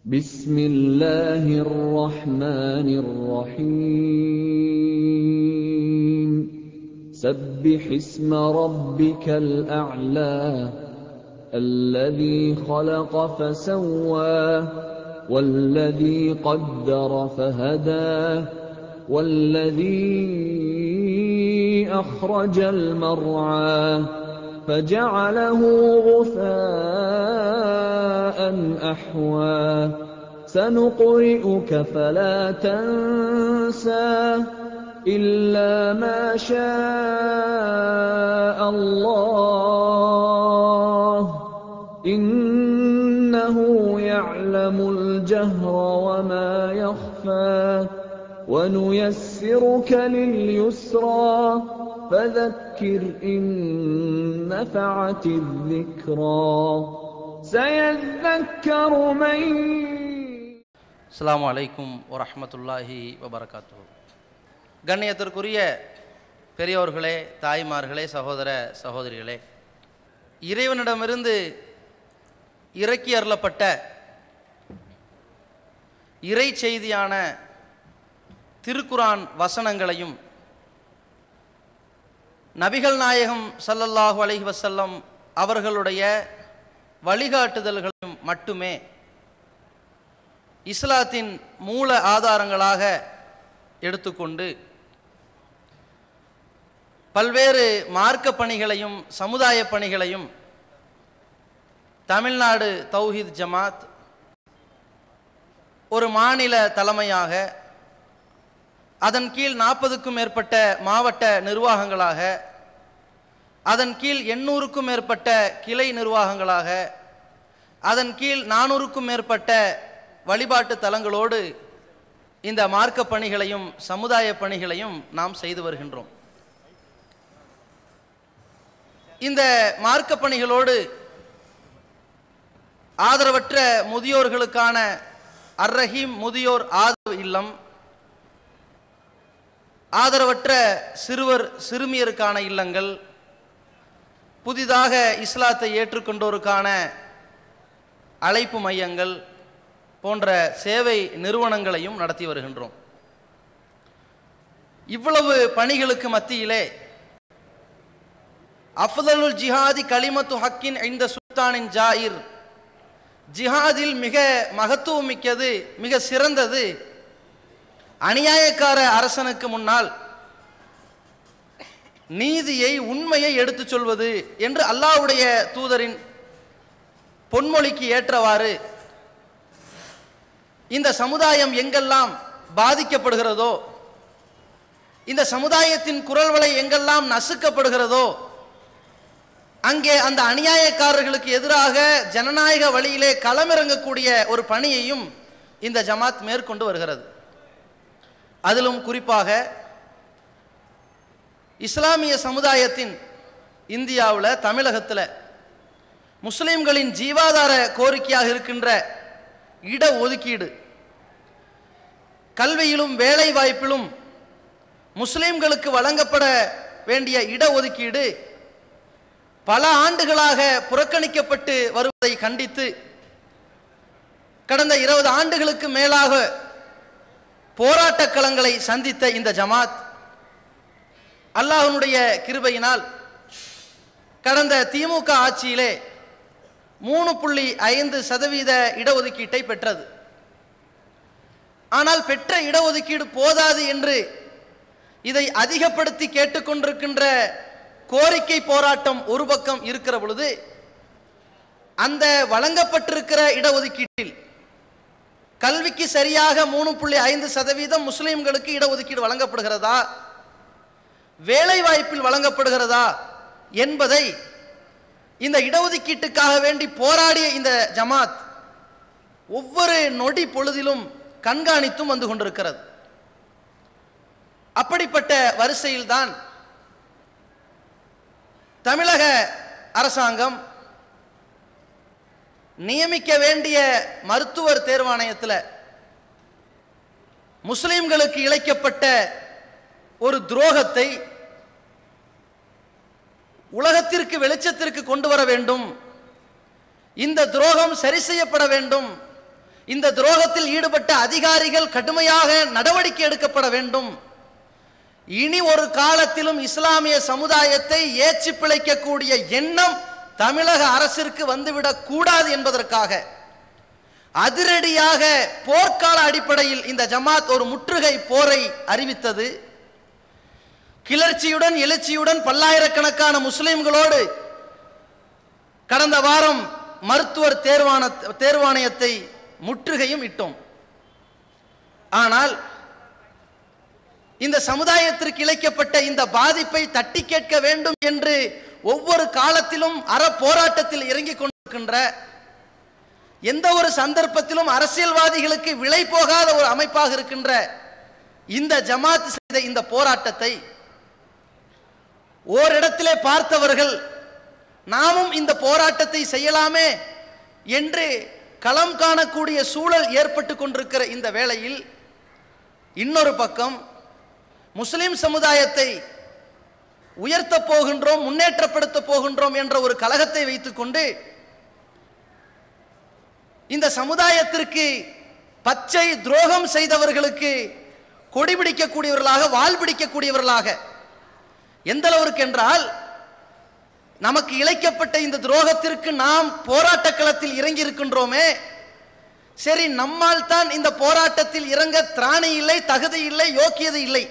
بسم الله الرحمن الرحيم سبح اسم ربك الأعلى الذي خلق فسوى والذي قدر فهدى والذي أخرج المرعى فجعله غثاء أحوى سنقرئك فلا تنسى إلا ما شاء الله إنه يعلم الجهر وما يخفى ونيسرك لليسرى فذكر إن نفعت الذكرى سيذكر من السلام عليكم ورحمة الله وبركاته. கண்ணியத்திற்குரிய பெரியோர்களே, தாய்மார்களே, சகோதர சகோதரிகளே, இறைவனிடமிருந்து இறக்கி அருளப்பட்ட இறை செய்தியான திருக்குரான் வசனங்களையும் நபிகள் நாயகம் ஸல்லல்லாஹு அலைஹி வஸல்லம் அவர்களுடைய வழிகாட்டுதல்களையும் மட்டுமே இஸ்லாத்தின் மூல ஆதாரங்களாக எடுத்துக்கொண்டு பல்வேறு மார்க்க பணிகளையும் சமுதாய பணிகளையும் தமிழ்நாடு தௌஹீத் ஜமாத் ஒரு மாநில தலைமையாக, அதன் கீழ் 40க்கும் மேற்பட்ட மாவட்ட நிர்வாகங்களாக, அதன் கீழ் 800க்கும் மேற்பட்ட கிளை நிர்வாகங்களாக, அதன் கீழ் 400க்கும் மேற்பட்ட வழிபாட்டு தலங்களோடு இந்த மார்க்க பணிகளையும் சமுதாய பணிகளையும் நாம் செய்து வருகின்றோம். இந்த மார்க்க பணிகளோடு ஆதரவற்ற முதியோர்களுக்கான அர்-ரஹீம் முதியோர் ஆதரவு இல்லம், ஆதரவற்ற சிறுவர் சிறுமியருக்கான இல்லங்கள், புதிதாக இஸ்லாத்தை ஏற்றுக்கொண்டோருக்கான அழைப்பு மையங்கள் போன்ற சேவை நிறுவனங்களையும் நடத்தி வருகின்றோம். இவ்வளவு பணிகளுக்கு மத்தியிலே அஃதலுல் ஜிஹாதி கலிமத்து ஹக்கின் இந்த சுல்தானின் ஜாயிர், ஜிஹாதில் மிக மகத்துவம் மிக்கது, மிக சிறந்தது அநியாயக்கார அரசனுக்கு முன்னால் நீதியை உண்மையை எடுத்துச் சொல்வது என்று அல்லாஹ்வுடைய தூதரின் பொன்மொழிக்கு ஏற்றவாறு இந்த சமுதாயம் எங்கெல்லாம் பாதிக்கப்படுகிறதோ, இந்த சமுதாயத்தின் குரல்வளை எங்கெல்லாம் நசுக்கப்படுகிறதோ, அங்கே அந்த அநியாயக்காரர்களுக்கு எதிராக ஜனநாயக வழியிலே களமிறங்கக்கூடிய ஒரு பணியையும் இந்த ஜமாத் மேற்கொண்டு வருகிறது. அதிலும் குறிப்பாக இஸ்லாமிய சமுதாயத்தின் இந்தியாவில், தமிழகத்தில் முஸ்லிம்களின் ஜீவாதார கோரிக்கையாக இருக்கின்ற இட ஒதுக்கீடு, கல்வியிலும் வேலை வாய்ப்பிலும் முஸ்லிம்களுக்கு வழங்கப்பட வேண்டிய இட ஒதுக்கீடு பல ஆண்டுகளாக புறக்கணிக்கப்பட்டு வருவதை கண்டித்து கடந்த 20 ஆண்டுகளுக்கு மேலாக போராட்ட களங்களை சந்தித்த இந்த ஜமாத் அல்லாஹ்வுடைய கிருபையினால் கடந்த திமுக ஆட்சியிலே 3.5% இடஒதுக்கீட்டை பெற்றது. ஆனால் பெற்ற இடஒதுக்கீடு போதாது என்று இதை அதிகப்படுத்தி கேட்டுக்கொண்டிருக்கின்ற கோரிக்கை போராட்டம் ஒரு பக்கம் இருக்கிற பொழுது, அந்த வழங்கப்பட்டிருக்கிற இடஒதுக்கீட்டில் கல்விக்கு சரியாக 3.5% முஸ்லிம்களுக்கு இடஒதுக்கீடு வழங்கப்படுகிறதா, வேலை வாய்ப்பில் வழங்கப்படுகிறதா என்பதை இந்த இடஒதுக்கீட்டுக்காக வேண்டி போராடிய இந்த ஜமாத் ஒவ்வொரு நொடி பொழுதிலும் கண்காணித்தும் வந்து கொண்டிருக்கிறது. அப்படிப்பட்ட வரிசையில்தான் தமிழக அரசாங்கம் நியமிக்க வேண்டிய மருத்துவர் தேர்வாணையத்தில் முஸ்லிம்களுக்கு இழைக்கப்பட்ட ஒரு துரோகத்தை உலகத்திற்கு வெளிச்சத்திற்கு கொண்டு வர வேண்டும், இந்த துரோகம் சரி செய்யப்பட வேண்டும் இந்த துரோகத்தில் ஈடுபட்ட அதிகாரிகள் கடுமையாக நடவடிக்கை எடுக்கப்பட வேண்டும். இனி ஒரு காலத்திலும் இஸ்லாமிய சமுதாயத்தை ஏற்றி பிழைக்கக்கூடிய எண்ணம் தமிழக அரசிற்கு வந்துவிடக் கூடாது என்பதற்காக அதிரடியாக போர்க்கால அடிப்படையில் இந்த ஜமாத் ஒரு முற்றுகை போரை அறிவித்தது. கிளர்ச்சியுடன் எழுச்சியுடன் பல்லாயிரக்கணக்கான முஸ்லிம்களோடு கடந்த வாரம் மருத்துவர் தேர்வாணையத்தை முற்றுகையும் இட்டோம். ஆனால் இந்த சமுதாயத்திற்கு இழைக்கப்பட்ட இந்த பாதிப்பை தட்டி கேட்க வேண்டும் என்று ஒவ்வொரு காலத்திலும் அற போராட்டத்தில் இறங்கிக் கொண்டிருக்கின்ற, எந்த ஒரு சந்தர்ப்பத்திலும் அரசியல்வாதிகளுக்கு விலை போகாத ஒரு அமைப்பாக இருக்கின்ற இந்த ஜமாத் செய்த இந்த போராட்டத்தை ஓரிடத்திலே பார்த்தவர்கள் நாமும் இந்த போராட்டத்தை செய்யலாமே என்று களம் காணக்கூடிய சூழல் ஏற்பட்டு கொண்டிருக்கிற இந்த வேளையில் இன்னொரு பக்கம் முஸ்லிம் சமுதாயத்தை உயர்த்த போகின்றோம், முன்னேற்றப்படுத்த போகின்றோம் என்ற ஒரு கலகத்தை வைத்துக்கொண்டு இந்த சமுதாயத்திற்கு பச்சை துரோகம் செய்தவர்களுக்கு கொடிபிடிக்கக்கூடியவர்களாக, வால் பிடிக்கக்கூடியவர்களாக, எந்த அளவிற்கு என்றால் நமக்கு இழைக்கப்பட்ட இந்த துரோகத்திற்கு நாம் போராட்ட களத்தில் இறங்கி இருக்கின்றோமே, சரி நம்மால் தான் இந்த போராட்டத்தில் இறங்க திராணி இல்லை, தகுதி இல்லை, யோக்கியது இல்லை,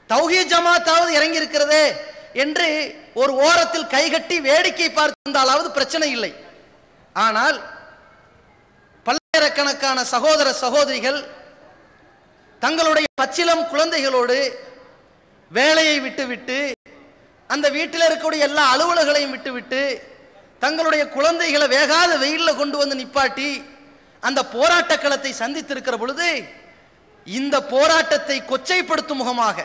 தௌஹீத் ஜமாத்தாவது இறங்கி இருக்கிறதே என்று ஒரு ஓரத்தில் கைகட்டி வேடிக்கை பார்த்திருந்தாலாவது பிரச்சனை இல்லை. ஆனால் பல்லாயிரக்கணக்கான சகோதர சகோதரிகள் தங்களுடைய பச்சிலம் குழந்தைகளோடு வேலையை விட்டுவிட்டு, அந்த வீட்டில் இருக்கக்கூடிய எல்லா அலுவலர்களையும் விட்டுவிட்டு, தங்களுடைய குழந்தைகளை வேகாத வெயிலில் கொண்டு வந்து நிப்பாட்டி அந்த போராட்ட களத்தை சந்தித்திருக்கிற பொழுது இந்த போராட்டத்தை கொச்சைப்படுத்தும் முகமாக,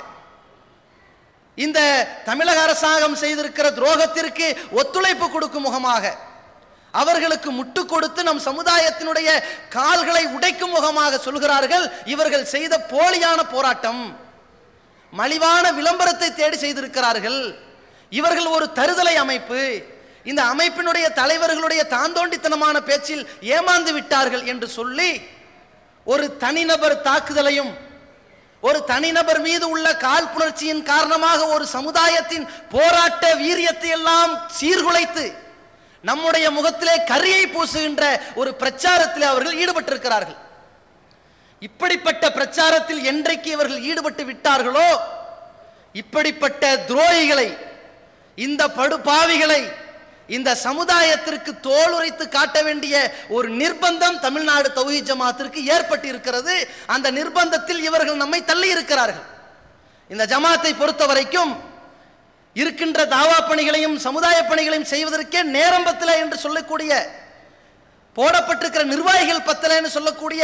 இந்த தமிழக அரசாங்கம் செய்திருக்கிற துரோகத்திற்கு ஒத்துழைப்பு கொடுக்கும் முகமாக, அவர்களுக்கு முட்டு கொடுத்து நம் சமுதாயத்தினுடைய கால்களை உடைக்கும் முகமாக சொல்கிறார்கள், இவர்கள் செய்த போலியான போராட்டம், மலிவான விளம்பரத்தை தேடி செய்திருக்கிறார்கள், இவர்கள் ஒரு தருதலை அமைப்பு, இந்த அமைப்பினுடைய தலைவர்களுடைய தாந்தோண்டித்தனமான பேச்சில் ஏமாந்து விட்டார்கள் என்று சொல்லி ஒரு தனிநபர் தாக்குதலையும், ஒரு தனிநபர் மீது உள்ள காழ்ப்புணர்ச்சியின் காரணமாக ஒரு சமுதாயத்தின் போராட்ட வீரியத்தை எல்லாம் சீர்குலைத்து நம்முடைய முகத்திலே கரியை பூசுகின்ற ஒரு பிரச்சாரத்தில் அவர்கள் ஈடுபட்டிருக்கிறார்கள். இப்படிப்பட்ட பிரச்சாரத்தில் என்றைக்கு இவர்கள் ஈடுபட்டு விட்டார்களோ, இப்படிப்பட்ட துரோகிகளை, இந்த படுபாவிகளை இந்த சமுதாயத்திற்கு தோலுரைத்து காட்ட வேண்டிய ஒரு நிர்பந்தம் தமிழ்நாடு தௌஹீத் ஜமாத்திற்கு ஏற்பட்டு இருக்கிறது. அந்த நிர்பந்தத்தில் இவர்கள் நம்மை தள்ளி இருக்கிறார்கள். இந்த ஜமாத்தை பொறுத்த வரைக்கும் இருக்கின்ற தாவா பணிகளையும் சமுதாய பணிகளையும் செய்வதற்கே நேரம் பத்தல என்று சொல்லக்கூடிய, போடப்பட்டிருக்கிற நிர்வாகிகள் பத்தல என்று சொல்லக்கூடிய,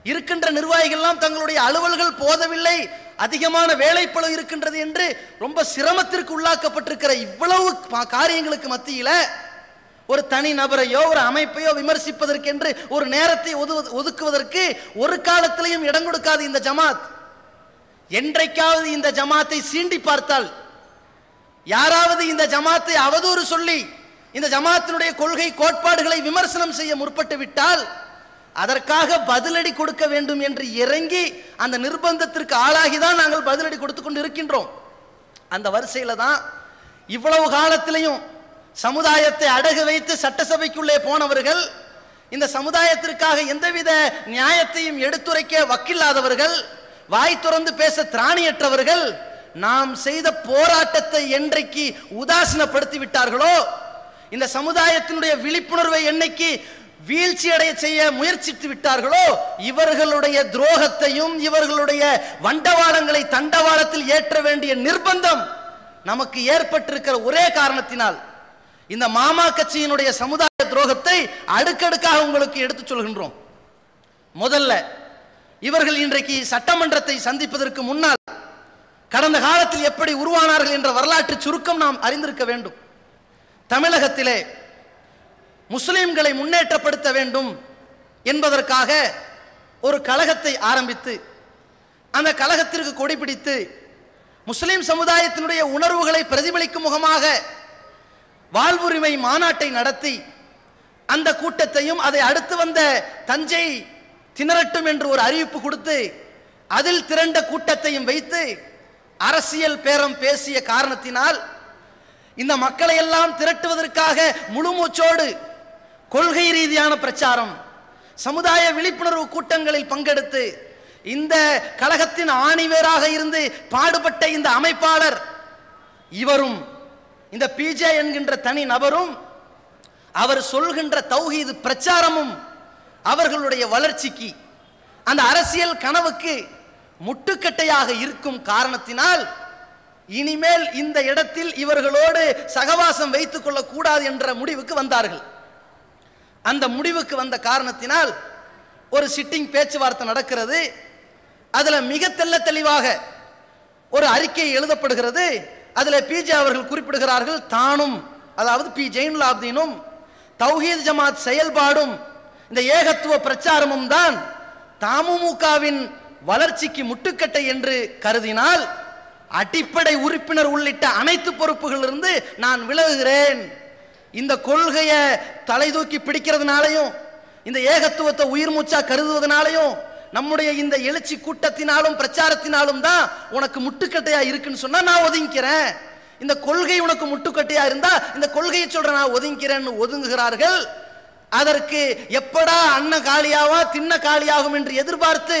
இருக்கின்ற நிர்வாகிகள் எல்லாம் தங்களுடைய அலுவல்கள் போதவில்லை, அதிகமான வேலைப்பளு இருக்கின்றது என்று ரொம்ப சிரமத்திற்கு உள்ளாக்கப்பட்டிருக்கிற இவ்வளவு காரியங்களுக்கு மத்தியில ஒரு தனி நபரையோ ஒரு அமைப்பையோ விமர்சிப்பதற்கு என்று ஒரு நேரத்தை ஒதுக்குவதற்கு ஒரு காலத்திலையும் இடம் கொடுக்காது இந்த ஜமாத். என்றைக்காவது இந்த ஜமாத்தை சீண்டி பார்த்தால், யாராவது இந்த ஜமாத்தை அவதூறு சொல்லி இந்த ஜமாத்தினுடைய கொள்கை கோட்பாடுகளை விமர்சனம் செய்ய முற்பட்டு விட்டால் அதற்காக பதிலடி கொடுக்க வேண்டும் என்று இறங்கி அந்த நிர்பந்தத்திற்கு ஆளாகிதான் நாங்கள் பதிலடி கொடுத்து கொண்டு இருக்கின்றோம். அந்த வரிசையில தான் இவ்வளவு காலத்திலையும் சமுதாயத்தை அடகு வைத்து சட்டசபைக்குள்ளே போனவர்கள், இந்த சமுதாயத்திற்காக எந்தவித நியாயத்தையும் எடுத்துரைக்க வக்கில்லாதவர்கள், வாய் துறந்து பேச திராணியற்றவர்கள், நாம் செய்த போராட்டத்தை என்றைக்கு உதாசீனப்படுத்தி விட்டார்களோ, இந்த சமுதாயத்தினுடைய விழிப்புணர்வை என்னைக்கு வீழ்ச்சி அடைய செய்ய முயற்சித்து விட்டார்களோ, இவர்களுடைய துரோகத்தையும் இவர்களுடைய வண்டவாளங்களை தண்டவாளத்தில் ஏற்ற வேண்டிய நிர்பந்தம் நமக்கு ஏற்பட்டிருக்கிற ஒரே காரணத்தினால் இந்த மாமா கட்சியினுடைய சமுதாய துரோகத்தை அடுக்கடுக்காக உங்களுக்கு எடுத்துச் சொல்கின்றோம். முதல்ல இவர்கள் இன்றைக்கு சட்டமன்றத்தை சந்திப்பதற்கு முன்னால் கடந்த காலத்தில் எப்படி உருவானார்கள் என்ற வரலாற்று சுருக்கம் நாம் அறிந்திருக்க வேண்டும். தமிழகத்திலே முஸ்லிம்களை முன்னேற்றப்படுத்த வேண்டும் என்பதற்காக ஒரு கழகத்தை ஆரம்பித்து அந்த கழகத்திற்கு கொடிபிடித்து முஸ்லிம் சமுதாயத்தினுடைய உணர்வுகளை பிரதிபலிக்கும் முகமாக வாழ்வுரிமை மாநாட்டை நடத்தி அந்த கூட்டத்தையும் அதை அடுத்து வந்த தஞ்சை திணறட்டும் என்று ஒரு அறிவிப்பு கொடுத்து அதில் திரண்ட கூட்டத்தையும் வைத்து அரசியல் பேரம் பேசிய காரணத்தினால் இந்த மக்களை எல்லாம் திரட்டுவதற்காக முழுமூச்சோடு கொள்கை ரீதியான பிரச்சாரம், சமுதாய விழிப்புணர்வு கூட்டங்களில் பங்கெடுத்து இந்த கழகத்தின் ஆணிவேராக இருந்து பாடுபட்ட இந்த அமைப்பாளர் இவரும் இந்த பிஜே என்கின்ற தனி நபரும் அவர் சொல்கின்ற தௌஹீது பிரச்சாரமும் அவர்களுடைய வளர்ச்சிக்கு, அந்த அரசியல் கனவுக்கு முட்டுக்கட்டையாக இருக்கும் காரணத்தினால் இனிமேல் இந்த இடத்தில் இவர்களோடு சகவாசம் வைத்துக் கொள்ளக்கூடாது என்ற முடிவுக்கு வந்தார்கள். அந்த முடிவுக்கு வந்த காரணத்தினால் ஒரு சிட்டிங் பேச்சுவார்த்தை நடக்கிறது. அதில் மிக தெளிவாக ஒரு அறிக்கை எழுதப்படுகிறது. அதில் பிஜே அவர்கள் குறிப்பிடுகிறார்கள், தானும் அதாவது பி ஜெயினுலாப்தீனும் தௌஹீத் ஜமாத் செயல்பாடும் இந்த ஏகத்துவ பிரச்சாரமும் தான் தமுமுகவின் வளர்ச்சிக்கு முட்டுக்கட்டை என்று கருதினால் அடிப்படை உறுப்பினர் உள்ளிட்ட அனைத்து பொறுப்புகளிலிருந்து நான் விலகுகிறேன். இந்த கொள்கையை தலை தூக்கி பிடிக்கிறதுனாலையும் இந்த ஏகத்துவத்தை உயிர் மூச்சா கருதுவதனாலையும் நம்முடைய இந்த எழுச்சி கூட்டத்தினாலும் பிரச்சாரத்தினாலும் தான் உனக்கு முட்டுக்கட்டையா இருக்குன்னு சொன்னா நான் ஒதுங்கிக்கிறேன். இந்த கொள்கை உனக்கு முட்டுக்கட்டையா இருந்தா இந்த கொள்கையை சொல்ற நான் ஒதுங்கிறேன்னு ஒதுங்குகிறார்கள். அதற்கு எப்படா அன்ன காலியாவா தின்ன காலியாகும் என்று எதிர்பார்த்து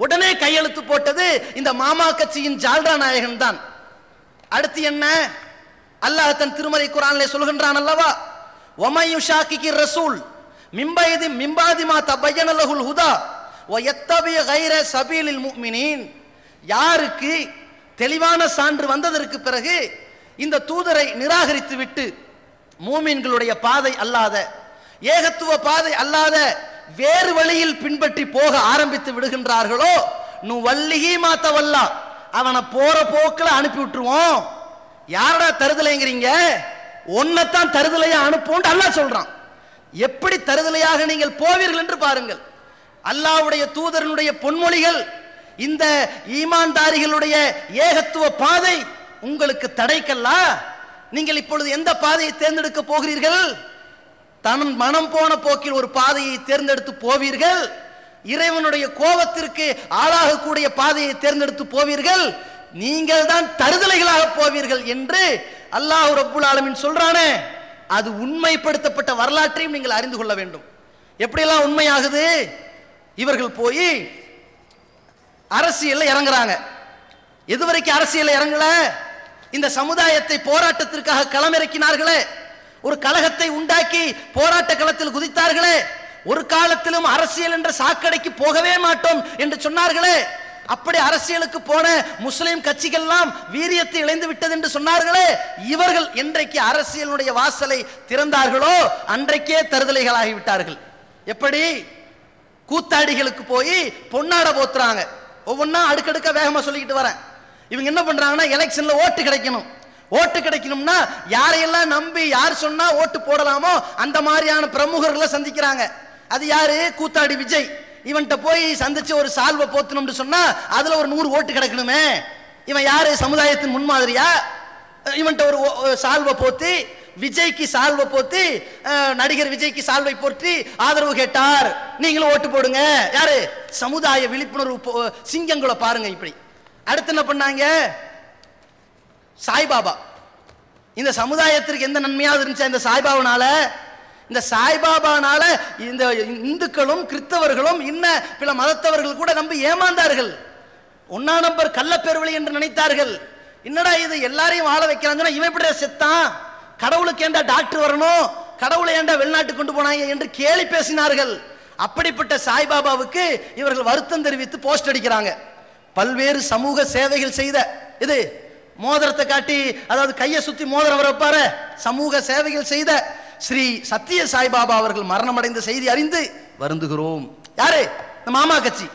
உடனே கையெழுத்து போட்டது இந்த மாமா கட்சியின் ஜால்ரா நாயகன் தான். அடுத்து என்ன? அல்லாஹ் தன் திருமறை குர்ஆனிலே சொல்கின்றான் அல்லவா, வமயுஷாக்கிகி ரசூல் மிம்பாதி மா தபய்யன லஹுல் ஹுதா வயத்தபி கைர சபீலில் முஃமினீன். யாருக்கு தெளிவான சான்று வந்ததற்கு பிறகு இந்த தூதரை நிராகரித்து விட்டு மூமின்களுடைய பாதை அல்லாத ஏகத்துவ பாதை அல்லாத வேறு வழியில் பின்பற்றி போக ஆரம்பித்து விடுகின்றார்களோ, நு வல்லிஹி மாத்தவல்லா, அவனை போற போக்கில் அனுப்பி விட்டுருவோம். யாரடா தருதலைங்கிறீங்க? ஒன்னத்தான் தருதலையா அனுப்புவோம் அல்லாஹ் சொல்றான். எப்படி தருதலையாக நீங்கள் போவீர்கள் என்று பாருங்கள். அல்லாஹ்வுடைய தூதரனுடைய பொன்மொழிகள், இந்த ஈமான்தாரிகளுடைய ஏகத்துவ பாதை உங்களுக்கு தடைக்கல்லா. நீங்கள் இப்பொழுது எந்த பாதையை தேர்ந்தெடுக்க போகிறீர்கள்? தன் மனம் போன போக்கில் ஒரு பாதையை தேர்ந்தெடுத்து போவீர்கள். இறைவனுடைய கோபத்திற்கு ஆளாகக்கூடிய பாதையை தேர்ந்தெடுத்து போவீர்கள். நீங்கள் தான் தருதலைகளாக போவீர்கள் என்று அல்லாஹ் ரப்புல் ஆலமீன் சொல்றானே, அது உண்மைப்படுத்தப்பட்ட வரலாற்றையும் நீங்கள் அறிந்து கொள்ள வேண்டும். எப்படியெல்லாம் உண்மையாகுது? இவர்கள் போய் அரசியல்ல இறங்குறாங்க. எதுவரைக்கும் அரசியல் இறங்கல? இந்த சமுதாயத்தை போராட்டத்திற்காக களமிறக்கினார்களே, ஒரு கழகத்தை உண்டாக்கி போராட்ட களத்தில் குதித்தார்களே, ஒரு காலத்திலும் அரசியல் என்ற சாக்கடைக்கு போகவே மாட்டோம் என்று சொன்னார்களே, அப்படி அரசியலுக்கு போன முஸ்லிம் கட்சிகள்லாம் வீரியத்தை இழந்து விட்டது என்று சொன்னார்களே, இவர்கள் என்றைக்கு அரசியலுடைய வாசலை திறந்தார்களோ அன்றைக்கே தருதலைகளாகிவிட்டார்கள். எப்படி? கூத்தாடிகளுக்கு போய் பொன்னாட போத்துறாங்க. ஒவ்வொன்றா அடுக்கடுக்க வேகமா சொல்லிக்கிட்டு வரேன். இவங்க என்ன பண்றாங்கன்னா, எலெக்ஷன்ல ஓட்டு கிடைக்கணும். ஓட்டு கிடைக்கணும்னா யாரையெல்லாம் நம்பி யார் சொன்னா ஓட்டு போடலாமோ அந்த மாதிரியான பிரமுகர்களை சந்திக்கிறாங்க. அது யாரு? கூத்தாடி விஜய். இவன்கிட்ட போய் சந்திச்சு ஒரு சால்வை போத்தணும்னு சொன்னா அதுல ஒரு 100 ஓட்டு கிடைக்கணுமே. இவன் யாரு? சமுதாயத்தின் முன்மாதிரியா? இவன்கிட்ட ஒரு சால்வை போத்தி, விஜய்க்கு சால்வை போத்தி, நடிகர் விஜய்க்கு சால்வை போற்றி ஆதரவு கேட்டார், நீங்களும் ஓட்டு போடுங்க. யாரு? சமுதாய விழிப்புணர்வு சிங்கங்களை பாருங்க. இப்படி அடுத்து என்ன பண்ணாங்க? சாய்பாபா. இந்த சமுதாயத்திற்கு எந்த நன்மையாவது இருந்துச்சா இந்த சாய்பாபானால? இந்த சாய்பாபானால இந்த இந்துக்களும் கிறிஸ்தவர்களும் இன்ன பிற மதத்தவர்கள் கூட நம்பி ஏமாந்தார்கள். 1 நம்பர் கள்ளப்பெருவழி என்று நினைத்தார்கள். என்னடா இது, எல்லாரையும் வாழ வைக்கிறாங்கன்னா இவன் எப்படி செத்தான்? கடவுளுக்கு ஏண்டா டாக்டர் வரணும்? கடவுளை ஏண்டா வெளிநாட்டு கொண்டு போனாங்க என்று கேலி பேசினார்கள். அப்படிப்பட்ட சாய்பாபாவுக்கு இவர்கள் வருத்தம் தெரிவித்து போஸ்ட் அடிக்கிறாங்க. பல்வேறு சமூக சேவைகள் செய்த, இது மோதிரத்தை காட்டி, அதாவது கையை சுத்தி மோதிரம் வரப்பாரு, சமூக சேவைகள் செய்த ஸ்ரீ சத்திய சாய்பாபா அவர்கள் மரணமடைந்த செய்தி அறிந்து வருந்துகிறோம். யாரு? இந்த மாமா கட்சி.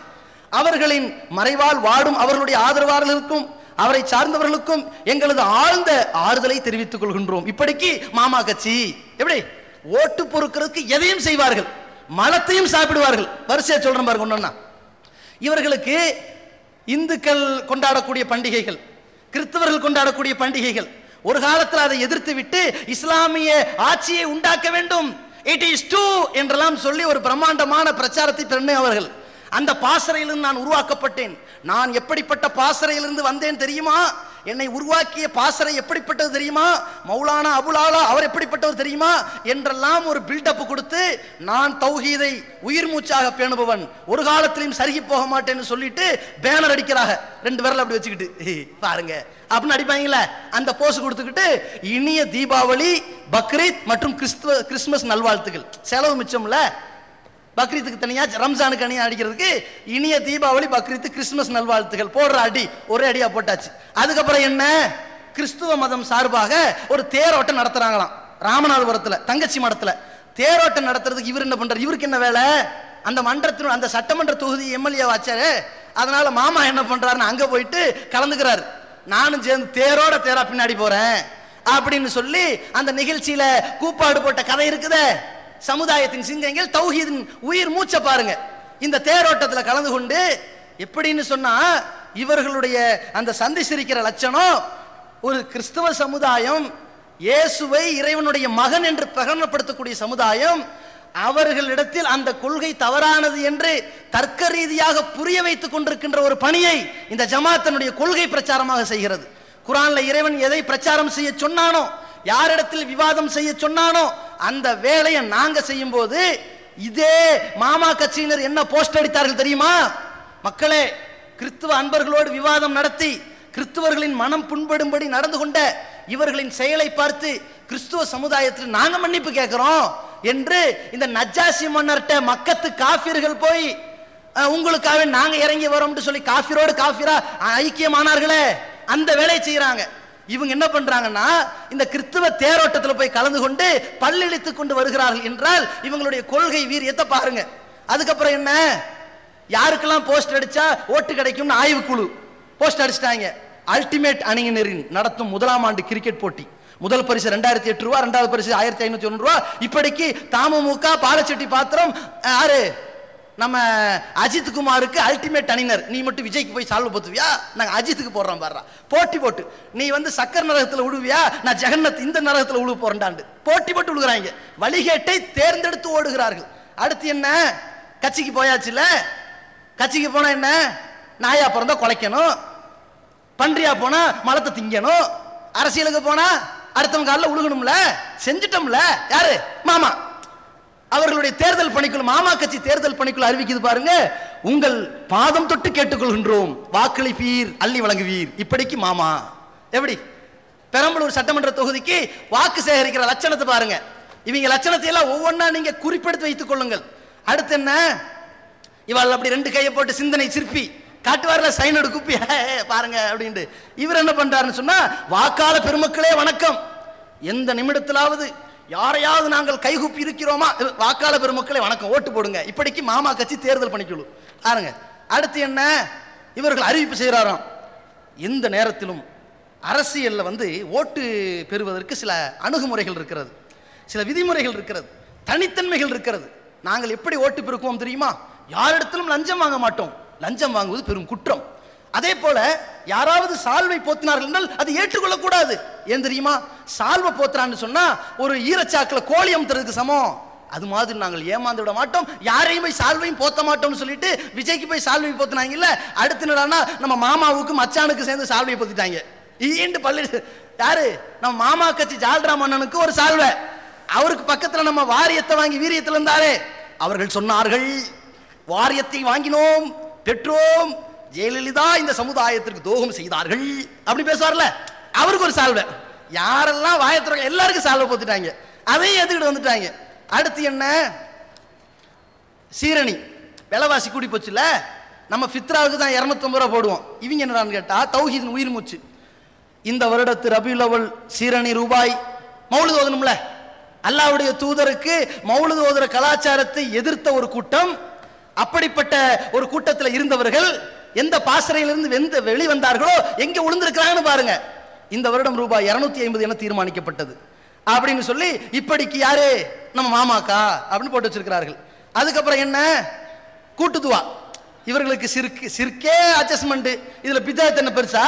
அவர்களின் மறைவால் வாடும் அவர்களுடைய ஆதரவாளர்களுக்கும் அவரை சார்ந்தவர்களுக்கும் எங்களது ஆழ்ந்த ஆறுதலை தெரிவித்துக் கொள்கின்றோம். இப்படிக்கு மாமா கட்சி எப்படி ஓட்டு பொறுக்கிறதுக்கு எதையும் செய்வார்கள், மலத்தையும் சாப்பிடுவார்கள். வரிசையா சொல்றேன் பாருங்க. ஒண்ணா இவர்களுக்கு இந்துக்கள் கொண்டாடக்கூடிய பண்டிகைகள், கிறிஸ்தவர்கள் கொண்டாடக்கூடிய பண்டிகைகள், ஒரு காலத்தில் அதை எதிர்த்து விட்டு இஸ்லாமிய ஆட்சியை உண்டாக்க வேண்டும் இட் இஸ் டூ என்றெல்லாம் சொல்லி ஒரு பிரம்மாண்டமான பிரச்சாரத்தை பெண்ணே அவர்கள். அந்த பாசறையிலிருந்து நான் உருவாக்கப்பட்டேன். நான் எப்படிப்பட்ட பாசறையிலிருந்து வந்தேன் தெரியுமா? என்னை உருவாக்கிய பாசறை எப்படிப்பட்டது தெரியுமா? மௌலானா அபுலாலா அவர் எப்படிப்பட்டவர் தெரியுமா என்றெல்லாம் ஒரு பில்டப் கொடுத்து, நான் தௌஹீதை உயிர் மூச்சாக பேணுபவன், ஒரு காலத்திலையும் சருகி போக மாட்டேன்னு சொல்லிட்டு பேனர் அடிக்கிறாங்க. 2 விரல் அப்படி வச்சுக்கிட்டு பாருங்க அப்படின்னு அடிப்பாங்களே, அந்த போஸ் கொடுத்துக்கிட்டு இனிய தீபாவளி, பக்ரீத் மற்றும் கிறிஸ்துமஸ் நல்வாழ்த்துக்கள். செலவு மிச்சம்ல. பக்ரீத்துக்கு தனியா, ரம்ஜானுக்கு தனியா அடிக்கிறதுக்கு இனிய தீபாவளி, பக்ரீத், கிறிஸ்துமஸ் நல்வாழ்த்துகள் போடுற அடி ஒரே அடியா போட்டாச்சு. அதுக்கப்புறம் என்ன, கிறிஸ்துவ மதம் சார்பாக ஒரு தேரோட்டம் நடத்துறாங்களாம் ராமநாதபுரத்துல, தங்கச்சி மடத்துல. தேரோட்டம் நடத்துறதுக்கு இவர் என்ன பண்றாரு? இவருக்கு என்ன வேலை? அந்த மன்றத்தின் அந்த சட்டமன்ற தொகுதி எம்எல்ஏ வாச்சாரு. அதனால மாமா என்ன பண்றாருன்னு அங்க போயிட்டு கலந்துக்கிறாரு. நானும் சேர்ந்து தேரோட தேரா பின்னாடி போறேன் அப்படின்னு சொல்லி அந்த நிகழ்ச்சியில கூப்பாடு போட்ட கதை இருக்குதே. சமுதாயத்தின் சிங்கங்கள் தௌஹீதின் உயிர் மூச்ச பாருங்க. இந்த தேரோட்டத்தில் கலந்து கொண்டு எப்படின்னு சொன்னா, இவர்களுடைய அந்த சந்தி சிரிக்கிற லட்சணம், ஒரு கிறிஸ்தவ சமுதாயம் இயேசுவை இறைவனுடைய மகன் என்று பிரகடனப்படுத்தக்கூடிய சமுதாயம், அவர்களிடத்தில் அந்த கொள்கை தவறானது என்று தர்க்க ரீதியாக புரிய வைத்துக் கொண்டிருக்கின்ற ஒரு பணியை இந்த ஜமாத்தினுடைய கொள்கை பிரச்சாரமாக செய்கிறது. குர்ஆன்ல இறைவன் எதை பிரச்சாரம் செய்ய சொன்னானோ, யாரிடத்தில் விவாதம் செய்ய சொன்னானோ அந்த வேலையை நாங்க செய்யும் போது, இதே மாமா கட்சியினர் என்ன போஸ்ட் அடித்தார்கள் தெரியுமா? மக்களே, கிறிஸ்துவ அன்பர்களோடு விவாதம் நடத்தி கிறிஸ்துவர்களின் மனம் புண்படும்படி நடந்து கொண்ட இவர்களின் செயலை பார்த்து கிறிஸ்துவ சமுதாயத்தில் நாங்க மன்னிப்பு கேட்கிறோம் என்று இந்த நஜ்ஜாசி மன்னர்ட்ட மக்கத்து காஃபிர்கள் போய் உங்களுக்காக நாங்க இறங்கி வரோம்னு சொல்லி காஃபிரோடு காஃபிரா ஐக்கியமானார்களே, அந்த வேலையை செய்யறாங்க. இவங்க என்ன பண்றாங்கன்னா, இந்த கிறிஸ்துவ தேரோட்டத்தில் போய் கலந்து கொண்டு பல்லிழித்துக் கொண்டு வருகிறார்கள் என்றால் இவங்களுடைய கொள்கை வீரியத்தை பாருங்க. அதுக்கப்புறம் என்ன, யாருக்கெல்லாம் போஸ்ட் அடிச்சா ஓட்டு கிடைக்கும்னு ஆய்வுக்குழு போஸ்ட் அடிச்சிட்டாங்க. அல்டிமேட் அணியினரின் நடத்தும் 1ஆம் ஆண்டு கிரிக்கெட் போட்டி. முதல் பரிசு 2008 ரூபா, 2வது பரிசு 1501 ரூபா. இப்படிக்கு தமுமுக பாலச்செட்டி பாத்திரம் யாரு, நம்ம அஜித் குமாருக்கு அல்டிமேட் அணியினர். நீ மட்டும் விஜய்க்கு போய் சால்வ் போத்துவியா, நாங்க அஜித்துக்கு போடுறோம் பாரு. போட்டி போட்டு நீ வந்து சக்கர் நரகத்தில் விழுவியா, நான் ஜெகன்னத் இந்த நரகத்தில் விழு போறேன்டாண்டு போட்டி போட்டு விழுகிறாங்க. வழிகேட்டை தேர்ந்தெடுத்து ஓடுகிறார்கள். அடுத்து என்ன, கட்சிக்கு போயாச்சுல, கட்சிக்கு போனா என்ன, நாயா பிறந்தா குலைக்கணும், பன்றியா போனா மலத்தை திங்கணும், அரசியலுக்கு போனா அடுத்தவங்க காலில் உழுகணும்ல, செஞ்சிட்டோம்ல. யாரு, மாமா. அவர்களுடைய தேர்தல் பணிக்குழு, மாமா கட்சி தேர்தல் பணிக்குழு அறிவிக்குது பாருங்க, உங்கள் பாதம் தொட்டு கேட்டுக்கொள்கின்றோம், வாக்களிப்பீர், அள்ளி வழங்குவீர். இப்படிக்கு மாமா. எப்படி பெரம்பலூர் சட்டமன்ற தொகுதிக்கு வாக்கு சேகரிக்கிற லட்சணத்தை பாருங்க. இவங்க லட்சணத்தை எல்லாம் ஒவ்வொன்றா நீங்க குறிப்பெடுத்து வைத்துக் கொள்ளுங்கள். அடுத்து என்ன, இவாள் அப்படி 2 கையை போட்டு சிந்தனை சிற்பி காட்டுவார்ல, சைன் எடுக்குப்பி பாருங்க அப்படின்ட்டு. இவர் என்ன பண்றாருன்னு சொன்னா, வாக்காள பெருமக்களே வணக்கம், எந்த நிமிடத்திலாவது யாரையாவது நாங்கள் கைகூப்பி இருக்கிறோமா, வாக்காள பெருமக்களே வணக்கம், ஓட்டு போடுங்க. இப்படிக்கு மாமா கட்சி தேர்தல் பணிக்குழு பாருங்க. அடுத்து என்ன, இவர்கள் அறிவிப்பு செய்கிறாராம், எந்த நேரத்திலும் அரசியல்ல வந்து ஓட்டு பெறுவதற்கு சில அணுகுமுறைகள் இருக்கிறது, சில விதிமுறைகள் இருக்கிறது, தனித்தன்மைகள் இருக்கிறது. நாங்கள் எப்படி ஓட்டு பெருக்குவோம் தெரியுமா, யாரிடத்திலும் லஞ்சம் வாங்க மாட்டோம், லஞ்சம் வாங்குவது பெரும் குற்றம். அதே போல யாராவது சால்வை போத்தினார்கள் என்றால் அது ஏற்றுக்கொள்ளக்கூடாது. ஏன் தெரியுமா, சால்வை போத்துறான்னு சொன்னா ஒரு ஈரச்சாக்கில் கோழி அமுத்துறதுக்கு சமம். அது மாதிரி நாங்கள் ஏமாந்து விட மாட்டோம், யாரையும் போய் சால்வையும் போத்த மாட்டோம்னு சொல்லிட்டு விஜய்க்கு போய் சால்வை போத்தினாங்கல்ல, அடுத்த நாள்னா நம்ம மாமாவுக்கு மச்சானுக்கு சேர்ந்து சால்வையை போத்திட்டாங்க. ஈண்டு பள்ளி யாரு, நம்ம மாமா கட்சி ஜால்ரா மன்னனுக்கு ஒரு சால்வை, அவருக்கு பக்கத்துல நம்ம வாரியத்தை வாங்கி வீரியத்தில் இருந்தாரே, அவர்கள் சொன்னார்கள், வாரியத்தை வாங்கினோம் பெற்றோம், ஜெயலலிதா இந்த சமுதாயத்திற்கு துரோகம் செய்தார்கள் அப்படி பேசுவார்ல, அவருக்கு ஒரு சால்வை. யாரெல்லாம் வாயத்துறை எல்லாருக்கும் சால்வை போத்துட்டாங்க, அதையும் ஏத்துக்கிட்டு வந்துட்டாங்க. அடுத்து என்ன, சீரணி விலைவாசி கூடி போச்சுல, நம்ம ஃபித்ராவுக்கு தான் 250 ரூபா போடுவோம். இவங்க என்னடான்னு கேட்டா தௌஹீதின் உயிர் மூச்சு. இந்த வருடத்து ரபியுல் அவ்வல் சீரணி ரூபாய். மௌலித் ஓதணும்ல, அல்லாஹ்வுடைய தூதருக்கு மௌலித் ஓதுற கலாச்சாரத்தை எதிர்த்த ஒரு கூட்டம், அப்படிப்பட்ட ஒரு கூட்டத்தில் இருந்தவர்கள் எந்த பாசறையிலிருந்து வெளிவந்தார்களோ எங்க விழுந்திருக்கிறாங்கன்னு பாருங்க. இந்த வருடம் ரூபாய் 250 என தீர்மானிக்கப்பட்டது அப்படின்னு சொல்லி இப்படிக்கு யாரு, நம்ம மாமாக்கா அப்படின்னு போட்டு வச்சிருக்கிறார்கள். அதுக்கப்புறம் என்ன, கூட்டுதுவா. இவர்களுக்கு சிற்கே அட்ஜஸ்ட்மெண்ட், இதுல பிதாயத் என்ன பெருசா,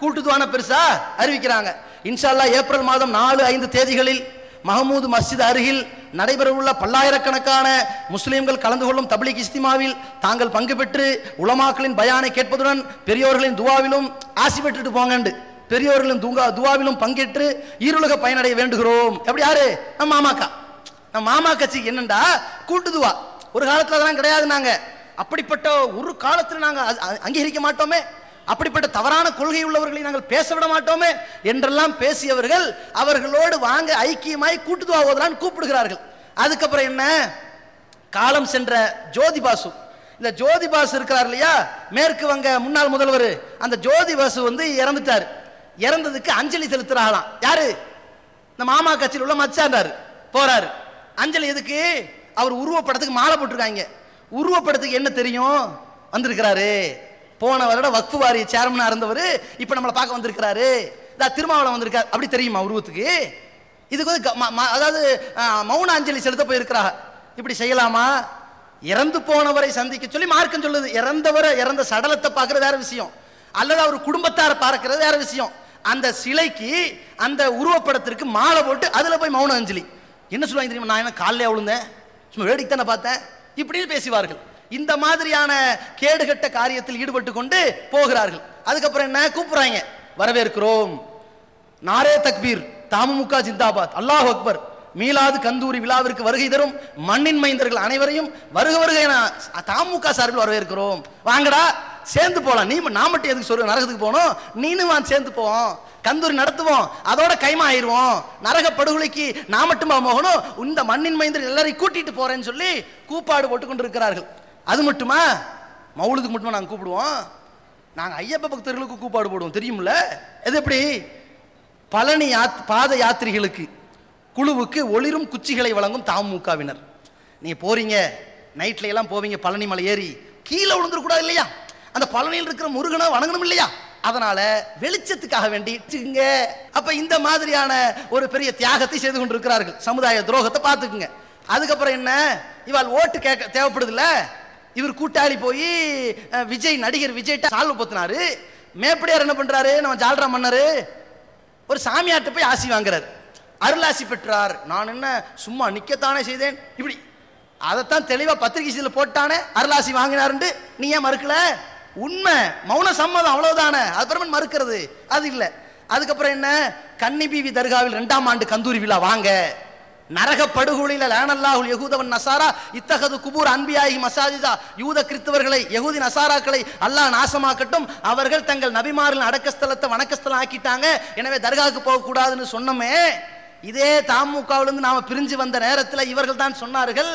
கூட்டுதுவான பெருசா அறிவிக்கிறாங்க. இன்ஷா அல்லாஹ் ஏப்ரல் மாதம் 4, 5 தேதிகளில் மஹமூது மஸ்ஜித் அருகில் நடைபெறவுள்ள பல்லாயிரக்கணக்கான முஸ்லிம்கள் கலந்து கொள்ளும் தப்லீக் இஸ்திமாவில் தாங்கள் பங்கு பெற்று உலமாக்களின் பயானை கேட்பதுடன் பெரியோர்களின் துவாவிலும் ஆசி பெற்றுட்டு போங்கண்டு, பெரியோர்களின் துவாவிலும் பங்கேற்று ஈருலக பயனடைய வேண்டுகிறோம். எப்படி யாரு? நம்ம மாமாக்கா. நம்ம மாமா கட்சிக்கு என்னண்டா கூட்டு துவா. ஒரு காலத்துல அதெல்லாம் கிடையாது. நாங்க அப்படிப்பட்ட ஒரு காலத்தில் நாங்க அங்கீகரிக்க மாட்டோமே, அப்படிப்பட்ட தவறான கொள்கை உள்ளவர்களை நாங்கள் பேச விட மாட்டோமே என்றெல்லாம் பேசியவர்கள் அவர்களோடு வாங்க ஐக்கியமாய் கூட்டு துவா ஓதலான்னு கூப்பிடுகிறார்கள். அதுக்கப்புறம் என்ன, காலம் சென்ற ஜோதி பாசு, இந்த ஜோதி பாசு இருக்கிறார் இல்லையா, மேற்கு வங்க முன்னாள் முதல்வர், அந்த ஜோதி பாசு வந்து இறந்துட்டார். இறந்ததுக்கு அஞ்சலி செலுத்துறாங்களாம். யாரு? இந்த மாமா கட்சியில் உள்ள மச்சாண்டாரு போறாரு. அஞ்சலி எதுக்கு? அவர் உருவப்படத்துக்கு மாலை போட்டிருக்காங்க. உருவப்படத்துக்கு என்ன தெரியும்? வந்திருக்கிறாரு, போன வருட வக்ஃபு வாரிய சேர்மனா இருந்தவர் இப்ப நம்மளை பார்க்க வந்திருக்கிறாரு, திருமாவளம் வந்திருக்காரு, அப்படி தெரியுமா உருவத்துக்கு? இதுக்கு வந்து அதாவது மௌன அஞ்சலி செலுத்த போயிருக்கிறாங்க. இப்படி செய்யலாமா? இறந்து போனவரை சந்திக்க சொல்லி மார்க்கம் சொல்லுது. இறந்தவரை, இறந்த சடலத்தை பார்க்கறது வேற விஷயம், அல்லது அவர் குடும்பத்தாரை பார்க்கறது வேற விஷயம். அந்த சிலைக்கு, அந்த உருவப்படத்திற்கு மாலை போட்டு அதுல போய் மௌன அஞ்சலி என்ன சொல்லுவாங்க தெரியுமா? நான் என்ன காலையில விழுந்தேன், சும்மா வேடிக்கை தானே பார்த்தேன், இப்படின்னு பேசுவார்கள். இந்த மாதிரியான கேடுகட்ட காரியத்தில் ஈடுபட்டு கொண்டு போகிறார்கள். அதுக்கப்புறம் என்ன கூப்பிடுறாங்க? வரவேற்கிறோம், நாரே தக்பீர், தமுமுக ஜிந்தாபாத், அல்லாஹ் அக்பர், மீலாது கந்தூரி விழாவிற்கு வருகை தரும் மண்ணின் மைந்தர்கள் அனைவரையும் வருக வருக என தமுக சார்பில் வரவேற்கிறோம். வாங்கடா சேர்ந்து போலாம், நீ நான் மட்டும் எதுக்கு சொல்ற நரகத்துக்கு போனோம், நீனும் வான் சேர்ந்து போவோம், கந்தூரி நடத்துவோம், அதோட கைமா ஆயிடுவோம், நரக படுகொலைக்கு நான் மட்டுமா போகணும், இந்த மண்ணின் மைந்தர் எல்லாரையும் கூட்டிட்டு போறேன்னு சொல்லி கூப்பாடு போட்டு கொண்டு இருக்கிறார்கள். அது மட்டுமா? மவுலுதுக்கு மட்டுமா நாங்கள் கூப்பிடுவோம்? நாங்கள் ஐயப்ப பக்தர்களுக்கு கூப்பாடு போடுவோம், தெரியுமில்ல? எது எப்படி? பழனி பாத யாத்திரிகளுக்கு குழுவுக்கு ஒளிரும் குச்சிகளை வழங்கும் தமுகவினர். நீ போறீங்க, நைட்ல எல்லாம் போவீங்க, பழனி மலை ஏறி கீழே விழுந்துடக்கூடாது இல்லையா, அந்த பழனியில் இருக்கிற முருகனை வணங்கணும் இல்லையா, அதனால வெளிச்சத்துக்காக வேண்டி. அப்ப இந்த மாதிரியான ஒரு பெரிய தியாகத்தை செய்து கொண்டிருக்கிறார்கள். சமுதாய துரோகத்தை பார்த்துக்குங்க. அதுக்கப்புறம் என்ன, இவாள் ஓட்டு கேட்க தேவைப்படுதுல்ல, இவர் கூட்டாளி போய் விஜய், நடிகர் விஜய் சால்வ பொத்தினாரு. மேப்படியார் என்ன பண்றாரு, நம்ம ஜால்ரா மன்னரு ஒரு சாமியார்ட்ட போய் ஆசி வாங்குறாரு, அருளாசி பெற்றார். நான் என்ன சும்மா நிக்கத்தானே செய்தேன், இப்படி அதைத்தான் தெளிவா பத்திரிகை போட்டானே, அருளாசி வாங்கினாருண்டு. நீ ஏன் மறுக்கல? உண்மை, மௌன சம்மதம், அவ்வளவுதானே. அதுக்கப்புறம் மறுக்கிறது அது இல்லை. அதுக்கப்புறம் என்ன, கன்னி பீவி தர்காவில் 2ஆம் ஆண்டு கந்தூரி விழா வாங்க, நரக படுகொலையில லானல்லாஹுல் யஹூதவன் நசாரா இத்தகது குபூர் அன்பியாயி மசாஜிதா, யூத கிறிஸ்தவர்களை, யஹூதி நசாராக்களை அல்லாஹ் நாசமாக்கட்டும், அவர்கள் தங்கள் நபிமாரின் அடக்கஸ்தலத்தை வணக்கஸ்தலம் ஆக்கிட்டாங்க, எனவே தர்காவுக்கு போகக்கூடாதுன்னு சொன்னமே. இதே தமுகவிலிருந்து நாம பிரிஞ்சு வந்த நேரத்தில் இவர்கள் தான் சொன்னார்கள்,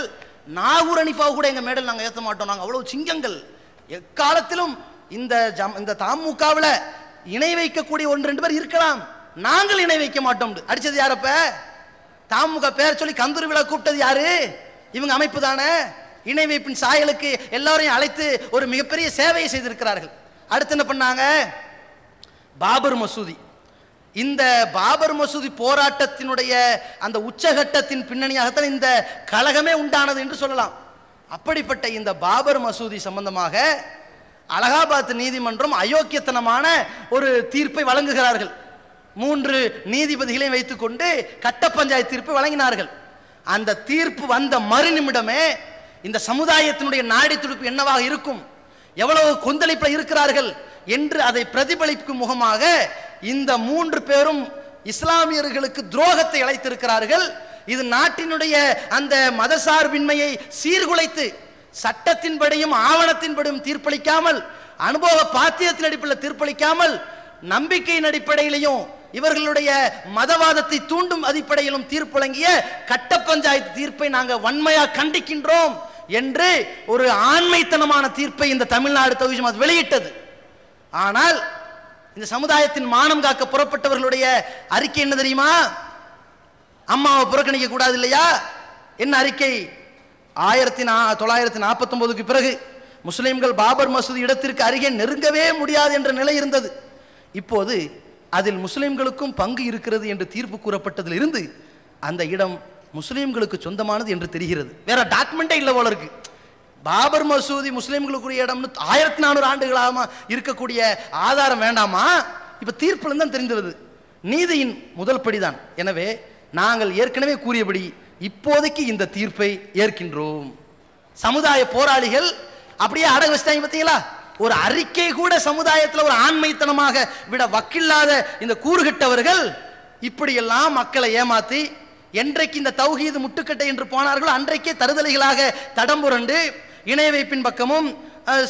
நாகூர் அனிஃபாவை கூட எங்க மேடல் நாங்கள் ஏற்ற மாட்டோம், நாங்கள் அவ்வளவு சிங்கங்கள், எக்காலத்திலும் இந்த தமுகவில் இணை வைக்கக்கூடிய 1-2 பேர் இருக்கலாம், நாங்கள் இணை வைக்க மாட்டோம். அடிச்சது யாரப்ப? தமுக பேர் சொல்லி கந்தூரி விழா கூப்பிட்டது யாரு? இவங்க அமைப்பு தானே. இணை வைப்பின் சாயலுக்கு எல்லாரையும் அழைத்து ஒரு மிகப்பெரிய சேவையை செய்திருக்கிறார்கள். அடுத்து என்ன பண்ணாங்க? பாபர் மசூதி. இந்த பாபர் மசூதி போராட்டத்தினுடைய அந்த உச்சகட்டத்தின் பின்னணியாகத்தான் இந்த கலகமே உண்டானது என்று சொல்லலாம். அப்படிப்பட்ட இந்த பாபர் மசூதி சம்பந்தமாக அலகாபாத் நீதிமன்றம் அயோக்கியத்தனமான ஒரு தீர்ப்பை வழங்குகிறார்கள். 3 நீதிபதிகளையும் வைத்துக் கொண்டு கட்ட பஞ்சாயத்து தீர்ப்பு வழங்கினார்கள். அந்த தீர்ப்பு வந்த மறு நிமிடமே இந்த சமுதாயத்தினுடைய நாடி துடிப்பு என்னவாக இருக்கும், எவ்வளவு கொந்தளிப்பில் இருக்கிறார்கள் என்று அதை பிரதிபலிக்கும் முகமாக இந்த 3 பேரும் இஸ்லாமியர்களுக்கு துரோகத்தை இழைத்திருக்கிறார்கள். இது நாட்டினுடைய அந்த மதசார்பின்மையை சீர்குலைத்து சட்டத்தின்படியும் ஆவணத்தின்படியும் தீர்ப்பளிக்காமல், அனுபவ பாத்தியத்தின் அடிப்படையில் தீர்ப்பளிக்காமல், நம்பிக்கையின் அடிப்படையிலையும் இவர்களுடைய மதவாதத்தை தூண்டும் அடிப்படையிலும் தீர்ப்பு வழங்கிய கட்ட பஞ்சாயத்து தீர்ப்பை நாங்கள் வன்மையா கண்டிக்கின்றோம் என்று ஒரு ஆண்மைத்தனமான தீர்ப்பை இந்த தமிழ்நாடு தௌஹீத் ஜமாத் வெளியிட்டது. ஆனால் இந்த சமுதாயத்தின் மானம் காக்க புறப்பட்டவர்களுடைய அறிக்கை என்ன தெரியுமா? அம்மாவை புறக்கணிக்க கூடாது இல்லையா? என்ன அறிக்கை? 1949க்கு பிறகு முஸ்லிம்கள் பாபர் மசூதி இடத்திற்கு அருகே நெருங்கவே முடியாது என்ற நிலை இருந்தது. இப்போது அதில் முஸ்லிம்களுக்கும் பங்கு இருக்கிறது என்று தீர்ப்பு கூறப்பட்டதில் இருந்து அந்த இடம் முஸ்லிம்களுக்கு சொந்தமானது என்று தெரிகிறது. வேற டாக்குமெண்டே இல்லை போல இருக்கு. பாபர் மசூதி முஸ்லிம்களுக்குரிய இடம்னு 1400 ஆண்டுகளாக இருக்கக்கூடிய ஆதாரம் வேண்டாமா? இப்ப தீர்ப்புல தான் தெரிந்தது. நீதியின் முதல் படிதான். எனவே நாங்கள் ஏற்கனவே கூறியபடி இப்போதைக்கு இந்த தீர்ப்பை ஏற்கின்றோம். சமுதாய போராளிகள் அப்படியே அடகு வச்சிட்டாங்க பார்த்தீங்களா? ஒரு அறிக்கை கூட சமுதாயத்தில் ஒரு ஆண்மைத்தனமாக விட வக்கில்லாத இந்த கூறுகட்டவர்கள் இப்படியெல்லாம் மக்களை ஏமாத்தி என்றைக்கு இந்த தௌஹீது முட்டுக்கட்டை என்று போனார்களோ அன்றைக்கே தருதலைகளாக தடம்புரண்டு இணை வைப்பின் பக்கமும்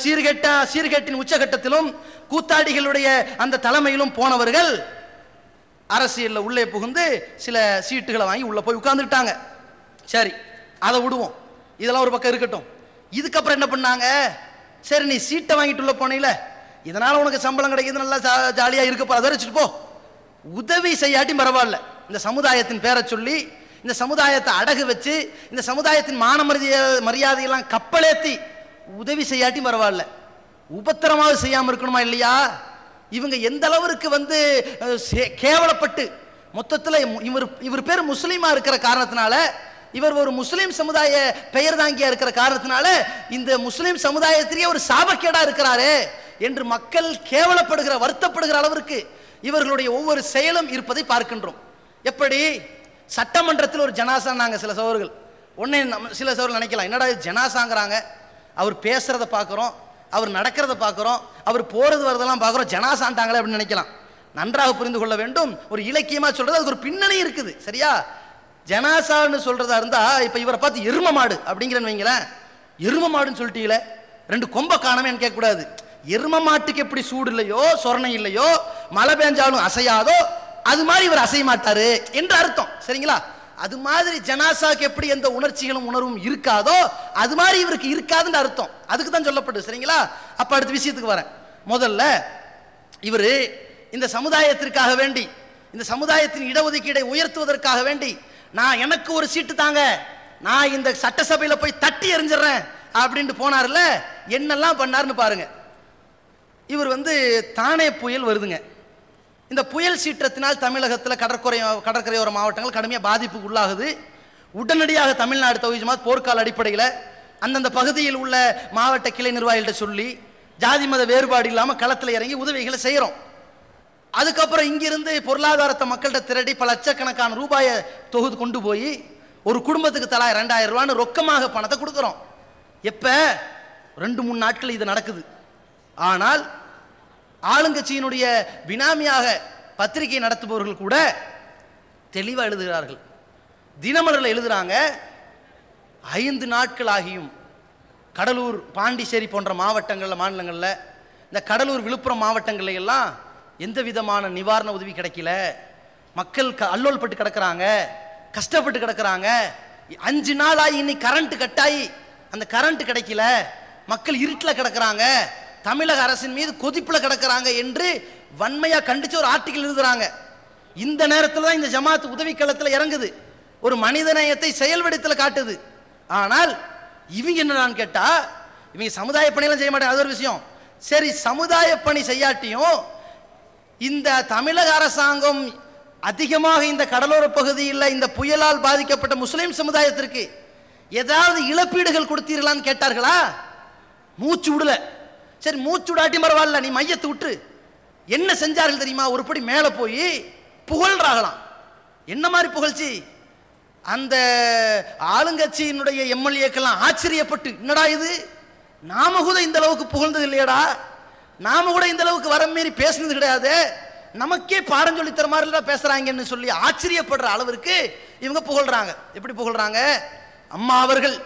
சீர்கேட்டின் உச்சகட்டத்திலும் கூத்தாடிகளுடைய அந்த தலைமையிலும் போனவர்கள் அரசியலில் உள்ளே புகுந்து சில சீட்டுகளை வாங்கி உள்ள போய் உட்கார்ந்துட்டாங்க. சரி, அதை விடுவோம், இதெல்லாம் ஒரு பக்கம் இருக்கட்டும். இதுக்கப்புறம் என்ன பண்ணாங்க? சரி, நீ சீட்டை வாங்கிட்டு உள்ள போனீல, இதனால உனக்கு சம்பளம் கிடைக்குது, நல்லா ஜாலியா இருக்கப்போ அதை வச்சுட்டு போ, உதவி செய்யாட்டி பரவாயில்ல, இந்த சமுதாயத்தின் பேரை சொல்லி இந்த சமுதாயத்தை அடகு வச்சு இந்த சமுதாயத்தின் மான மரியாதையெல்லாம் கப்பலேத்தி உதவி செய்யாட்டி பரவாயில்ல, உபத்திரமாக செய்யாம இருக்கணுமா இல்லையா? இவங்க எந்த அளவிற்கு கேவலப்பட்டு மொத்தத்தில் இவர் பேர் முஸ்லீமா இருக்கிற காரணத்தினால, இவர் ஒரு முஸ்லீம் சமுதாய பெயர் தாங்கியா இருக்கிற காரணத்தினால இந்த முஸ்லீம் சமுதாயத்திலேயே ஒரு சாபக்கேடா இருக்கிறாரே என்று மக்கள் கேவலப்படுகிற வருத்தப்படுகிற அளவிற்கு இவர்களுடைய ஒவ்வொரு செயலும் இருப்பதை பார்க்கின்றோம். எப்படி சட்டமன்றத்தில் ஒரு ஜனாசா, நாங்கள் சில சகோதரர்கள் ஒன்னே சில சகோதரர்கள் நினைக்கலாம், என்னடா ஜனாசாங்கிறாங்க, அவர் பேசுறத பார்க்குறோம், அவர் நடக்கிறத பார்க்குறோம், அவர் போறது வரதெல்லாம் பார்க்குறோம், ஜனாசான்ட்டாங்களே அப்படின்னு நினைக்கலாம். நன்றாக புரிந்து கொள்ள வேண்டும். ஒரு இலக்கியமா சொல்றது அதுக்கு ஒரு பின்னணி இருக்குது, சரியா? ஜனாசான்னு சொல்றதா இருந்தா இப்ப இவரை பார்த்து எரும மாடு அப்படிங்கிறன்னு வைங்களேன், எரும மாடுன்னு சொல்லிட்டீங்களே, ரெண்டு கொம்ப காணமே கேட்க கூடாது. எரும மாட்டுக்கு எப்படி சூடு இல்லையோ சொரணை இல்லையோ மழை பெஞ்சாலும் அசையாதோ அது மாதிரி இவர் அசைய மாட்டாரு என்று அர்த்தம், சரிங்களா? அது மாதிரி ஜனாசாக்கு எப்படி எந்த உணர்ச்சிகளும் உணர்வும் இருக்காதோ அது மாதிரி இவருக்கு இருக்காதுன்னு அர்த்தம். அதுக்கு தான் சொல்லப்பட்டு, சரிங்களா? அப்ப அடுத்த விஷயத்துக்கு வரேன். முதல்ல இவரு இந்த சமுதாயத்திற்காக வேண்டி, இந்த சமுதாயத்தின் இடஒதுக்கீடை உயர்த்துவதற்காக வேண்டி, நான் எனக்கு ஒரு சீட்டு தாங்க, நான் இந்த சட்டசபையில போய் தட்டி எறிஞ்சிடறேன் அப்படின்ட்டு போனார்ல, என்னெல்லாம் பண்ணாருன்னு பாருங்க. இவர் தானே புயல் வருதுங்க. இந்த புயல் சீற்றத்தினால் தமிழகத்தில் கடற்கரையோர மாவட்டங்கள் கடுமையாக பாதிப்புக்கு உள்ளாகுது. உடனடியாக தமிழ்நாடு தௌஹீத் ஜமாத் போர்க்கால அடிப்படையில் அந்தந்த பகுதியில் உள்ள மாவட்ட கிளை நிர்வாகிகள்கிட்ட சொல்லி ஜாதி மத வேறுபாடு இல்லாமல் களத்தில் இறங்கி உதவிகளை செய்கிறோம். அதுக்கப்புறம் இங்கிருந்து பொருளாதாரத்தை மக்கள்கிட்ட திரட்டி பல லட்சக்கணக்கான ரூபாயை தொகுத்து கொண்டு போய் ஒரு குடும்பத்துக்கு தலா 2000 ரூபான்னு ரொக்கமாக பணத்தை கொடுக்குறோம். எப்போ 2-3 நாட்கள் இது நடக்குது. ஆனால் ஆளுங்கட்சியினுடைய பினாமியாக பத்திரிகை நடத்துபவர்கள் கூட தெளிவாக எழுதுகிறார்கள். தினமலரில் எழுதுறாங்க, 5 நாட்கள் ஆகியும் கடலூர், பாண்டிச்சேரி போன்ற மாநிலங்களில் இந்த கடலூர், விழுப்புரம் மாவட்டங்களில் எல்லாம் எந்த விதமான நிவாரண உதவி கிடைக்கல. மக்கள் அல்லோல் பட்டு கிடக்கிறாங்க, கஷ்டப்பட்டு கிடக்கிறாங்க. 5 நாள் ஆகி இன்னைக்கு கரண்ட் கட்டாயி அந்த கரண்ட் கிடைக்கல, மக்கள் இருட்டில் கிடக்கிறாங்க, தமிழக அரசின் மீது கொதிப்பில் கிடக்கிறாங்க என்று வன்மையாக கண்டிச்சு ஒரு ஆர்டிகல் எழுதுறாங்க. இந்த நேரத்தில் தான் இந்த ஜமாத் உதவி களத்தில் இறங்குது, ஒரு மனிதநேயத்தை செயல்வடித்தில் காட்டுது. ஆனால் இவங்க என்னன்னு கேட்டா, இவங்க சமுதாய பணியெல்லாம் செய்ய மாட்டாங்க, அது ஒரு விஷயம். சரி, சமுதாய பணி செய்யாட்டியும் இந்த தமிழக அரசாங்கம் அதிகமாக இந்த கடலோர பகுதியில் இந்த புயலால் பாதிக்கப்பட்ட முஸ்லிம் சமுதாயத்திற்கு ஏதாவது இழப்பீடுகள் கொடுத்தீர்களான்னு கேட்டார்களா? மூச்சு விடல. சரி, மூச்சு விடாட்டி பரவாயில்ல, நீ மையத்தை விட்டு. என்ன செஞ்சார்கள் தெரியுமா? ஒருபடி மேலே போய் புகழ்றாங்களாம். என்ன மாதிரி புகழ்ச்சி? அந்த ஆளுங்கட்சியினுடைய எம்எல்ஏக்கெல்லாம் ஆச்சரியப்பட்டு, என்னடா இது, நாம கூட இந்த அளவுக்கு புகழ்ந்தது இல்லையடா, நாம கூட இந்த அளவுக்கு வர மீறி பேசுனது கிடையாது, நமக்கே பாடம் சொல்லி தர மாதிரி பேசுறாங்கன்னு சொல்லி ஆச்சரியப்படுற அளவிற்கு இவங்க புகழ்றாங்க. எப்படி புகழ்றாங்க? அம்மா அவர்கள்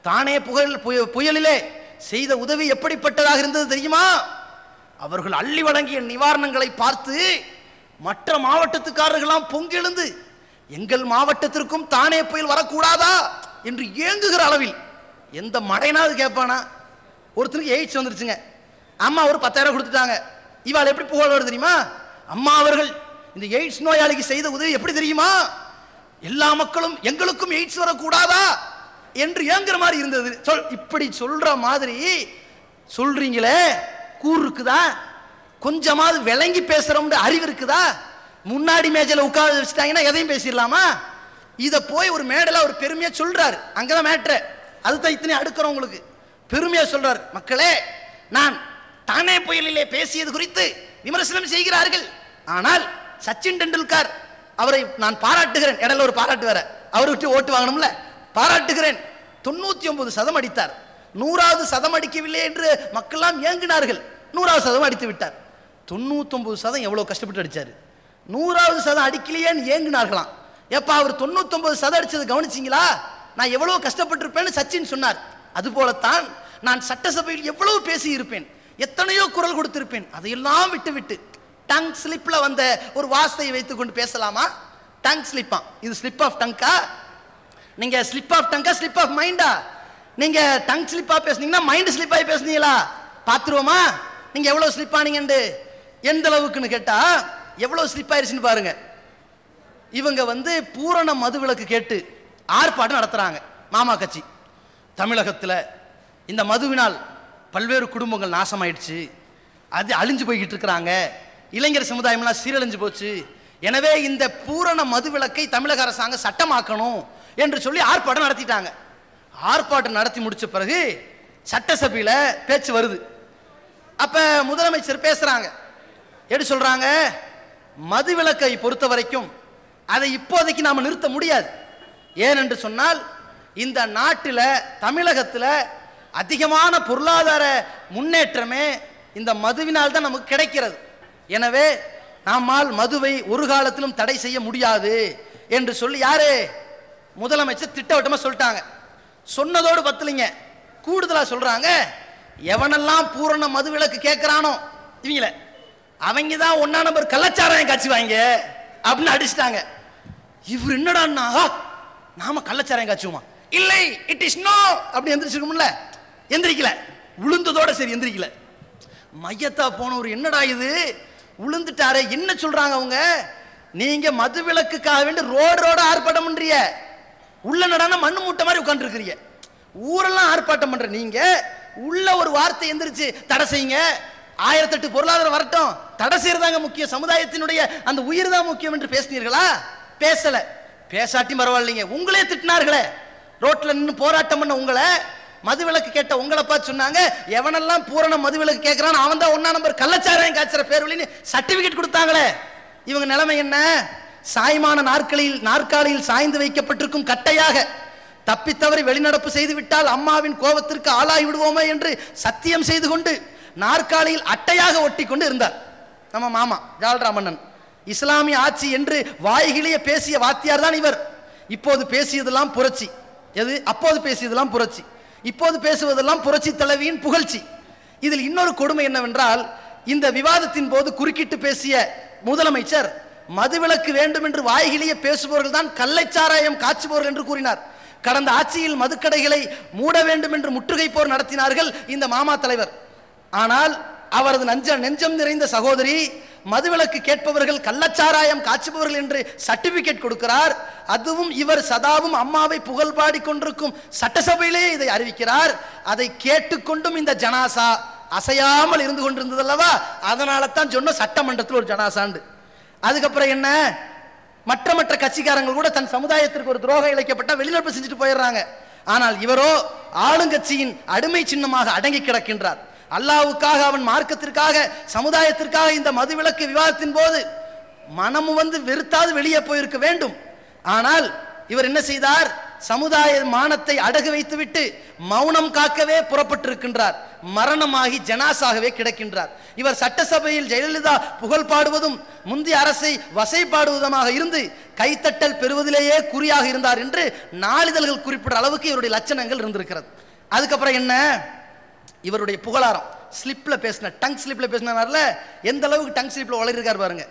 தானே புயலிலே செய்த உதவி எப்படிப்பட்டதாக இருந்தது தெரியுமா? அவர்கள் அள்ளி வழங்கிய நிவாரணங்களை பார்த்து மற்ற மாவட்டத்துக்காரர்களாம் பொங்கெழுந்து எங்கள் மாவட்டத்திற்கும் தானே புயல் வரக்கூடாதா என்று ஏங்குகிற அளவில். எந்த மடைனாவது கேட்பானா? ஒருத்தருக்கு எய்ட்ஸ் வந்துருச்சுங்க, அம்மா ஒரு 10,000 கொடுத்துட்டாங்க, இவாள் எப்படி புகழ் வருது தெரியுமா? அம்மா அவர்கள் இந்த எய்ட்ஸ் நோயாளிக்கு செய்த உதவி எப்படி தெரியுமா? எல்லா மக்களும் எங்களுக்கும் எய்ட்ஸ் வரக்கூடாதா என்று ஏங்குற மாதிரி இருந்தது. இப்படி சொல்ற மாதிரி சொல்றீங்களே, கூறு இருக்குதா? கொஞ்சமாவது விளங்கி பேசுறோம் அறிவு இருக்குதா? முன்னாடி மேஜையில் உட்கார வச்சுட்டாங்கன்னா எதையும் பேசிடலாமா? இதை போய் ஒரு மேடல ஒரு பெருமையா சொல்றாரு. அங்கதான் மேட்ரு, அதுதான் இத்தனை அடுக்கிறோம். உங்களுக்கு பெருமையா சொல்றாரு, மக்களே நான் தானே புயலிலே பேசியது குறித்து விமர்சனம் செய்கிறார்கள், ஆனால் சச்சின் டெண்டுல்கர் அவரை நான் பாராட்டுகிறேன். இடையில ஒரு பாராட்டு வேற, அவர்கிட்ட ஓட்டு வாங்கணும்ல, பாராட்டுகிறேன். 99 சதம் அடித்தார். 100வது சதம் அடிக்கவில்லை என்று மக்கள்லாம் ஏங்கினார்கள். 100வது சதம் அடித்து விட்டார். 99 சதம் எவ்வளவு கஷ்டப்பட்டு அடிச்சாரு. 100வது சதம் அடிக்கலையேன்னு ஏங்கினார்களாம். எப்பா அவர் 99 சதம் அடிச்சது கவனிச்சிங்களா? நான் எவ்வளவு கஷ்டப்பட்டிருப்பேன்னு சச்சின் சொன்னார். அதுபோலத்தான் நான் சட்டசபையில் எவ்வளவு பேசி இருப்பேன், எத்தனையோ குரல் கொடுத்திருப்பேன். அதையெல்லாம் விட்டு விட்டு டங் ஸ்லிப்ல வந்த ஒரு வார்த்தையை வைத்துக் கொண்டு பேசலாமா? டங் ஸ்லிப்பா? இது ஸ்லிப் ஆஃப் டங்கா? நீங்க slip of tanka slip of மைண்டா? நீங்க டங் ஸ்லிப்பா பேசுனீங்கன்னா மைண்ட் ஸ்லிப் ஆகி பேசுனீங்களா? பாத்துருவோமா நீங்க எவ்வளவு ஸ்லிப் ஆனீங்கன்னு. எந்த அளவுக்குன்னு கேட்டா எவ்வளவு ஸ்லிப் ஆயிருச்சுன்னு பாருங்க. இவங்க பூரண மதுவிலக்கு கேட்டு ஆர்ப்பாட்டம் நடத்துறாங்க. மாமா கட்சி தமிழகத்தில் இந்த மதுவினால் பல்வேறு குடும்பங்கள் நாசமாயிடுச்சு, அது அழிஞ்சு போய்கிட்டு இருக்கிறாங்க, இளைஞர் சமுதாயம்லாம் சீரழிஞ்சு போச்சு, எனவே இந்த பூரண மதுவிலக்கை தமிழக அரசாங்கம் சட்டமாக்கணும் என்று சொல்லி ஆர்ப்பாட்டம் நடத்திட்டாங்க. ஆர்ப்பாட்டம் நடத்தி முடிச்ச பிறகு சட்டசபையில் பேச்சு வருது. அப்ப முதலமைச்சர் பேசுறாங்க. எப்படி சொல்றாங்க? மதுவிலக்கை பொறுத்த வரைக்கும் அதை இப்போதைக்கு நாம நிறுத்த முடியாது. ஏனென்று சொன்னால் இந்த நாட்டில் தமிழகத்தில் அதிகமான பொருளாதார முன்னேற்றமே இந்த மதுவினால் தான் நமக்கு கிடைக்கிறது. எனவே நம்மால் மதுவை ஒரு காலத்திலும் தடை செய்ய முடியாது என்று சொல்லி யாரு? முதலமைச்சர் திட்டவட்டமா சொல்லிட்டாங்க. சொன்னதோடு பத்தலைங்க, கூடுதலா சொல்றாங்க, எவனெல்லாம் பூரண மதுவிலக்கு கேட்கிறானோ இவங்கள அவங்க தான் 1ஆம் நம்பர் கள்ளச்சாராயம் காய்ச்சுவாங்க அப்படின்னு அடிச்சிட்டாங்க. இவர் என்னடா நாம கள்ளச்சாராயம் காய்ச்சுவோமா? இல்லை, இட் இஸ் நோ அப்படி எந்திரிச்சிருக்கும்ல. எந்திரிக்கல, உளுந்ததோட சரி எந்திரிக்கல. மையத்தா போனவர் என்னடா இது உளுந்துட்டாரே, என்ன சொல்றாங்க அவங்க? நீங்க மதுவிலக்குக்காக வேண்டி ரோட ஆர்ப்பாட்டம் பண்றீங்க, உள்ள நடான மண்ணு மூட்டை மாதிரி உட்கார்ந்து இருக்கிறீங்க, ஊரெல்லாம் ஆர்ப்பாட்டம் பண்ற நீங்க உள்ள ஒரு வார்த்தை எந்திரிச்சு தடை செய்யுங்க, 1008 பொருளாதாரம் வரட்டும், தடை செய்யறதாங்க முக்கியம், சமுதாயத்தினுடைய அந்த உயிர் தான் முக்கியம் என்று பேசினீர்களா? பேசல. பேசாட்டி பரவாயில்லைங்க, உங்களே திட்டினார்களே, ரோட்ல நின்று போராட்டம் பண்ண உங்களை, மதுவிலக்கு கேட்ட உங்களை பார்த்து சொன்னாங்க, எவனெல்லாம் பூரண மதுவிலக்கு கேட்கிறான் அவன் தான் 1ஆம் நம்பர் கள்ளச்சாராயம் காய்ச்சற பேர்வழின்னு சர்டிபிகேட் கொடுத்தாங்களே. இவங்க நிலைமை என்ன? சாய்மான நாற்காலியில் சாய்ந்து வைக்கப்பட்டிருக்கும் கட்டையாக தப்பித்தவரை வெளிநடப்பு செய்து விட்டால் அம்மாவின் கோபத்திற்கு ஆளாகி விடுவோமே என்று சத்தியம் செய்து கொண்டு நாற்காலியில் அட்டையாக ஒட்டி கொண்டு இருந்தார் நம்ம மாமா ஜால்ராமண்ணன். இஸ்லாமிய ஆட்சி என்று வாய்கிலேயே பேசிய வாத்தியார் தான் இவர். இப்போது பேசியதெல்லாம் புரட்சி. எது? அப்போது பேசியதெல்லாம் புரட்சி, இப்போது பேசுவதெல்லாம் புரட்சி தலைவியின் புகழ்ச்சி. இதில் இன்னொரு கொடுமை என்னவென்றால், இந்த விவாதத்தின் போது குறுக்கிட்டு பேசிய முதலமைச்சர் மதுவிலக்கு வேண்டும் என்று வாய்கிலேயே பேசுபவர்கள் தான் கள்ளச்சாராயம் காய்ச்சுபவர்கள் என்று கூறினார். கடந்த ஆட்சியில் மதுக்கடைகளை மூட வேண்டும் என்று முற்றுகை போர் நடத்தினார்கள் இந்த மாமா தலைவர். ஆனால் அவரது நெஞ்சம் நிறைந்த சகோதரி மதுவிலக்கு கேட்பவர்கள் கள்ளச்சாராயம் காய்ச்சுபவர்கள் என்று சர்டிபிகேட் கொடுக்கிறார். அதுவும் இவர் சதாவும் அம்மாவை புகழ்பாடி கொண்டிருக்கும் சட்டசபையிலே இதை அறிவிக்கிறார். அதை கேட்டுக்கொண்டும் இந்த ஜனாசா அசையாமல் இருந்து கொண்டிருந்தது அல்லவா? அதனால தான் சொன்ன சட்டமன்றத்தில் ஒரு ஜனாசாண்டு. அதுக்கப்புறம் என்ன? மற்ற கட்சிக்காரங்கள் கூட தன் சமுதாயத்திற்கு ஒரு துரோகம் இழைக்கப்பட்ட வெளிநடப்பு செஞ்சுட்டு போயிடுறாங்க. ஆனால் இவரோ ஆளுங்கட்சியின் அடிமை சின்னமாக அடங்கி கிடக்கின்றார். அல்லாவுக்காக, அவன் மார்க்கத்திற்காக, சமுதாயத்திற்காக இந்த மதுவிலக்கு விவாதத்தின் போது மனமு வெறுத்தாது வெளியே போயிருக்க வேண்டும். ஆனால் இவர் என்ன செய்தார்? சமுதாய மானத்தை அடகு வைத்துவிட்டு மௌனம் காக்கவே புறப்பட்டிருக்கின்றார். மரணமாகி ஜனாசாகவே கிடக்கின்றார். இவர் சட்டசபையில் ஜெயலலிதா புகழ் பாடுவதும் முந்தைய அரசை வசைப்பாடுவதுமாக இருந்து கைத்தட்டல் பெறுவதிலேயே குறியாக இருந்தார் என்று நாளிதழ்கள் குறிப்பிட்ட அளவுக்கு இவருடைய லட்சணங்கள் இருந்திருக்கிறது. அதுக்கப்புறம் என்ன? இவருடைய புகழாரம் ஸ்லிப்ல பேசின, டங் ஸ்லிப்ல பேசினார்ல, எந்த அளவுக்கு டங் ஸ்லிப்ல வளர்ந்திருக்கார் பாருங்க.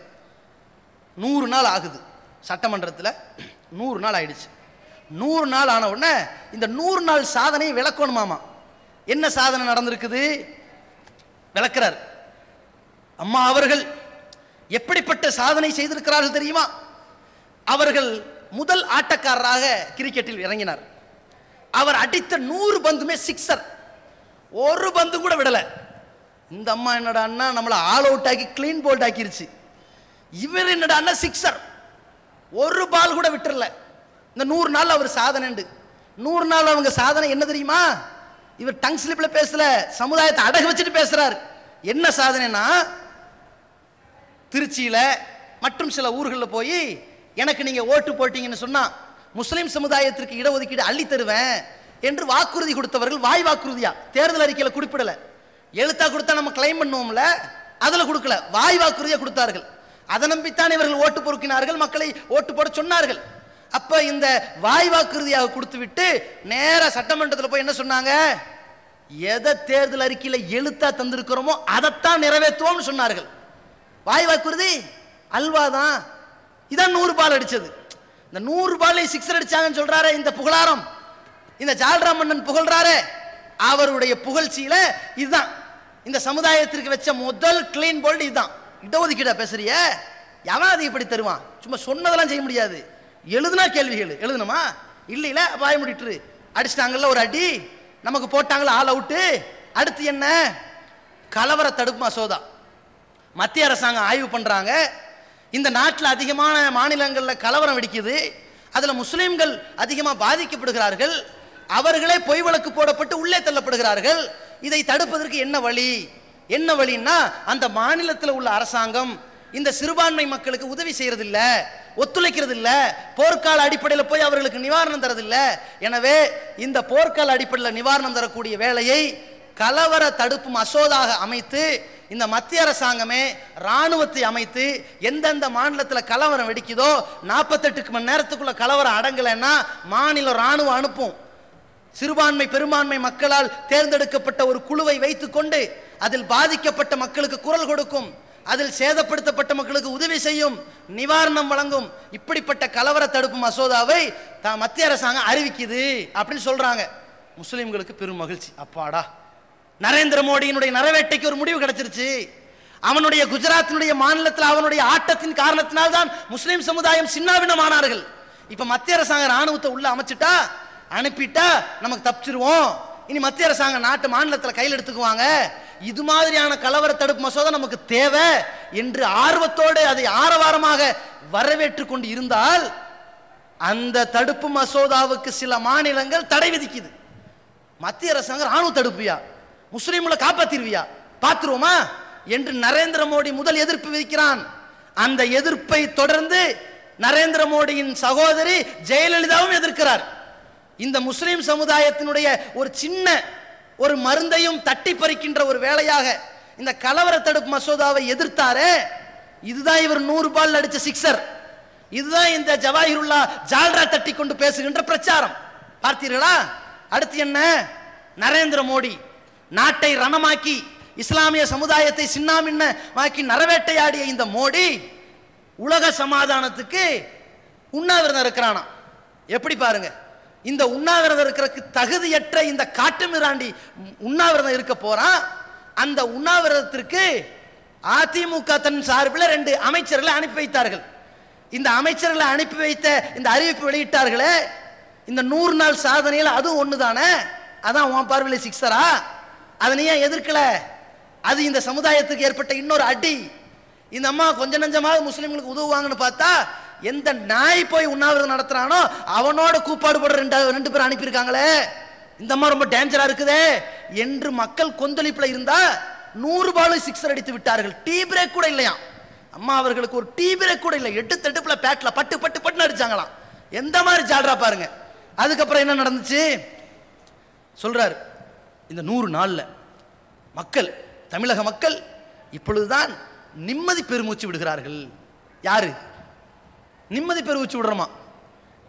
100 நாள் ஆகுது சட்டமன்றத்தில், 100 நாள் ஆயிடுச்சு. 100 நாள் ஆன உடனே இந்த 100 நாள் சாதனையை விளக்கணுமாமா. என்ன சாதனை நடந்திருக்குது விளக்கிறார். அம்மா அவர்கள் எப்படிப்பட்ட சாதனை செய்திருக்கிறார்கள் தெரியுமா? அவர்கள் முதல் ஆட்டக்காரராக கிரிக்கெட்டில் இறங்கினார். அவர் அடித்த 100 பந்துமே சிக்ஸர், ஒரு பந்து கூட விடல. இந்த அம்மா என்னடான்னா நம்மளை ஆல் அவுட் ஆக்கி கிளீன் போல்ட் ஆக்கிருச்சு. இவர் என்னடான்னா சிக்ஸர், ஒரு பால் கூட விட்டுறல. இந்த 100 நாள் அவர் சாதனை. 100 நாள் அவங்க சாதனை என்ன தெரியுமா? இவர் டங் ஸ்லிப்ல பேசல, சமுதாயத்தை அடகு வச்சுட்டு பேசுறாரு. என்ன சாதனைனா, திருச்சியில மற்றும் சில ஊர்களில் போய் எனக்கு நீங்க ஓட்டு போட்டீங்கன்னு சொன்னா முஸ்லிம் சமுதாயத்திற்கு இடஒதுக்கீடு அள்ளி தருவேன் என்று வாக்குறுதி கொடுத்தவர்கள் வாய் வாக்குறுதியா தேர்தல் அறிக்கையில் குறிப்பிடல. எழுத்தா கொடுத்தா நம்ம கிளைம் பண்ணுவோம்ல, அதுல கொடுக்கல, வாய் வாக்குறுதியா கொடுத்தார்கள். அதை நம்பித்தான் இவர்கள் ஓட்டு பொறுக்கினார்கள், மக்களை ஓட்டு போட சொன்னார்கள். அப்ப இந்த வாய் வாக்குறுதியாக கொடுத்து விட்டு நேர சட்டமன்றத்தில் போய் என்ன சொன்னாங்க, எதை தேர்தல் அறிக்கையில எழுத்தா தந்திருக்கிறோமோ அதைத்தான் நிறைவேற்றுவோம்னு சொன்னார்கள். வாய் வாக்குறுதி அல்வாதான். இதான் 100 பால் அடிச்சது. இந்த 100 பாலை சிக்ஸர் அடிச்சாங்கன்னு சொல்றாரு இந்த புகழாரம், இந்த ஜால்ரா மன்னன் புகழ்றாரு. அவருடைய புகழ்ச்சியில இதுதான் இந்த சமுதாயத்திற்கு வச்ச முதல் கிளீன் போல்ட் இதுதான். இடஒதுக்கீடா பேசுறிய, எவன் அதை இப்படி தருவான்? சும்மா சொன்னதெல்லாம் செய்ய முடியாது, எழுதுனா கேள்விகள் எழுதணுமா? இல்ல வாய முடிட்டு அடிச்சிட்டாங்கல்ல ஒரு அடி, நமக்கு போட்டாங்களா ஆல் அவுட்டு. அடுத்து என்ன, கலவர தடுப்பு மசோதா. மத்திய அரசாங்கம் ஆய்வு பண்றாங்க, இந்த நாட்டில் அதிகமான மாநிலங்களில் கலவரம் வெடிக்குது, அதுல முஸ்லிம்கள் அதிகமாக பாதிக்கப்படுகிறார்கள், அவர்களே பொய் வழக்கு போடப்பட்டு உள்ளே தள்ளப்படுகிறார்கள். இதை தடுப்பதற்கு என்ன வழி? என்ன வழின்னா, அந்த மாநிலத்தில் உள்ள அரசாங்கம் இந்த சிறுபான்மை மக்களுக்கு உதவி செய்யறது இல்ல, ஒத்துழைக்கிறது இல்ல, போர்க்கால அடிப்படையில் போய் அவர்களுக்கு நிவாரணம் தரதில்ல. எனவே இந்த போர்க்கால அடிப்படையில் நிவாரணம் தரக்கூடிய வேலையை கலவர தடுப்பு மசோதாக அமைத்து இந்த மத்திய அரசாங்கமே ராணுவத்தை அமைத்து எந்தெந்த மாநிலத்தில் கலவரம் வெடிக்குதோ 48 மணி நேரத்துக்குள்ள கலவரம் அடங்கலைன்னா மாநில ராணுவம் அனுப்பும். சிறுபான்மை பெரும்பான்மை மக்களால் தேர்ந்தெடுக்கப்பட்ட ஒரு குழுவை வைத்துக் கொண்டு அதில் பாதிக்கப்பட்ட மக்களுக்கு குரல் கொடுக்கும், அதில் சேதப்படுத்தப்பட்ட மக்களுக்கு உதவி செய்யும், நிவாரணம் வழங்கும். இப்படிப்பட்ட கலவர தடுப்பு மசோதாவை மத்திய அரசாங்கம் அறிவிக்குது அப்படின்னு சொல்றாங்க. முஸ்லிம்களுக்கு பெரும் மகிழ்ச்சி. அப்பாடா, நரேந்திர மோடியினுடைய நரவேட்டைக்கு ஒரு முடிவு கிடைச்சிருச்சு. அவனுடைய குஜராத்தினுடைய மாநிலத்தில் அவனுடைய ஆட்டத்தின் காரணத்தினால்தான் முஸ்லிம் சமுதாயம் சின்னாபின்னமானார்கள். இப்ப மத்திய அரசாங்கம் ராணுவத்தை உள்ள அமைச்சிட்டா அனுப்பிட்டா நமக்கு தப்பிச்சிருவோம், இனி மத்திய அரசாங்கம் நாட்டு மாநிலத்தில் கையில் எடுத்துக்குவாங்க, இது மாதிரியான கலவர தடுப்பு மசோதா நமக்கு தேவை என்று ஆர்வத்தோடு அதை ஆரவாரமாக வரவேற்று கொண்டு இருந்தால் அந்த தடுப்பு மசோதாவுக்கு சில மாநிலங்கள் தடை விதிக்குது. மத்திய அரசாங்கம் ராணுவ தடுப்பியா, முஸ்லீம்களை காப்பாத்திருவியா, பாத்துருவோமா என்று நரேந்திர மோடி முதல் எதிர்ப்பு விதிக்கிறான். அந்த எதிர்ப்பை தொடர்ந்து நரேந்திர மோடியின் சகோதரி ஜெயலலிதாவும் எதிர்க்கிறார். இந்த முஸ்லிம் சமுதாயத்தினுடைய ஒரு சின்ன ஒரு மருந்தையும் தட்டி பறிக்கின்ற ஒரு வேலையாக இந்த கலவர தடுப்பு மசோதாவை எதிர்த்தாரே, இதுதான் இவர் 100 பால் அடிச்ச சிக்ஸர், இதுதான் இந்த ஜவாஹிருல்லா ஜால்ரா தட்டி கொண்டு பேசுகின்ற பிரச்சாரம். பார்த்தீர்களா? அடுத்து என்ன, நரேந்திர மோடி நாட்டை ரணமாக்கி இஸ்லாமிய சமுதாயத்தை சின்னாமின்னமாக்கி நரவேட்டையாடிய இந்த மோடி உலக சமாதானத்துக்கு உண்ணாவிரதம் இருக்கிறானா. எப்படி பாருங்க, இந்த உண்ணாவிரதம் இருக்கிறதுக்கு தகுதியற்ற இந்த காட்டு மிராண்டி உண்ணாவிரதம் இருக்க போறான். அந்த உண்ணாவிரதத்திற்கு அதிமுக தன் சார்பில் 2 அமைச்சர்களை அனுப்பி வைத்தார்கள். இந்த அமைச்சர்களை அனுப்பி வைத்த இந்த அறிவிப்பு வெளியிட்டார்களே, இந்த 100 நாள் சாதனையில் அதுவும் ஒண்ணுதானே, அதான் உன் பார்வையில் சிக்ஸரா? அதை நீ ஏன் எதிர்க்கல? அது இந்த சமுதாயத்துக்கு ஏற்பட்ட இன்னொரு அடி. இந்த அம்மா கொஞ்ச நஞ்சமாக முஸ்லிம்களுக்கு உதவுவாங்கன்னு பார்த்தா எந்த நாய் போய் உண்ணாவிரதம் நடத்துறானோ அவனோட கூப்பாடு போட 2 பேர் அனுப்பியிருக்காங்களே, இந்த அம்மா ரொம்ப டேஞ்சரா இருக்குதே என்று மக்கள் கொந்தளிப்புல இருந்தா 100 பால் சிக்ஸர் அடித்து விட்டார்கள். டீ பிரேக் கூட இல்லையா அம்மா அவர்களுக்கு, ஒரு டீ பிரேக் கூட இல்லை, எடுத்துல பேட்ல பட்டு பட்டு பட்டு அடிச்சாங்களாம். எந்த மாதிரி ஜால்ரா பாருங்க. அதுக்கப்புறம் என்ன நடந்துச்சு சொல்றாரு, இந்த 100 நாள்ல மக்கள், தமிழக மக்கள் இப்பொழுதுதான் நிம்மதி பெருமூச்சு விடுகிறார்கள். யாரு நிம்மதி பெருமூச்சு விடுறோமா?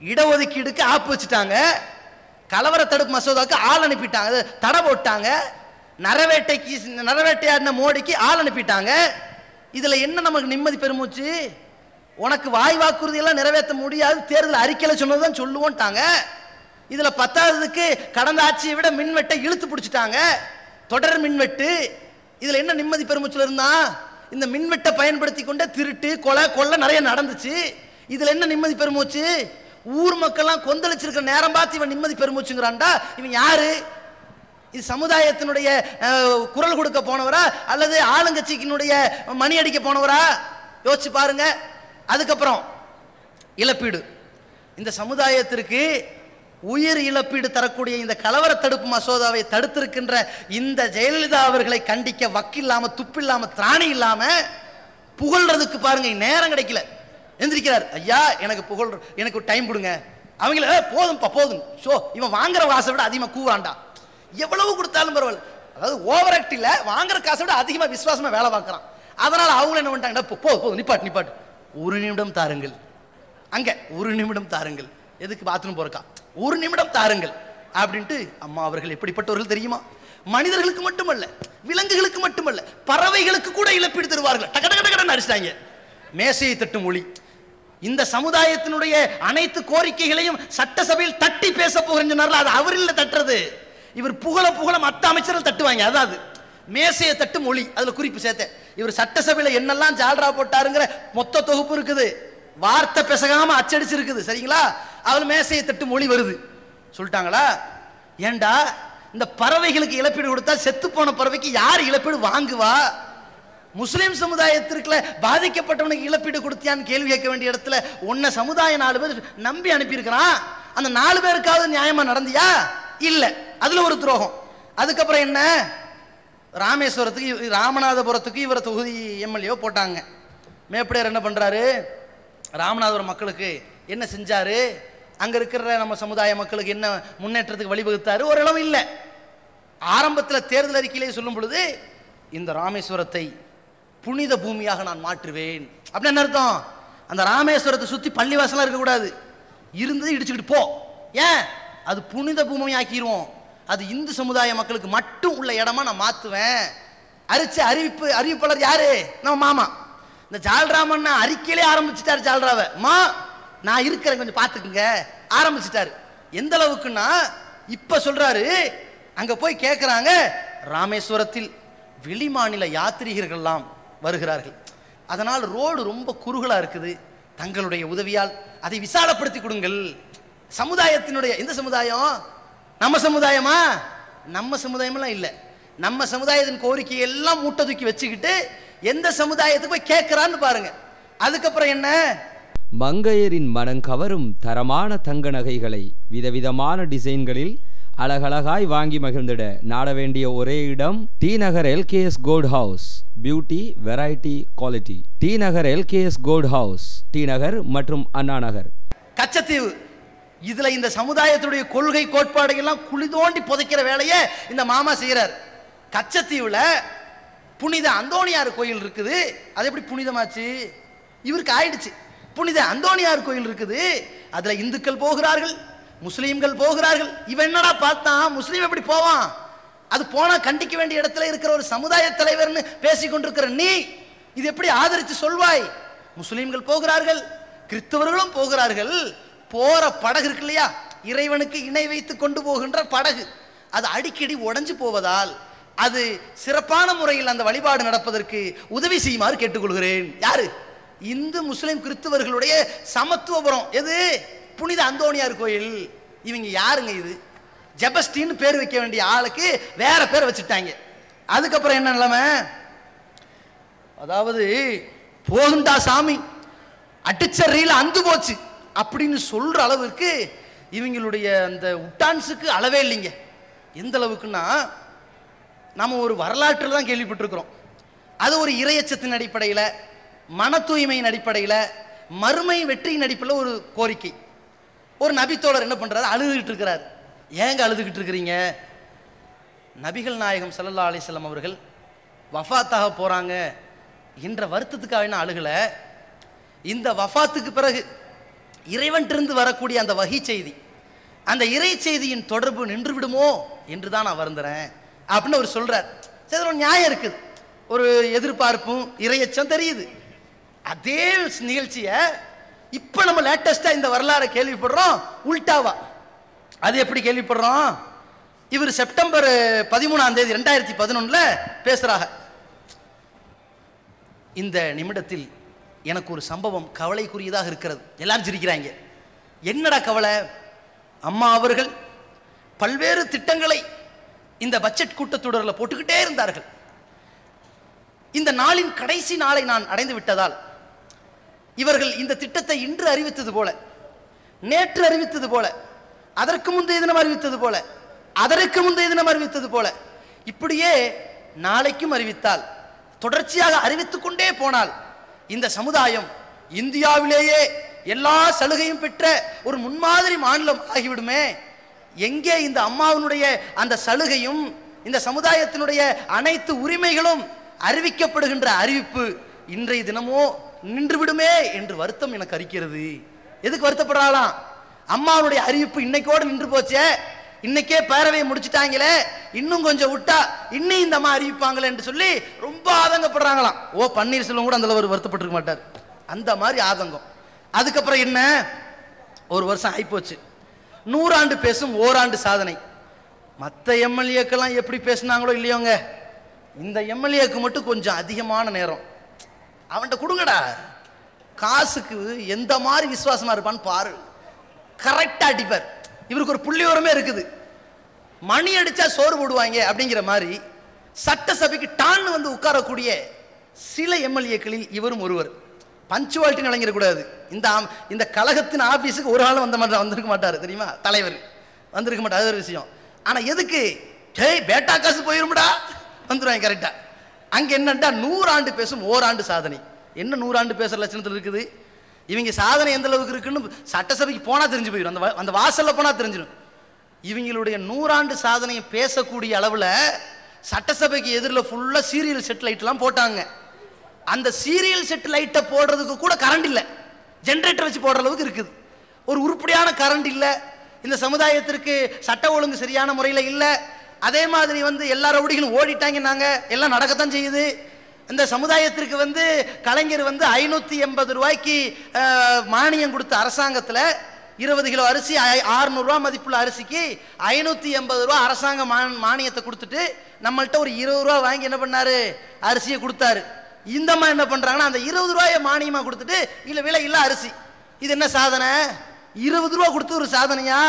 இடஒதுக்கீடுக்கு ஆப்பு வச்சுட்டாங்க, கலவர தடுப்பு மசோதாவுக்கு ஆள் அனுப்பிட்டாங்க, தடை போட்டாங்க, நரவேட்டையாடின மோடிக்கு ஆள் அனுப்பிட்டாங்க. இதுல என்ன நமக்கு நிம்மதி பெருமூச்சு? உனக்கு வாய் வாக்குறுதி எல்லாம் நிறைவேற்ற முடியாது, தேர்தல் அறிக்கையில சொன்னதுதான் சொல்லுவோம்ட்டாங்க. இதுல 10வதுக்கு கடந்த ஆட்சியை விட மின்வெட்டை இழுத்து பிடிச்சிட்டாங்க, தொடர் மின்வெட்டு. இதுல என்ன நிம்மதி பெருமூச்சுல இருந்தா? இந்த மின்வெட்டை பயன்படுத்தி கொண்டே திருட்டு கொலை கொள்ள நிறைய நடந்துச்சு. இதுல என்ன நிம்மதி பெருமூச்சு? ஊர் மக்கள்லாம் கொந்தளிச்சிருக்கிற நேரம் பார்த்து இவன் நிம்மதி பெருமூச்சுங்கிறான்டா. இவன் யாரு? இது சமுதாயத்தினுடைய குரல் கொடுக்க போனவரா அல்லது ஆளுங்கட்சியினுடைய மணி அடிக்க போனவரா? யோசிச்சு பாருங்க. அதுக்கப்புறம் இழப்பீடு, இந்த சமுதாயத்திற்கு உயிர் இழப்பீடு தரக்கூடிய இந்த கலவர தடுப்பு மசோதாவை தடுத்திருக்கின்ற இந்த ஜெயலலிதா அவர்களை கண்டிக்க வக்கில்லாம துப்பில்லாம திராணி இல்லாம புகழ்றதுக்கு பாருங்க நேரம் கிடைக்கல. எந்திரிக்கிறார், ஐயா எனக்கு புகழ், எனக்கு டைம் கொடுங்க, அவங்கள போதும்பா போதும், ஷோ இவன் வாங்குற காசை விட அதிகமாக கூவாண்டா, எவ்வளவு கொடுத்தாலும் பரவாயில்ல. அதாவது ஓவர் ஆக்ட் இல்ல, வாங்குற காசை விட அதிகமா விசுவாசமா வேலை பார்க்கறான். அதனால அவங்க என்ன பண்ணிட்டாங்க, போதும் நிப்பாட்டு நிப்பாட்டு, ஒரு நிமிடம் தாருங்கள், அங்க ஒரு நிமிடம் தாருங்கள், எதுக்கு பாத்ரூம் போறக்கா, ஒரு நிமிடம் தாருங்கள் அப்படின்ட்டு. அம்மா அவர்கள் எப்படிப்பட்டவர்கள் தெரியுமா? மனிதர்களுக்கு மட்டுமல்ல, விலங்குகளுக்கு மட்டுமல்ல, பறவைகளுக்கு கூட இழப்பீடு தருவார்கள். டக டக டகன்னு அடிச்சிட்டாங்க. மேசையை தட்டும் ஒளி. இந்த சமுதாயத்தினுடைய அனைத்து கோரிக்கைகளையும் சட்டசபையில் தட்டி பேச போகிறேன். அது அவர் இல்ல தட்டுறது, இவர் புகழ புகழ மற்ற அமைச்சர்கள் தட்டுவாங்க. அதாவது மேசையை தட்டும் ஒளி, அதுல குறிப்பு சேர்த்த. இவர் சட்டசபையில் என்னெல்லாம் ஜால்ரா போட்டாருங்கிற மொத்த தொகுப்பு இருக்குது, வார்த்தை பெசகாம அச்சடிச்சு இருக்குது. சரிங்களா? அவள் மேசையை தட்டும் ஒளி வருது. சொல்லிட்டாங்களா, ஏண்டா இந்த பறவைகளுக்கு இழப்பீடு கொடுத்தா செத்து போன பறவைக்கு யார் இழப்பீடு வாங்குவா? முஸ்லிம் சமுதாயத்திற்குள்ள பாதிக்கப்பட்டவனுக்கு இழப்பீடு கொடுத்தியான்னு கேள்வி கேட்க வேண்டிய இடத்துல உன்னை சமுதாய 4 பேர் நம்பி அனுப்பியிருக்கிறான். அந்த 4 பேருக்காவது நியாயமா நடந்தியா? இல்ல, அதுல ஒரு துரோகம். அதுக்கப்புறம் என்ன, ராமேஸ்வரத்துக்கு ராமநாதபுரத்துக்கு இவரை தொகுதி எம்எல்ஏ போட்டாங்க. மேப்படையார் என்ன பண்றாரு, ராமநாதபுரம் மக்களுக்கு என்ன செஞ்சாரு, அங்க இருக்கிற நம்ம சமுதாய மக்களுக்கு என்ன முன்னேற்றத்துக்கு வழிவகுத்தாரு? ஒரு இளவும் இல்லை. ஆரம்பத்தில் தேர்தல் அறிக்கையிலே சொல்லும் பொழுது இந்த ராமேஸ்வரத்தை புனித பூமியாக நான் மாற்றுவேன் அப்படின்னு என்ன அர்த்தம்? அந்த ராமேஸ்வரத்தை சுத்தி பள்ளிவாசலாம் இருக்கக்கூடாது, இருந்தது இடிச்சுக்கிட்டு போ. ஏன்? அது புனித பூமி ஆக்கிடுவோம், அது இந்து சமுதாய மக்களுக்கு மட்டும் உள்ள இடமா நான் மாத்துவேன். அறிவிப்பாளர் யாரு? நம்ம மாமா. இந்த ஜால்ராமன் அறிக்கையிலே ஆரம்பிச்சுட்டாரு ஜால்ராவை. நான் இருக்கிறேன் கொஞ்சம் பார்த்துக்குங்க ஆரம்பிச்சுட்டாரு. எந்த அளவுக்குன்னா இப்ப சொல்றாரு, அங்க போய் கேட்கிறாங்க, ராமேஸ்வரத்தில் வெளிமாநில யாத்ரீகர்கள் எல்லாம் வருகிறார்கள், அதனால் ரோடு ரொம்ப குறுகலா இருக்குது, தங்களுடைய உதவியால் அதை விசாலப்படுத்தி கொடுங்கள். சமுதாயத்தினுடைய இந்த சமுதாயம் நம்ம சமுதாயமா? நம்ம சமுதாயமெல்லாம் இல்லை. நம்ம சமுதாயத்தின் கோரிக்கையை எல்லாம் மூட்டை தூக்கி வச்சுக்கிட்டு எந்த சமுதாயத்துக்கு போய் கேட்கிறான்னு பாருங்க. அதுக்கப்புறம் என்ன, மங்கையரின் மனம் கவரும் தரமான தங்க நகைகளை விதவிதமான டிசைன்களில் அழகழகாய் வாங்கி மகிழ்ந்திட நாட வேண்டிய ஒரே இடம் T Nagar LKS gold house. Beauty, variety, quality. T Nagar LKS gold house, T Nagar மற்றும் அண்ணா நகர், கச்சத்தீவு. இதுல இந்த சமுதாயத்துடைய கொள்கை கோட்பாடுகள்லாம் குழி தோண்டி புதைக்கிற வேலையை இந்த மாமா செய்யறார். கச்சத்தீவுல புனித அந்தோணியார் கோயில் இருக்குது. அது எப்படி புனிதமாச்சு? இவருக்கு ஆயிடுச்சு. புனித அந்தோணியார் கோயில் இருக்குது, அதுல இந்துக்கள் போகிறார்கள், முஸ்லீம்கள் போகிறார்கள். இவன் என்னடா பார்த்தான், முஸ்லீம் எப்படி போவான்? அது போனா கண்டிக்க வேண்டிய இடத்துல இருக்கிற ஒரு சமுதாய தலைவர்னு பேசிக்கொண்டிருக்கிற நீ இது எப்படி ஆதரித்து சொல்வாய்? முஸ்லீம்கள் போகிறார்கள், கிறிஸ்தவர்களும் போகிறார்கள். போற படகு இருக்கு இல்லையா, இறைவனுக்கு இணை வைத்து கொண்டு போகின்ற படகு, அது அடிக்கடி உடைஞ்சு போவதால் அது சிறப்பான முறையில் அந்த வழிபாடு நடப்பதற்கு உதவி செய்யுமாறு கேட்டுக்கொள்கிறேன். யாரு? இந்து முஸ்லிம் கிறிஸ்தவர்களுடைய சமத்துவபுரம். எது? புனித அந்தோணியார் கோயில். இவங்க யாருங்க? இது ஜெபஸ்டின்னு பேர் வைக்க வேண்டிய ஆளுக்கு வேற பேர் வச்சுட்டாங்க. அதுக்கப்புறம் என்ன நிலைமை, அதாவது போகுண்டா சாமி, அடிச்ச ரீல அந்து போச்சு அப்படின்னு சொல்ற அளவுக்கு இவங்களுடைய அந்த உட்டான்ஸுக்கு அளவே இல்லைங்க. எந்த அளவுக்குன்னா, நம்ம ஒரு வரலாற்றில் தான் கேள்விப்பட்டிருக்கிறோம். அது ஒரு இறையச்சத்தின் அடிப்படையில், மன தூய்மையின் அடிப்படையில், மறுமை வெற்றியின் அடிப்படையில் ஒரு கோரிக்கை. ஒரு நபித்தோழர் என்ன பண்றாரு, அழுதுகிட்டு இருக்கிறார். ஏங்க அழுதுகிட்டு இருக்கிறீங்க? நபிகள் நாயகம் ஸல்லல்லாஹு அலைஹி வஸல்லம் அவர்கள் வஃபாத்தாக போறாங்க என்ற வருத்தத்துக்காக என்ன அழுகல. இந்த வஃபாத்துக்கு பிறகு இறைவன்றிருந்து வரக்கூடிய அந்த வஹி செய்தி, அந்த இறை செய்தியின் தொடர்பு நின்று விடுமோ என்று தான் நான் வருந்துறேன் அப்படின்னு அவர் சொல்றார். சரி, ஒரு நியாயம் இருக்குது, ஒரு எதிர்பார்ப்பும் இறையச்சம் தெரியுது. அதே நிகழ்ச்சியை இப்ப நம்ம லேட்டஸ்டா இந்த வரலாறு கேள்விப்படுறோம் உல்டாவா. அது எப்படி கேள்விப்படுறோம்? இவர் செப்டம்பர் 13 2011 பேசுறாங்க. இந்த நிமிடத்தில் எனக்கு ஒரு சம்பவம் கவலைக்குரியதாக இருக்கிறது. எல்லாரும் சிரிக்கிறாங்க. என்னடா கவலை? அம்மா அவர்கள் பல்வேறு திட்டங்களை இந்த பட்ஜெட் கூட்டத்தொடரில் போட்டுக்கிட்டே இருந்தார்கள். இந்த நாளின் கடைசி நாளை நான் அடைந்து விட்டதால் இவர்கள் இந்த திட்டத்தை இன்று அறிவித்தது போல, நேற்று அறிவித்தது போல, அதற்கு முந்தைய தினம் அறிவித்தது போல, அதற்கு முந்தைய தினம் அறிவித்தது போல, இப்படியே நாளைக்கும் அறிவித்தால், தொடர்ச்சியாக அறிவித்துக் கொண்டே போனால் இந்த சமுதாயம் இந்தியாவிலேயே எல்லா சலுகையும் பெற்ற ஒரு முன்மாதிரி மாநிலம் ஆகிவிடுமே. எங்கே இந்த அம்மாவினுடைய அந்த சலுகையும் இந்த சமுதாயத்தினுடைய அனைத்து உரிமைகளும் அறிவிக்கப்படுகின்ற அறிவிப்பு இன்றைய தினமோ நின்று விடுமே என்று வருத்தம் எனக்கு அறிக்கிறது. எதுக்கு வருத்தப்படுறாளாம்? அம்மாவுடைய அறிவிப்பு இன்னைக்கோடு நின்று போச்சே, இன்னைக்கே பேரவையை முடிச்சுட்டாங்களே, இன்னும் கொஞ்சம் விட்டா இன்னும் இந்த அம்மா அறிவிப்பாங்களே என்று சொல்லி ரொம்ப ஆதங்கப்படுறாங்களாம். ஓ பன்னீர்செல்வம் கூட அந்த அளவு வருத்தப்பட்டிருக்க மாட்டார், அந்த மாதிரி ஆதங்கம். அதுக்கப்புறம் என்ன, ஒரு வருஷம் ஆயிப்போச்சு. 100 ஆண்டு பேசும் ஓராண்டு சாதனை. மற்ற எம்எல்ஏக்கெல்லாம் எப்படி பேசினாங்களோ இல்லையோங்க, இந்த எம்எல்ஏக்கு மட்டும் கொஞ்சம் அதிகமான நேரம். அவன்கிட்ட கொடுங்கடா, காசுக்கு எந்த மாதிரி விசுவாசமா இருப்பான்னு பாரு, கரெக்டா அடிப்பார். இவருக்கு ஒரு புள்ளி உரமே இருக்குது. மணி அடிச்சா சோறு போடுவாங்க அப்படிங்கிற மாதிரி சட்டசபைக்கு டான்னு வந்து உட்காரக்கூடிய சில எம்எல்ஏக்களில் இவரும் ஒருவர். பஞ்சுவாலிட்டி நிலைஞ்சிடக்கூடாது. இந்த கழகத்தின் ஆபீஸுக்கு ஒரு ஆள் வந்திருக்க மாட்டாரு தெரியுமா, தலைவர் வந்திருக்க மாட்டார், அது ஒரு விஷயம். ஆனா எதுக்கு, பேட்டா காசு போயிருமுடா வந்துருவாங்க கரெக்டா. அங்க என்னண்டா 100 ஆண்டு பேசும் ஓராண்டு சாதனை. என்ன 100 ஆண்டு பேசுற லட்சணத்தில் இருக்குது? இவங்க சாதனை எந்த அளவுக்கு இருக்குன்னு சட்டசபைக்கு போனா தெரிஞ்சு போயிடும், அந்த வாசல்ல போனா தெரிஞ்சிடும். இவங்களுடைய 100 ஆண்டு சாதனையை பேசக்கூடிய அளவுல சட்டசபைக்கு எதிரில் ஃபுல்லா சீரியல் செட் லைட்லாம் போட்டாங்க. அந்த சீரியல் செட் லைட்டை போடுறதுக்கு கூட கரண்ட் இல்லை, ஜென்ரேட்டர் வச்சு போடுற அளவுக்கு இருக்குது. ஒரு உருப்படியான கரண்ட் இல்லை, இந்த சமுதாயத்திற்கு சட்ட ஒழுங்கு சரியான முறையில் இல்லை. அதே மாதிரி எல்லா ரவுடிகளும் ஓடிட்டாங்க, எல்லாம் நடக்கத்தான் செய்யுது. இந்த சமுதாயத்திற்கு கலைஞர் 580 ரூபாய்க்கு மானியம் கொடுத்த அரசாங்கத்தில் 20 கிலோ அரிசி 600 ரூபா மதிப்புள்ள அரிசிக்கு 580 ரூபா அரசாங்க மானியத்தை கொடுத்துட்டு நம்மள்கிட்ட ஒரு 20 ரூபா வாங்கி என்ன பண்ணாரு, அரிசியை கொடுத்தாரு. இந்த மாதிரி என்ன பண்றாங்கன்னா அந்த 20 ரூபாயை மானியமா கொடுத்துட்டு இல்ல விலை இல்ல அரிசி. இது என்ன சாதனை? 20 ரூபா கொடுத்து ஒரு சாதனையா?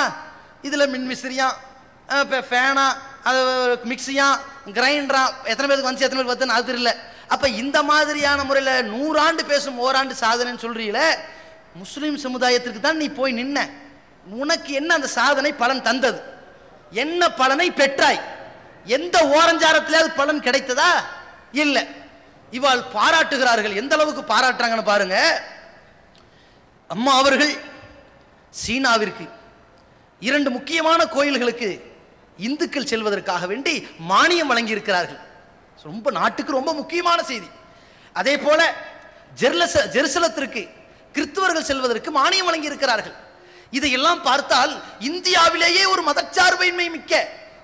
இதுல மின்மிஸ்திரியா, ஃபேனா, மிக்சியா, கிரைண்டரா, எத்தனை பேருக்கு வந்து எத்தனை பேருக்கு வந்து அது தெரியல. அப்ப இந்த மாதிரியான முறையில 100 ஆண்டு பேசும் ஓராண்டு சாதனைன்னு சொல்றீங்கள, முஸ்லிம் சமுதாயத்திற்கு தான் நீ போய் நின்ன. உனக்கு என்ன அந்த சாதனை பலன் தந்தது? என்ன பலனை பெற்றாய்? எந்த ஓரஞ்சாரத்திலாவது பலன் கிடைத்ததா? இல்ல. இவாள் பாராட்டுகிறார்கள். எந்த அளவுக்கு பாராட்டுறாங்கன்னு பாருங்க. அம்மா அவர்கள் சீனாவிற்கு 2 முக்கியமான கோயில்களுக்கு இந்துக்கள் செல்வதற்காக வேண்டி மானியம் வழங்கி இருக்கிறார்கள். ரொம்ப நாட்டுக்கு ரொம்ப முக்கியமான செய்தி. அதே போல ஜெருசலத்திற்கு கிறிஸ்தவர்கள் செல்வதற்கு மானியம் வழங்கி இருக்கிறார்கள். இதையெல்லாம் பார்த்தால் இந்தியாவிலேயே ஒரு மதச்சார்பின்மை மிக்க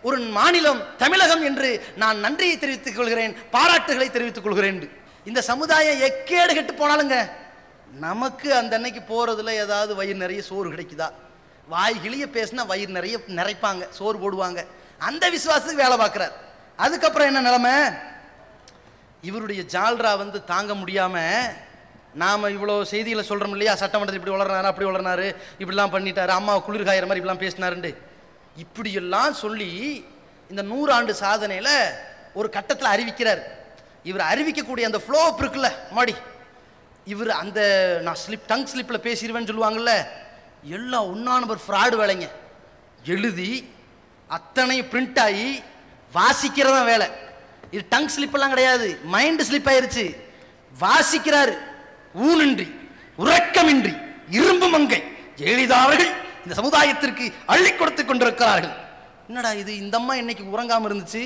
ஒரு மாநிலம் தமிழகம் என்று நான் நன்றியை தெரிவித்துக் கொள்கிறேன், பாராட்டுகளை தெரிவித்துக் கொள்கிறேன். இந்த சமுதாயம் எக்கேடு கெட்டு போனாலுங்க நமக்கு அந்த அன்னைக்கு போறதுல ஏதாவது வயிறு நிறைய சோறு கிடைக்குதா? வாய் கிளிய பேசினா வயிறு நிறைய நிறைப்பாங்க, சோறு போடுவாங்க. அந்த விசுவாசத்துக்கு வேலை பார்க்கிறார். அதுக்கப்புறம் என்ன நிலைமை? இவருடைய ஜால்ரா தாங்க முடியாம நாம இவ்வளவு செய்திகளை சொல்றோம் இல்லையா, சட்டமன்றத்தில் இப்படி வளர்றாரு, அப்படி வளர்னாரு, இப்படிலாம் பண்ணிட்டாரு, அம்மாவை குளிர் காயிற மாதிரி இப்படிலாம் பேசினாருண்டு, இப்படி எல்லாம் சொல்லி இந்த 100 ஆண்டு சாதனையில ஒரு கட்டத்தில் அறிவிக்கிறார். இவர் அறிவிக்கக்கூடிய அந்த ஃப்ளோ இருக்குல்ல மாடி, இவர் அந்த நான் டங் ஸ்லிப்ல பேசிடுவேன்னு சொல்லுவாங்கல்ல, எல்லாம் 1 நம்பர் ஃப்ராடு வேலைங்க. எழுதி அத்தனை பிரிண்ட் ஆகி வாசிக்கிறதா வேலை. இது டங் ஸ்லிப் எல்லாம் கிடையாது, மைண்ட் ஸ்லிப் ஆயிருச்சு. வாசிக்கிறாரு ஊனின்றி உறக்கமின்றி இரும்பு மங்கை ஜெயலலிதா அவர்கள் இந்த சமுதாயத்திற்கு அள்ளி கொடுத்து கொண்டிருக்கிறார்கள். என்னடா இது, இந்த அம்மா இன்னைக்கு உறங்காம இருந்துச்சு,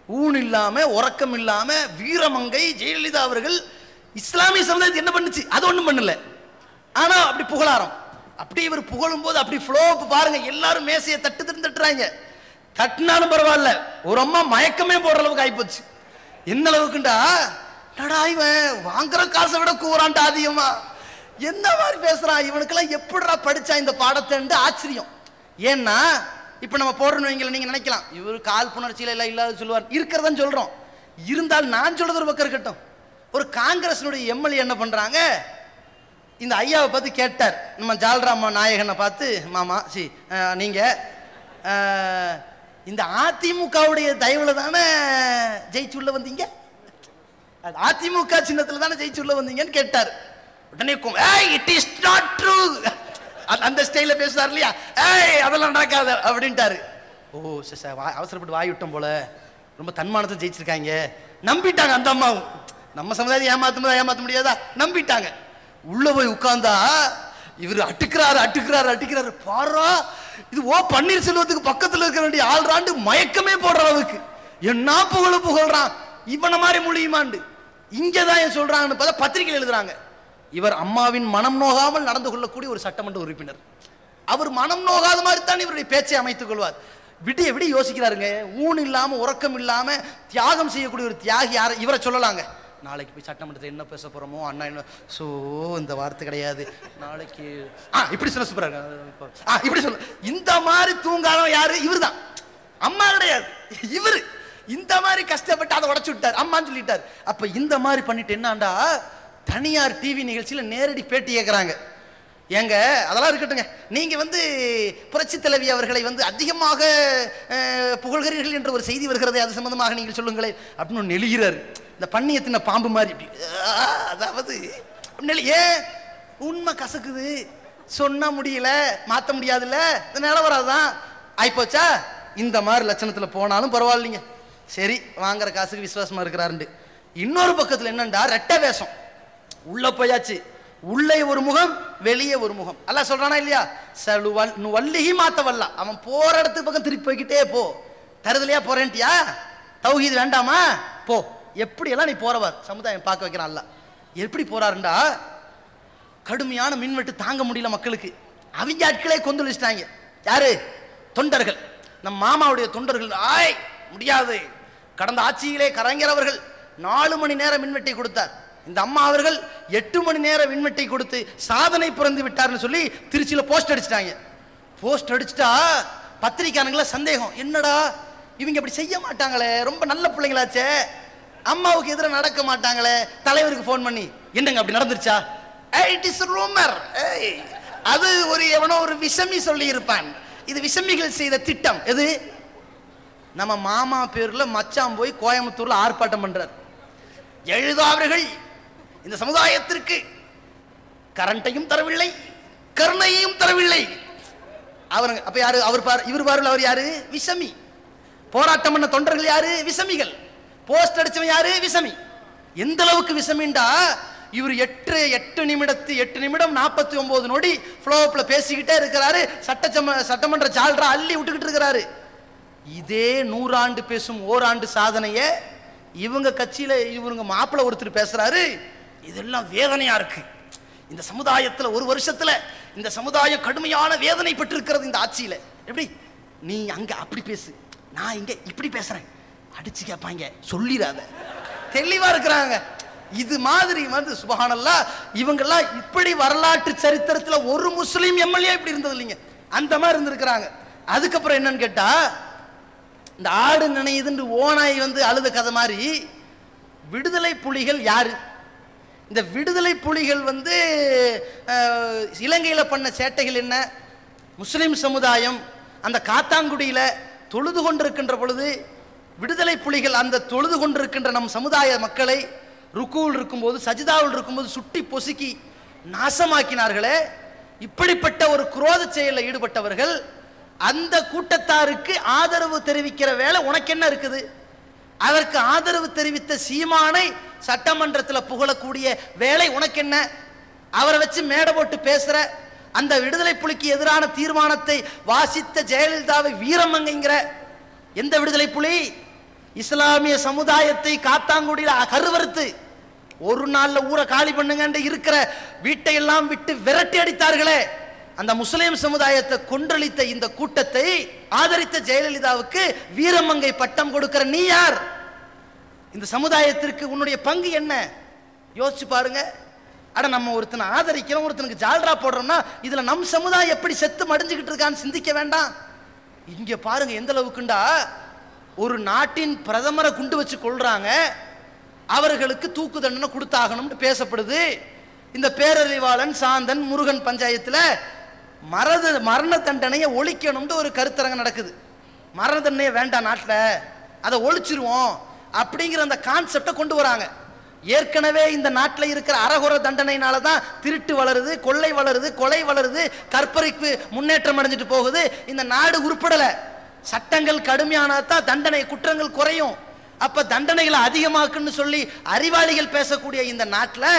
ஊன் இல்லாம உறக்கம் இல்லாம வீரமங்கை ஜெயலலிதா அவர்கள் இஸ்லாமிய சமுதாயத்தை என்ன பண்ணுச்சு? அது ஒண்ணும் பண்ணல. ஆனா அப்படி புகழாரம், அப்படி இவர் புகழும் போது அப்படி ஃப்ளோ பாருங்க, எல்லாரும் மேசையை தட்டுறாங்க. தட்டினாலும் பரவாயில்ல, ஒரு அம்மா மயக்கமே போடுற அளவுக்கு ஆயிப்போச்சு. என்ன அளவுக்குண்டா, இவன் வாங்குற காசை விட கூறான்டா அதிகமா, என்ன மாதிரி பேசுறான், இவனுக்கெல்லாம் எப்படிடா படிச்சா இந்த பாடத்தை ஆச்சரியம். ஏன்னா இப்ப நம்ம போடுறோம், நீங்க நினைக்கலாம் இவர் காழ்ப்புணர்ச்சியில எல்லாம் இல்லாத சொல்லுவார், இருக்கிறதான் சொல்றோம். இருந்தால் நான் சொல்றது ஒரு பக்கம் இருக்கட்டும். ஒரு காங்கிரஸினுடைய எம்எல்ஏ என்ன பண்றாங்க, இந்த ஐயாவை பார்த்து கேட்டார், நம்ம ஜால்ராமா நாயகனை பார்த்து, மாமா நீங்க இந்த அதிமுகவுடைய தயவுல தானே ஜெயிச்சுள்ள வந்தீங்க, அதிமுக சின்னத்துல தானே ஜெயிச்சுள்ள வந்தீங்கன்னு கேட்டார். உடனே இட் இஸ் நாட் ட்ரூ, அந்த ஸ்டைல பேசுறாரு இல்லையா, அதெல்லாம் நடக்காது அப்படின்ட்டாரு. ஓ அவசரப்பட்டு வாய் விட்டோம் போல, ரொம்ப தன்மானத்தை ஜெயிச்சிருக்காங்க நம்பிட்டாங்க. அந்த அம்மாவும் நம்ம சமுதாயத்தை ஏமாத்த முடியாதா, நம்பிட்டாங்க. உள்ள போய் உட்கார்ந்தா இவர் அட்டுக்கிறாரு பாரா, இது பன்னீர்செல்வத்துக்கு பக்கத்தில் இருக்க வேண்டிய ஆள்றாண்டு மயக்கமே போடுற அளவுக்கு என்ன புகழ்றான், இவனை மாதிரி முடியுமாண்டு. இங்கதான் சொல்றாங்கன்னு பார்த்தா பத்திரிகையில் எழுதுறாங்க, இவர் அம்மாவின் மனம் நோகாமல் நடந்து கொள்ளக்கூடிய ஒரு சட்டமன்ற உறுப்பினர். அவர் மனம் நோகாத மாதிரி தான் இவருடைய பேச்சை அமைத்துக் கொள்வார். விடிய விடிய யோசிக்கிறாருங்க. ஊன் இல்லாம உறக்கம் இல்லாம தியாகம் செய்யக்கூடிய ஒரு தியாகி யார இவரை சொல்லலாங்க. நாளைக்கு போய் சட்டமன்றத்தில் என்ன பேச போறோமோ, அண்ணா என்ன இந்த வார்த்தை கிடையாது, நாளைக்கு இப்படி சொல்ல சூப்பரா இப்படி சொல்ல, இந்த மாதிரி தூங்காதவன் யாரு? இவரு தான். அம்மா கிடையாது, இவரு இந்த மாதிரி கஷ்டப்பட்டு அதை உடச்சு விட்டார், அம்மான்னு சொல்லிட்டார். அப்ப இந்த மாதிரி பண்ணிட்டு என்னாண்டா, தனியார் டிவி நிகழ்ச்சியில நேரடி பேட்டி கேட்கிறாங்க. ஏங்க அதெல்லாம் இருக்கட்டுங்க, நீங்க புரட்சி தலைவி அவர்களை அதிகமாக புகழ்கிறீர்கள் என்ற ஒரு செய்தி வருகிறதே, அது சம்பந்தமாக நீங்கள் சொல்லுங்களேன் அப்படின்னு நெழுகிறார். இந்த பண்ணியத்தின பாம்பு மாதிரி. அதாவது ஏன் உண்மை கசக்குது, சொன்ன முடியல, மாற்ற முடியாதுல்ல, நிலவராதான் ஆயிப்போச்சா. இந்த மாதிரி லட்சணத்தில் போனாலும் பரவாயில்லைங்க, சரி வாங்குற காசுக்கு விசுவாசமா இருக்கிறாரு. இன்னொரு பக்கத்தில் என்னண்டா, ரெட்டை வேஷம். உள்ள போயாச்சு, உள்ளே ஒரு முகம் வெளியே ஒரு முகம். அல்லாஹ் சொல்றானா இல்லையா, வள்ளிஹி மாத்த வல்லா, அவன் போற இடத்துக்கு பக்கம் திருப்பி போய்கிட்டே போ. தருதலையா போறேன்ட்டியா, தௌஹீத் வேண்டாமா போ. எப்படி எல்லாம் நீ போறவர் சமுதாயம் பார்க்க வைக்கிறான் அல்லாஹ். எப்படி போறாருண்டா, கடுமையான மின்வெட்டு தாங்க முடியல மக்களுக்கு, அவங்க ஆட்களே கொந்தளிச்சிட்டாங்க. யாரு? தொண்டர்கள், நம் மாமாவுடைய தொண்டர்கள். முடியாது, கடந்த ஆட்சியிலே கலைஞர் அவர்கள் 4 மணி நேரம் மின்வெட்டை கொடுத்தார், இந்த அம்மா அவர்கள் 8 மணி நேரம் மின்வெட்டை கொடுத்து சாதனை புரிந்து விட்டார்னு சொல்லி திருச்சியில போஸ்ட் அடிச்சிட்டாங்க. போஸ்ட் அடிச்சுட்டா பத்திரிக்கையாளங்கள சந்தேகம், என்னடா இவங்க அப்படி செய்ய மாட்டாங்களே, ரொம்ப நல்ல பிள்ளைங்களாச்சே, அம்மாவுக்கு எதிராக நடக்க மாட்டாங்களே. தலைவருக்கு போன் பண்ணி, என்னங்க அப்படி நடந்துருச்சா? It is rumour. அது எவனோ ஒரு விஷமி சொல்லி இருப்பான், இது விஷமிகள் செய்த திட்டம். எது? நம்ம மாமா பேர்ல மச்சான் போய் கோயம்புத்தூர்ல ஆர்ப்பாட்டம் பண்றார். எழுதாவர்கள் இந்த சமுதாயத்திற்கு கரண்டையும் தரவில்லை, கருணையையும் தரவில்லை. அவருங்க அப்ப யாரு? அவர் பாரு, இவர் பாரு, அவர் யாரு? விஷமி. போராட்டம் பண்ண தொண்டர்கள் யாரு? விஷமிகள். போஸ்ட் அடிச்சவன் யாரு? விஷமி. எந்த அளவுக்கு விஷமிண்டா, இவர் 8 நிமிடம் 49 நொடி ஃப்ளோப்ல பேசிக்கிட்டே இருக்கிறாரு. சட்டமன்ற ஜால்ரா அள்ளி விட்டுக்கிட்டு இருக்கிறாரு. இதே 100 ஆண்டு பேசும் ஓராண்டு சாதனைய இவங்க கட்சியில இவங்க மாப்பிள்ள ஒருத்தர் பேசுறாரு. இதெல்லாம் வேதனையா இருக்கு. இந்த சமுதாயத்துல ஒரு வருஷத்துல இந்த சமுதாயம் கடுமையான வேதனை பெற்றிருக்கிறது இந்த ஆட்சியில. எப்படி நீ அங்க அப்படி பேசு, நான் இங்க இப்படி பேசுறேன், அடிச்சு கேட்பாங்க, சொல்லிடாத. தெளிவா இருக்கிறாங்க. இது மாதிரி சுப்ஹானல்லாஹ், இவங்கெல்லாம் இப்படி வரலாற்று சரித்திரத்துல ஒரு முஸ்லீம் எம்எல்ஏ இப்படி இருந்தது இல்லைங்க, அந்த மாதிரி இருந்திருக்கிறாங்க. அதுக்கப்புறம் என்னன்னு கேட்டா, இந்த ஆடு நினையுதுன்னு ஓனாய் அழுத கதை மாதிரி விடுதலை புலிகள் யாரு? இந்த விடுதலை புலிகள் இலங்கையில பண்ண சேட்டைகள் என்ன? முஸ்லிம் சமுதாயம் அந்த காத்தாங்குடியில தொழுது கொண்டிருக்கின்ற பொழுது விடுதலை புலிகள் அந்த தொழுது கொண்டிருக்கின்ற நம் சமுதாய மக்களை ருக்குவில் இருக்கும்போது, சஜிதாவில் இருக்கும்போது சுட்டி பொசுக்கி நாசமாக்கினார்களே. இப்படிப்பட்ட ஒரு குரோத செயலில் ஈடுபட்டவர்கள் அந்த கூட்டத்தாருக்கு ஆதரவு தெரிவிக்கிற வேலை உனக்கு என்ன இருக்குது? அதற்கு ஆதரவு தெரிவித்த சீமானை சட்டமன்றத்தில் புகழக்கூடிய வேலை உனக்கு என்ன? அவரை வச்சு மேடை போட்டு பேசுற, அந்த விடுதலை புலிக்கு எதிரான தீர்மானத்தை வாசித்த ஜெயலலிதாவை வீரமங்கைங்கிற எந்த விடுதலை புலி? இஸ்லாமிய சமுதாயத்தை காத்தாங்குடியில் கருவறுத்து ஒரு நாள்ல ஊரை காலி பண்ணுங்க இருக்கிற வீட்டை எல்லாம் விட்டு விரட்டி அடித்தார்களே, அந்த முஸ்லிம் சமுதாயத்தை கொன்றளித்த இந்த கூட்டத்தை ஆதரித்த ஜெயலலிதாவுக்கு வீரமங்கை பட்டம் கொடுக்கிற நீ யார்? இந்த சமுதாயத்திற்கு உன்னுடைய பங்கு என்ன? யோசிச்சு பாருங்க. அட நம்ம ஒருத்தனை ஆதரிக்கிறோம், ஒருத்தனுக்கு ஜால்ரா போடுறோம்னா இதுல நம் சமுதாயம் எப்படி செத்து மடிஞ்சுக்கிட்டு இருக்கான்னு சிந்திக்க வேண்டாம்? இங்க பாருங்க எந்த அளவுக்குண்டா, ஒரு நாட்டின் பிரதமரை குண்டு வச்சு கொள்றாங்க, அவர்களுக்கு தூக்கு தண்டனை கொடுத்தாகணும்னு பேசப்படுது. இந்த பேரறிவாளன் சாந்தன் முருகன் பஞ்சாயத்துல மரண தண்டனையை ஒழிக்கணும்னு ஒரு கருத்தரங்கம் நடக்குது. மரண தண்டனையை வேண்டாம் நாட்டில், அதை ஒழிச்சிருவோம் அப்படிங்கிற அந்த கான்செப்டை கொண்டு வராங்க. ஏற்கனவே இந்த நாட்டில் இருக்கிற அறகுற தண்டனையினால தான் திருட்டு வளருது, கொள்ளை வளருது, கொலை வளருது, கற்பழிப்பு முன்னேற்றம் அடைஞ்சிட்டு போகுது. இந்த நாடு உருப்படலை. சட்டங்கள் கடுமையானதான் தண்டனை குற்றங்கள் குறையும். அப்ப தண்டனைகளை அதிகமாக்குன்னு சொல்லி அறிவாளிகள் பேசக்கூடிய இந்த நாட்டில்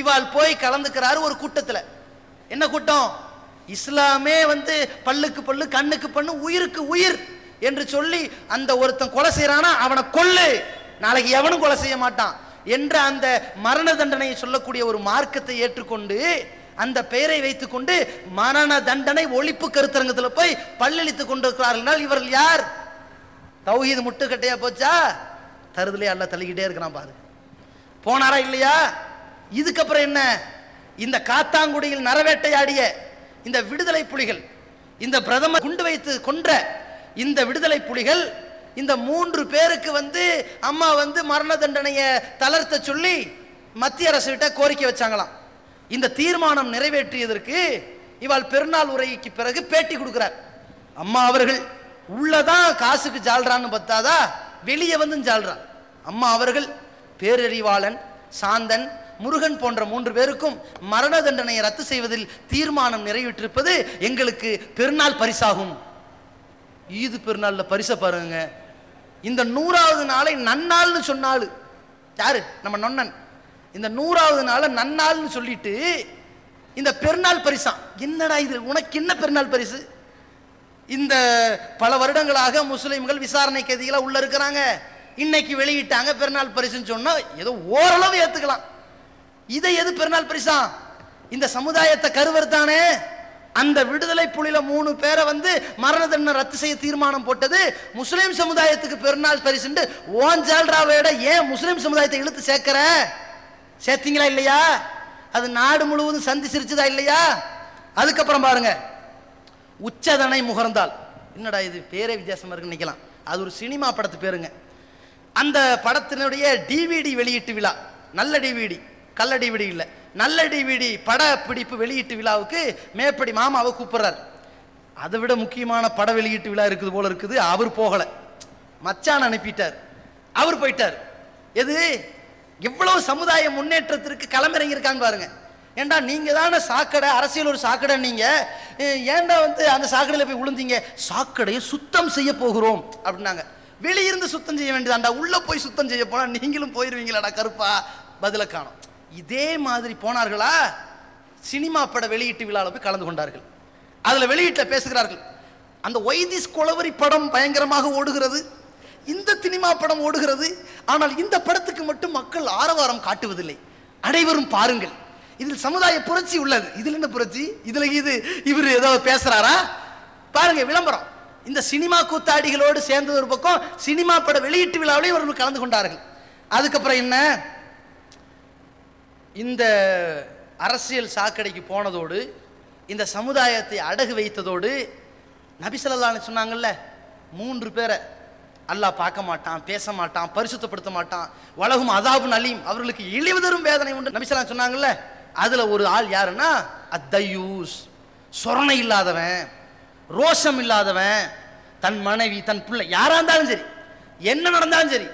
இவாள் போய் கலந்துக்கிறாரு ஒரு கூட்டத்தில். என்ன கூட்டம்? இஸ்லாமே பல்லுக்கு பல்லு, கண்ணுக்கு பண்ணு, உயிருக்கு உயிர் என்று சொல்லி அந்த ஒருத்தன் கொலை செய்யறானா அவனை கொல்லு, நாளைக்கு எவனும் கொலை செய்ய மாட்டான் என்ற அந்த மரண தண்டனையை சொல்லக்கூடிய ஒரு மார்க்கத்தை ஏற்றுக்கொண்டு அந்த பெயரை வைத்துக் கொண்டு மரண தண்டனை ஒழிப்பு கருத்தரங்கத்தில் போய் பல்லளித்துக் கொண்டிருக்கிறார்கள். இவர்கள் யார்? தௌஹீது முட்டுக்கட்டையா போச்சா? தருதலே அல்ல தள்ளிக்கிட்டே இருக்கிறான் பாரு. போனாரா இல்லையா? இதுக்கப்புறம் என்ன? இந்த காத்தாங்குடியில் நரவேட்டையாடிய இந்த விடுதலை புலிகள், இந்த பிரதமர் குண்டு வைத்து கொன்ற இந்த விடுதலை புலிகள், இந்த 3 பேருக்கு அம்மா மரண தண்டனையை தளர்த்த சொல்லி மத்திய அரசு கிட்ட கோரிக்கை வச்சாங்களாம். இந்த தீர்மானம் நிறைவேற்றியதற்கு இவாள் பெருநாள் உரைக்கு பிறகு பேட்டி கொடுக்கிறார். அம்மா அவர்கள் உள்ளதான் காசுக்கு ஜால்றான்னு பார்த்தாதா, வெளியே ஜால்றான். அம்மா அவர்கள் பேரறிவாளன், சாந்தன், முருகன் போன்ற 3 பேருக்கும் மரண தண்டனையை ரத்து செய்வதில் தீர்மானம் நிறைவேற்றிருப்பது எங்களுக்கு பெருநாள் பரிசாகும். ஈது பெருநாள்ல பரிசை பாருங்க. இந்த 100வது நாளை நன்னாள்னு சொன்னாலு யாரு? நம்ம நொன்னன். இந்த 100வது நாளை நன்னாள்னு சொல்லிட்டு இந்த பெருநாள் பரிசா. என்னடா இது? உனக்கு என்ன பெருநாள் பரிசு? இந்த பல வருடங்களாக முஸ்லிம்கள் விசாரணை கைதிகளா உள்ள இருக்கிறாங்க. இன்னைக்கு வெளியிட்டாங்க பெருநாள் பரிசுன்னு சொன்னா ஏதோ ஓரளவு ஏத்துக்கலாம். இதை எது பெருநாள் பரிசா? இந்த சமுதாயத்தை கருவறுத்தானே அந்த விடுதலை புலில 3 பேரை மரண தண்டனை ரத்து செய்ய தீர்மானம் போட்டது முஸ்லிம் சமுதாயத்துக்கு பெருநாள் பரிசுண்டு ஓன் ஜால்ராவோட ஏன் முஸ்லிம் சமுதாயத்தை இழுத்து சேர்க்கிற? சேர்த்தீங்களா இல்லையா? அது நாடு முழுவதும் சந்தி சிரிச்சதா இல்லையா? அதுக்கப்புறம் பாருங்க, உச்சதனை முகர்ந்தால். என்னடா இது பேரே வித்தியாசமா இருக்கு நினைக்கலாம். அது ஒரு சினிமா படத்து பேருங்க. அந்த படத்தினுடைய டிவிடி வெளியீட்டு விழா, நல்ல டிவிடி, கள்ள டிவிடி இல்லை, நல்ல டிவிடி படப்பிடிப்பு வெளியீட்டு விழாவுக்கு மேப்படி மாமாவை கூப்பிடுறார். அதை விட முக்கியமான பட வெளியீட்டு விழா இருக்குது போல இருக்குது. அவர் போகல, மச்சான் அனுப்பிட்டார், அவர் போயிட்டார். எது? எவ்வளவு சமுதாய முன்னேற்றத்திற்கு களமிறங்கி இருக்காங்க பாருங்க. ஏண்டா நீங்க தானே சாக்கடை, அரசியல் ஒரு சாக்கடை, நீங்க ஏண்டா அந்த சாக்கடையில போய் விழுந்தீங்க? சாக்கடையை சுத்தம் செய்ய போகிறோம் அப்படின்னாங்க. வெளியிருந்து சுத்தம் செய்ய வேண்டியதாண்டா, உள்ள போய் சுத்தம் செய்ய போனா நீங்களும் போயிருவீங்களாடா கருப்பா. பதில காணோம். இதே மாதிரி போனார்களா? சினிமா பட வெளியீட்டு விழாவில் போய் கலந்து கொண்டார்கள். அதுல வெளியீட்டில் பேசுகிறார்கள், அந்த ஒய்திஸ் கொலவரி படம் பயங்கரமாக ஓடுகிறது, இந்த சினிமா படம் ஓடுகிறது, ஆனால் இந்த படத்துக்கு மட்டும் மக்கள் ஆரவாரம் காட்டுவதில்லை. அனைவரும் பாருங்கள், இதில் சமுதாய புரட்சி உள்ளது. இதில் என்ன புரட்சி? இதுல இவர் ஏதாவது பேசுறாரா? பாருங்க விளம்பரம். இந்த சினிமா கூத்தாடிகளோடு சேர்ந்தது ஒரு பக்கம், சினிமா பட வெளியீட்டு விழாவிலே இவர்கள் கலந்து கொண்டார்கள். அதுக்கப்புறம் என்ன? இந்த அரசியல் சாக்கடைக்கு போனதோடு, இந்த சமுதாயத்தை அடகு வைத்ததோடு, நபி ஸல்லல்லாஹு அலைஹி சொன்னாங்கல்ல, 3 பேரை அல்லாஹ் பார்க்க மாட்டான், பேச மாட்டான், பரிசுத்தப்படுத்த மாட்டான், வலகும் அதாபுன் அலீம், அவர்களுக்கு இழிவு தரும் வேதனை உண்டு நபி ஸல்லல்லாஹு சொன்னாங்கல்ல. அதுல ஒரு ஆள் யாருன்னா அத்தையூஸ், சொரணை இல்லாதவன், ரோஷம் இல்லாதவன், தன் மனைவி, தன் பிள்ளை, யாரா இருந்தாலும் சரி, என்ன நடந்தாலும் சரி,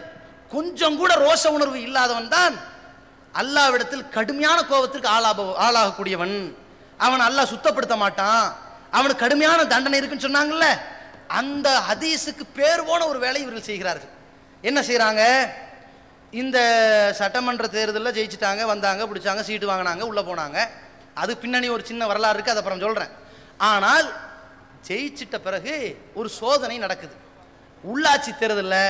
கொஞ்சம் கூட ரோஷ உணர்வு இல்லாதவன் தான் அல்லாஹ்விடத்தில் கடுமையான கோபத்திற்கு ஆளாகக்கூடியவன். அவன் அல்லாஹ் சுத்தப்படுத்த மாட்டான், அவனுக்கு கடுமையான தண்டனை இருக்குன்னு சொன்னாங்கல்ல. அந்த ஹதீஸுக்கு பேர் போன ஒரு வேலை இவர்கள் செய்கிறார்கள். என்ன செய்யறாங்க? இந்த சட்டமன்ற தேர்தலில் ஜெயிச்சுட்டாங்க, வந்தாங்க, பிடிச்சாங்க, சீட்டு வாங்கினாங்க, உள்ள போனாங்க. அது பின்னணி ஒரு சின்ன வரலாறு இருக்கு, அதை அப்புறம் சொல்றேன். ஆனால் ஜெயிச்சிட்ட பிறகு ஒரு சோதனை நடக்குது. உள்ளாட்சி தேர்தலில்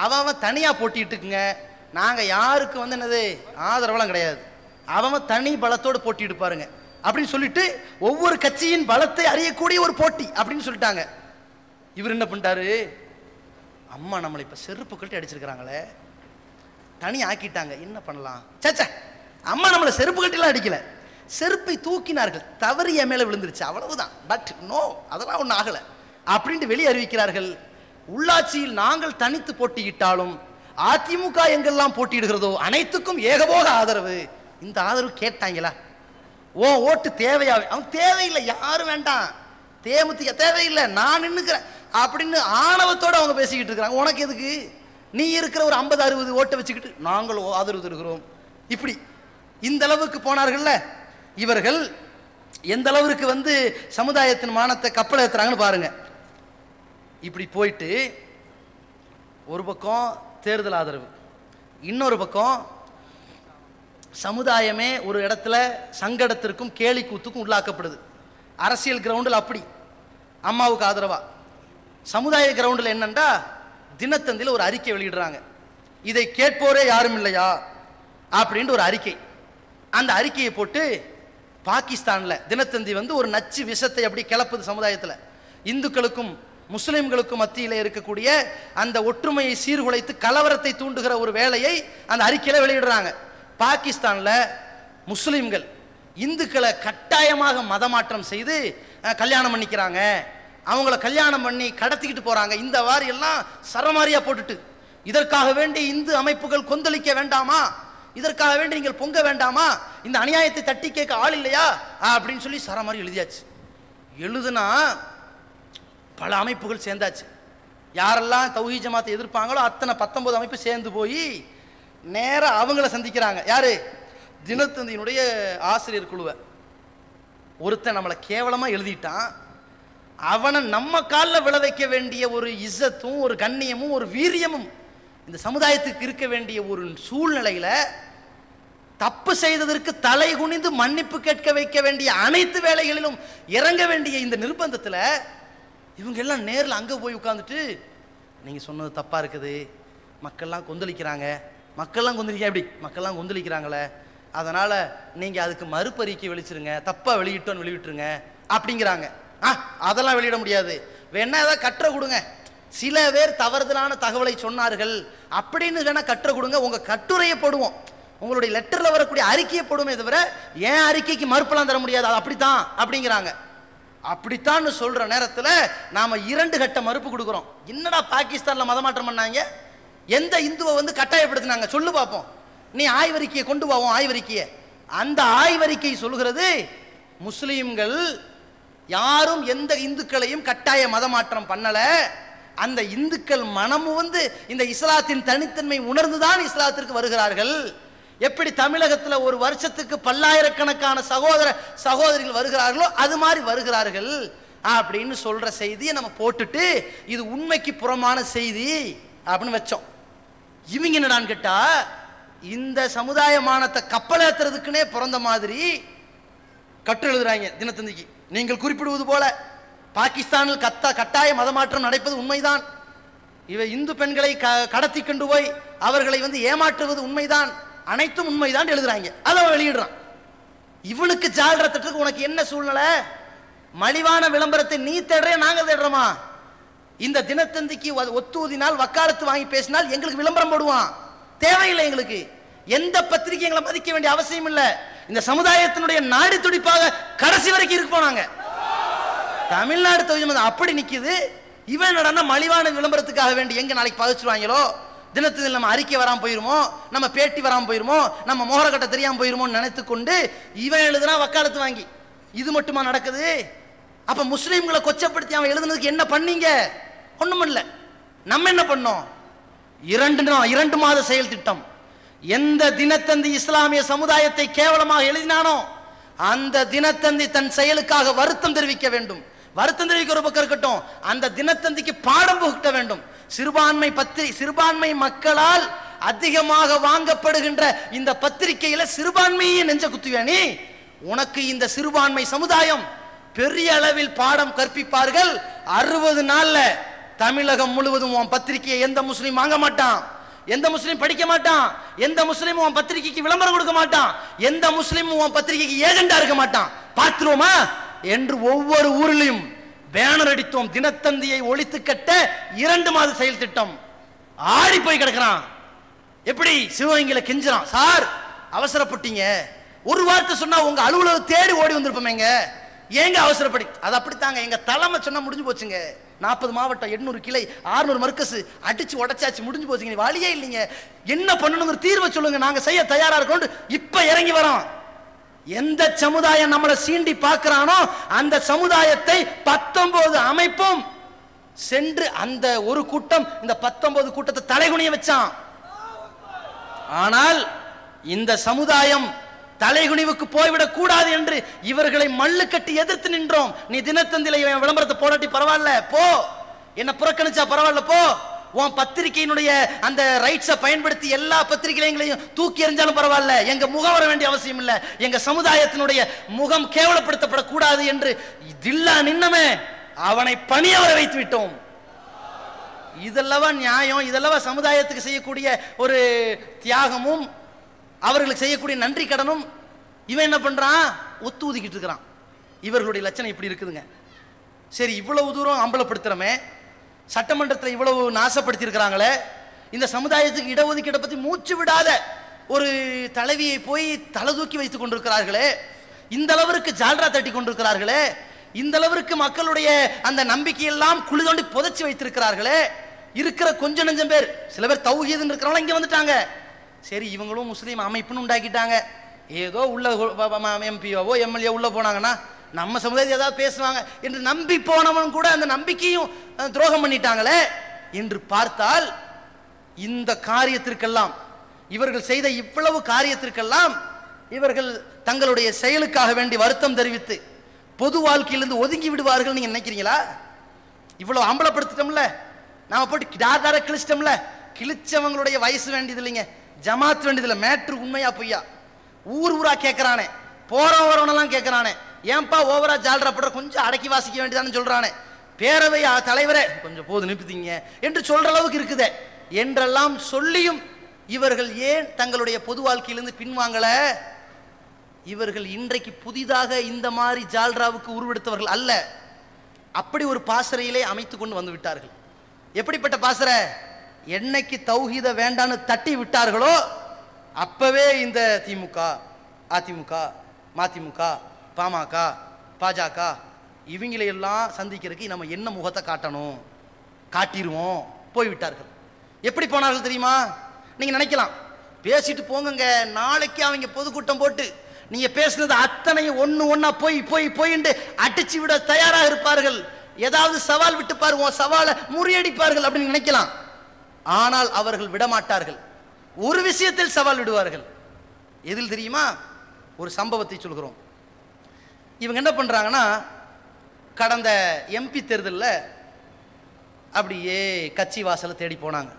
அவன் தனியா போட்டிட்டு இருக்குங்க. நாங்க யாருக்கு என்னது ஆதரவெல்லாம் கிடையாது, அவன் தனி பலத்தோடு போட்டிட்டு பாருங்க அப்படின்னு சொல்லிட்டு ஒவ்வொரு கட்சியின் பலத்தை அறியக்கூடிய ஒரு போட்டி அப்படின்னு சொல்லிட்டாங்க. இவர் என்ன பண்ணிட்டாரு? அம்மா நம்மளை இப்ப செருப்பு கட்டி அடிச்சிருக்கிறாங்களே, தனி ஆக்கிட்டாங்க, என்ன பண்ணலாம்? சச்சா, அம்மா நம்மளை செருப்பு கட்டிலாம் அடிக்கல, செருப்பை தூக்கினார்கள், தவறு என் மேல விழுந்துருச்சு, அவ்வளவுதான். பட் நோ, அதெல்லாம் ஒன்றும் ஆகல அப்படின்ட்டு வெளியே அறிவிக்கிறார்கள். உள்ளாட்சியில் நாங்கள் தனித்து போட்டியிட்டாலும் அதிமுக எங்கெல்லாம் போட்டியிடுகிறதோ அனைத்துக்கும் ஏகபோக ஆதரவு. இந்த ஆதரவு கேட்டாங்களா? ஓ ஓட்டு தேவையா? அவன் தேவையில்லை, யாரும் வேண்டாம், தேமுதிக தேவையில்லை, நான் நின்னுக்கிறேன் அப்படின்னு ஆணவத்தோடு அவங்க பேசிக்கிட்டு இருக்கிறாங்க. உனக்கு எதுக்கு? நீ இருக்கிற ஒரு 50-60 ஓட்டை வச்சுக்கிட்டு நாங்கள் ஆதரவு தருகிறோம். இப்படி இந்த அளவுக்கு போனார்கள்ல இவர்கள். எந்த அளவுக்கு சமுதாயத்தின் மானத்தை கப்பல் ஏத்துறாங்கன்னு பாருங்க. இப்படி போயிட்டு ஒரு பக்கம் தேர்தல் ஆதரவு, இன்னொரு பக்கம் சமுதாயமே ஒரு இடத்துல சங்கடத்திற்கும் கேலி கூத்துக்கும் உள்ளாக்கப்படுது. அரசியல் கிரவுண்டில் அப்படி அம்மாவுக்கு ஆதரவா, சமுதாய கிரவுண்டில் என்னண்டா தினத்தந்தியில் ஒரு அறிக்கை வெளியிடுறாங்க. இதை கேட்போரே யாரும் இல்லையா அப்படின்ட்டு ஒரு அறிக்கை. அந்த அறிக்கையை போட்டு பாகிஸ்தானில் தினத்தந்தி ஒரு நச்சு விஷத்தை அப்படி கிளப்புது சமுதாயத்தில். இந்துக்களுக்கும் முஸ்லிம்களுக்கும் மத்தியில் இருக்கக்கூடிய அந்த ஒற்றுமையை சீர்குலைத்து கலவரத்தை தூண்டுகிற ஒரு வேலையை அந்த அறிக்கையில் வெளியிடுறாங்க. பாகிஸ்தானில் முஸ்லிம்கள் இந்துக்களை கட்டாயமாக மதமாற்றம் செய்து கல்யாணம் பண்ணிக்கிறாங்க, அவங்கள கல்யாணம் பண்ணி கடத்திக்கிட்டு போறாங்க. இந்த வாரி எல்லாம் சரமாரியா போட்டுட்டு, இதற்காக வேண்டி இந்து அமைப்புகள் கொந்தளிக்க வேண்டாமா, இதற்காக வேண்டி நீங்கள் பொங்க வேண்டாமா, இந்த அநியாயத்தை தட்டி கேட்க ஆள் இல்லையா அப்படின்னு சொல்லி சரமாரி எழுதியாச்சு. எழுதுனா பல அமைப்புகள் சேர்ந்தாச்சு. யாரெல்லாம் தௌஹீத் ஜமாத்தை எதிர்ப்பாங்களோ அத்தனை 19 அமைப்பு சேர்ந்து போய் நேரா அவங்கள சந்திக்கிறாங்க. யாரு? தினத்தந்தியினுடைய ஆசிரியர் குழுவை. ஒருத்தன் நம்மளை கேவலமா எழுதிட்டான், அவனை நம்ம காலில் விழ வைக்க வேண்டிய ஒரு இஸ்ஸத்தும் ஒரு கண்ணியமும் ஒரு வீரியமும் இந்த சமுதாயத்துக்கு இருக்க வேண்டிய ஒரு சூழ்நிலையில தப்பு செய்ததற்கு தலை குனிந்து மன்னிப்பு கேட்க வைக்க வேண்டிய அனைத்து வேலைகளிலும் இறங்க வேண்டிய இந்த நிர்பந்தத்தில் இவங்க எல்லாம் நேரில் அங்கே போய் உட்காந்துட்டு நீங்க சொன்னது தப்பா இருக்குது, மக்கள்லாம் கொந்தளிக்கிறாங்க, மக்கள்லாம் கொந்தளிக்க எப்படி மக்கள்லாம் கொந்தளிக்கிறாங்களே, அதனால நீங்க அதுக்கு மறுபறிக்கை வெளிச்சிருங்க, தப்பா வெளியிட்டோன்னு வெளியிட்டுருங்க அப்படிங்கிறாங்க. அதெல்லாம் வெளியிட முடியாது, வேணா ஏதாவது கற்ற கொடுங்க, சில பேர் தவறுதலான தகவலை சொன்னார்கள் அப்படின்னு வேணா கற்ற கொடுங்க, உங்க கட்டுரையை போடுவோம், உங்களுடைய லெட்டர்ல வரக்கூடிய அறிக்கையை போடுமே தவிர ஏன் அறிக்கைக்கு மறுப்பெல்லாம் தர முடியாது, அது அப்படித்தான் அப்படிங்கிறாங்க. அப்படித்தான் சொல்ற நேரத்தில் நாம 2 கட்ட மறுப்பு கொடுக்கிறோம். என்னடா பாகிஸ்தான்ல மதமாற்றம் பண்ணாங்க, எந்த இந்துவை கட்டாயப்படுத்தினாங்க சொல்லு பார்ப்போம், நீ ஆய்வறிக்கையை கொண்டு போவோம். ஆய்வறிக்கையை, அந்த ஆய்வறிக்கை சொல்கிறது முஸ்லிம்கள் யாரும் எந்த இந்துக்களையும் கட்டாய மதமாற்றம் பண்ணல, அந்த இந்துக்கள் மனமும் இந்த இஸ்லாத்தின் தனித்தன்மை உணர்ந்துதான் இஸ்லாத்திற்கு வருகிறார்கள். எப்படி தமிழகத்தில் ஒரு வருஷத்துக்கு பல்லாயிரக்கணக்கான சகோதர சகோதரிகள் வருகிறார்களோ அது மாதிரி வருகிறார்கள் அப்படின்னு சொல்ற செய்தியை நம்ம போட்டுட்டு இது உண்மைக்கு புறமான செய்தி அப்படின்னு வச்சோம். இவங்க என்னடான்னு கேட்டா இந்த சமுதாய மானத்தை கப்பலேத்துறதுக்குன்னே பிறந்த மாதிரி கட்டு எழுதுறாங்க தினத்தந்திக்கு. நீங்கள் குறிப்பிடுவது போல பாகிஸ்தானில் கட்டாய மதமாற்றம் நடப்பது உண்மைதான், இவை இந்து பெண்களை கடத்தி கொண்டு போய் அவர்களை ஏமாற்றுவது உண்மைதான், அனைத்தும் உண்மைதான் எழுதுறாங்க. அதை வெளியிடுறான். இவனுக்கு ஜால்ற தட்டுக்கு உனக்கு என்ன சூழ்நிலை, மலிவான விளம்பரத்தை நீ தேடுற நாங்க தேடுறோமா, இந்த தினத்தந்திக்கு ஒத்துவதினால் வக்காலத்து வாங்கி பேசினால் எங்களுக்கு விளம்பரம் போடுவான், தேவையில்லை எங்களுக்கு, எந்த பத்திரிகை எங்களை மதிக்க வேண்டிய அவசியம் இல்லை, இந்த சமுதாயத்தினுடைய நாடி துடிப்பாக கடைசி வரைக்கும் இருப்போம் நாங்க. தமிழ்நாடு தொழில் அப்படி நிக்குது, இவன் என்னடா மலிவான விளம்பரத்துக்காக வேண்டி எங்க நாளைக்கு பதிச்சுருவாங்களோ, தினத்தில் நம்ம அறிக்கை வராம போயிருமோ, நம்ம பேட்டி வராம போயிருமோ, நம்ம மோகரக்கட்டை தெரியாம போயிருமோ நினைத்து கொண்டு இவன் எழுதுனா வக்காலத்து வாங்கி. இது மட்டுமா நடக்குது? அப்ப முஸ்லீம்களை கொச்சப்படுத்தி அவன் எழுதுனதுக்கு என்ன பண்ணீங்க? ஒண்ணும் இல்ல. நம்ம என்ன பண்ணோம்? 2 மாத செயல் திட்டம். எந்த தினத்தந்தி இஸ்லாமிய சமுதாயத்தை கேவலமாக எழுதினானோ அந்த தினத்தந்தி தன் செயலுக்காக வருத்தம் தெரிவிக்க வேண்டும். வருத்தம் தெரிவிக்க ஒரு பக்கம் இருக்கட்டும், அந்த தினத்தந்திக்கு பாடம் புகட்ட வேண்டும். சிறுபான்மை மக்களால் அதிகமாக வாங்கப்படுகின்ற இந்த பத்திரிகையில சிறுபான்மையை நெஞ்ச குத்துவேனி, உனக்கு இந்த சிறுபான்மை சமுதாயம் பெரிய அளவில் பாடம் கற்பிப்பார்கள். 60 நாள்ல தமிழகம் முழுவதும் உன் பத்திரிகையை எந்த முஸ்லீம் வாங்க மாட்டான், எந்த முஸ்லீம் படிக்க மாட்டான், எந்த முஸ்லீம் உன் பத்திரிகைக்கு விளம்பரம் கொடுக்க மாட்டான், எந்த முஸ்லீம் உன் பத்திரிகைக்கு ஏஜெண்டா இருக்க மாட்டான். பார்த்துருவோமா என்று ஒவ்வொரு ஊரிலும் பேனர் அடித்தோம். தினத்தந்தியை ஒழித்து கட்ட 2 மாத செயல் திட்டம். ஆடி போய் கிடக்கிறான். எப்படி சிவகங்கையில கெஞ்சுறான், சார் அவசரப்பட்டீங்க, ஒரு வார்த்தை சொன்னா உங்க அலுவலகம் தேடி ஓடி வந்திருப்போமேங்க, ஏங்க அவசரப்படி? அது அப்படித்தாங்க, எங்க தலைமை சொன்னா முடிஞ்சு போச்சுங்க. 40 மாவட்டம், 800 கிளை, 600 மர்க்கஸ் அடிச்சு உடைச்சாச்சு, முடிஞ்சு போச்சுங்க, வழியே இல்லைங்க, என்ன பண்ணணுங்கிற தீர்வை சொல்லுங்க, நாங்க செய்ய தயாரா இருக்கோம். இப்ப இறங்கி வரோம். எந்த சமுதாயம் நம்மளை சீண்டி பார்க்கிறானோ அந்த சமுதாயத்தை 19 அமைப்பும் சென்று அந்த ஒரு கூட்டம் இந்த 19 கூட்டத்தை தலைகுனிய வச்சான். ஆனால் இந்த சமுதாயம் தலைகுனிவுக்கு போய்விடக் கூடாது என்று இவர்களை மல்லு கட்டி எதிர்த்து நின்றோம். நீ தினத்தந்தில விளம்பரத்தை போடாட்டி பரவாயில்ல போ, என்ன புறக்கணிச்சா பரவாயில்ல போ, உன் பத்திரிகையினுடைய அந்த ரைட்ஸை பயன்படுத்தி எல்லா பத்திரிகைகளையும் தூக்கி எறிஞ்சாலும் பரவாயில்ல, எங்க முகம் வர வேண்டிய அவசியம் இல்லை, எங்க சமுதாயத்தினுடைய முகம் கேவலப்படுத்தப்படக்கூடாது என்று தில்லா நின்னமே அவனை பணிய வர வைத்து விட்டோம். இதெல்லவா நியாயம்? இதெல்லவா சமுதாயத்துக்கு செய்யக்கூடிய ஒரு தியாகமும் அவர்களுக்கு செய்யக்கூடிய நன்றி கடனும்? இவன் என்ன பண்றான்? ஒத்து ஊதிக்கிட்டு இருக்கிறான். இவர்களுடைய லட்சணம் இப்படி இருக்குதுங்க. சரி, இவ்வளவு தூரம் அம்பலப்படுத்துறமே, சட்டமன்றத்தில் இவ்வளவு நாசப்படுத்தி இருக்கிறாங்களே, இந்த சமுதாயத்துக்கு இடஒதுக்கீட்டை பத்தி மூச்சு விடாத ஒரு தலைவியை போய் தலை தூக்கி வைத்துக் கொண்டிருக்கிறார்களே, இந்த அளவிற்கு ஜால்ரா தட்டி கொண்டிருக்கிறார்களே, இந்த அளவிற்கு மக்களுடைய அந்த நம்பிக்கையெல்லாம் குழி தோண்டி புதைச்சி வைத்திருக்கிறார்களே, இருக்கிற கொஞ்சம் நஞ்சம் பேர், சில பேர் தௌஹீதுன்னு இருக்கிறவங்க இங்க வந்துட்டாங்க. சரி, இவங்களும் முஸ்லீம் அமைப்புன்னு உண்டாக்கிட்டாங்க. ஏதோ உள்ள எம்பிஓவோ எம்எல்ஏ உள்ள போனாங்கன்னா நம்ம சமுதாயத்தை ஏதாவது பேசுவாங்க என்று நம்பி போனவன் கூட அந்த நம்பிக்கையும் துரோகம் பண்ணிட்டாங்களே என்று பார்த்தால், இந்த காரியத்திற்கெல்லாம் இவர்கள் செய்த இவ்வளவு காரியத்திற்கெல்லாம் இவர்கள் தங்களுடைய செயலுக்காக வேண்டி வருத்தம் தெரிவித்து பொது வாழ்க்கையிலிருந்து ஒதுங்கி விடுவார்கள் நீங்க நினைக்கிறீங்களா? இவ்வளவு அம்பலப்படுத்திட்டோம்ல, நாம போட்டு டார்டார கிழிச்சிட்டோம்ல. கிழிச்சவங்களுடைய வயசு வேண்டியது இல்லைங்க, ஜமாத் வேண்டியதில்லை. மேட்ரு உண்மையா பொய்யா? ஊர் ஊரா கேட்கிறானே, போறவன் வரவனெல்லாம் கேட்கிறானே, ஏன்பா ஓவரா ஜால்ரா போடுற, கொஞ்சம் அடக்கி வாசிக்க வேண்டியதான்னு சொல்றானே, பேரவை தலைவரே கொஞ்சம் போது நிறுத்திங்க என்று சொல்ற அளவுக்கு இருக்குதே என்றெல்லாம் சொல்லியும் இவர்கள் ஏன் தங்களுடைய பொது வாழ்க்கையிலிருந்து பின்வாங்கல? இவர்கள் இன்றைக்கு புதிதாக இந்த மாதிரி ஜால்ராவுக்கு உருவெடுத்தவர்கள் அல்ல. அப்படி ஒரு பாசறையிலே அமைத்து கொண்டு வந்து விட்டார்கள். எப்படிப்பட்ட பாசறை? என்னைக்கு தௌஹீத வேண்டான்னு தட்டி விட்டார்களோ அப்பவே இந்த திமுக, அதிமுக, மதிமுக, பாமக, பாஜக இவங்களையெல்லாம் சந்திக்கிறதுக்கு நம்ம என்ன முகத்தை காட்டணும், காட்டிடுவோம் போய்விட்டார்கள். எப்படி போனார்கள் தெரியுமா? நீங்க நினைக்கலாம், பேசிட்டு போங்க, நாளைக்கு அவங்க பொதுக்கூட்டம் போட்டு நீங்க பேசுனது அத்தனையும் ஒண்ணு ஒன்னா போய் போய் போயிட்டு அடிச்சு விட தயாராக இருப்பார்கள். ஏதாவது சவால் விட்டு பாருங்க, சவாலை முறியடிப்பார்கள் அப்படின்னு நினைக்கலாம். ஆனால் அவர்கள் விடமாட்டார்கள். ஒரு விஷயத்தில் சவால் விடுவார்கள். எதில் தெரியுமா? ஒரு சம்பவத்தை சொல்கிறோம். இவங்க என்ன பண்றாங்கன்னா, கடந்த எம்பி தேர்தலில் அப்படியே கட்சி வாசலை தேடி போனாங்க.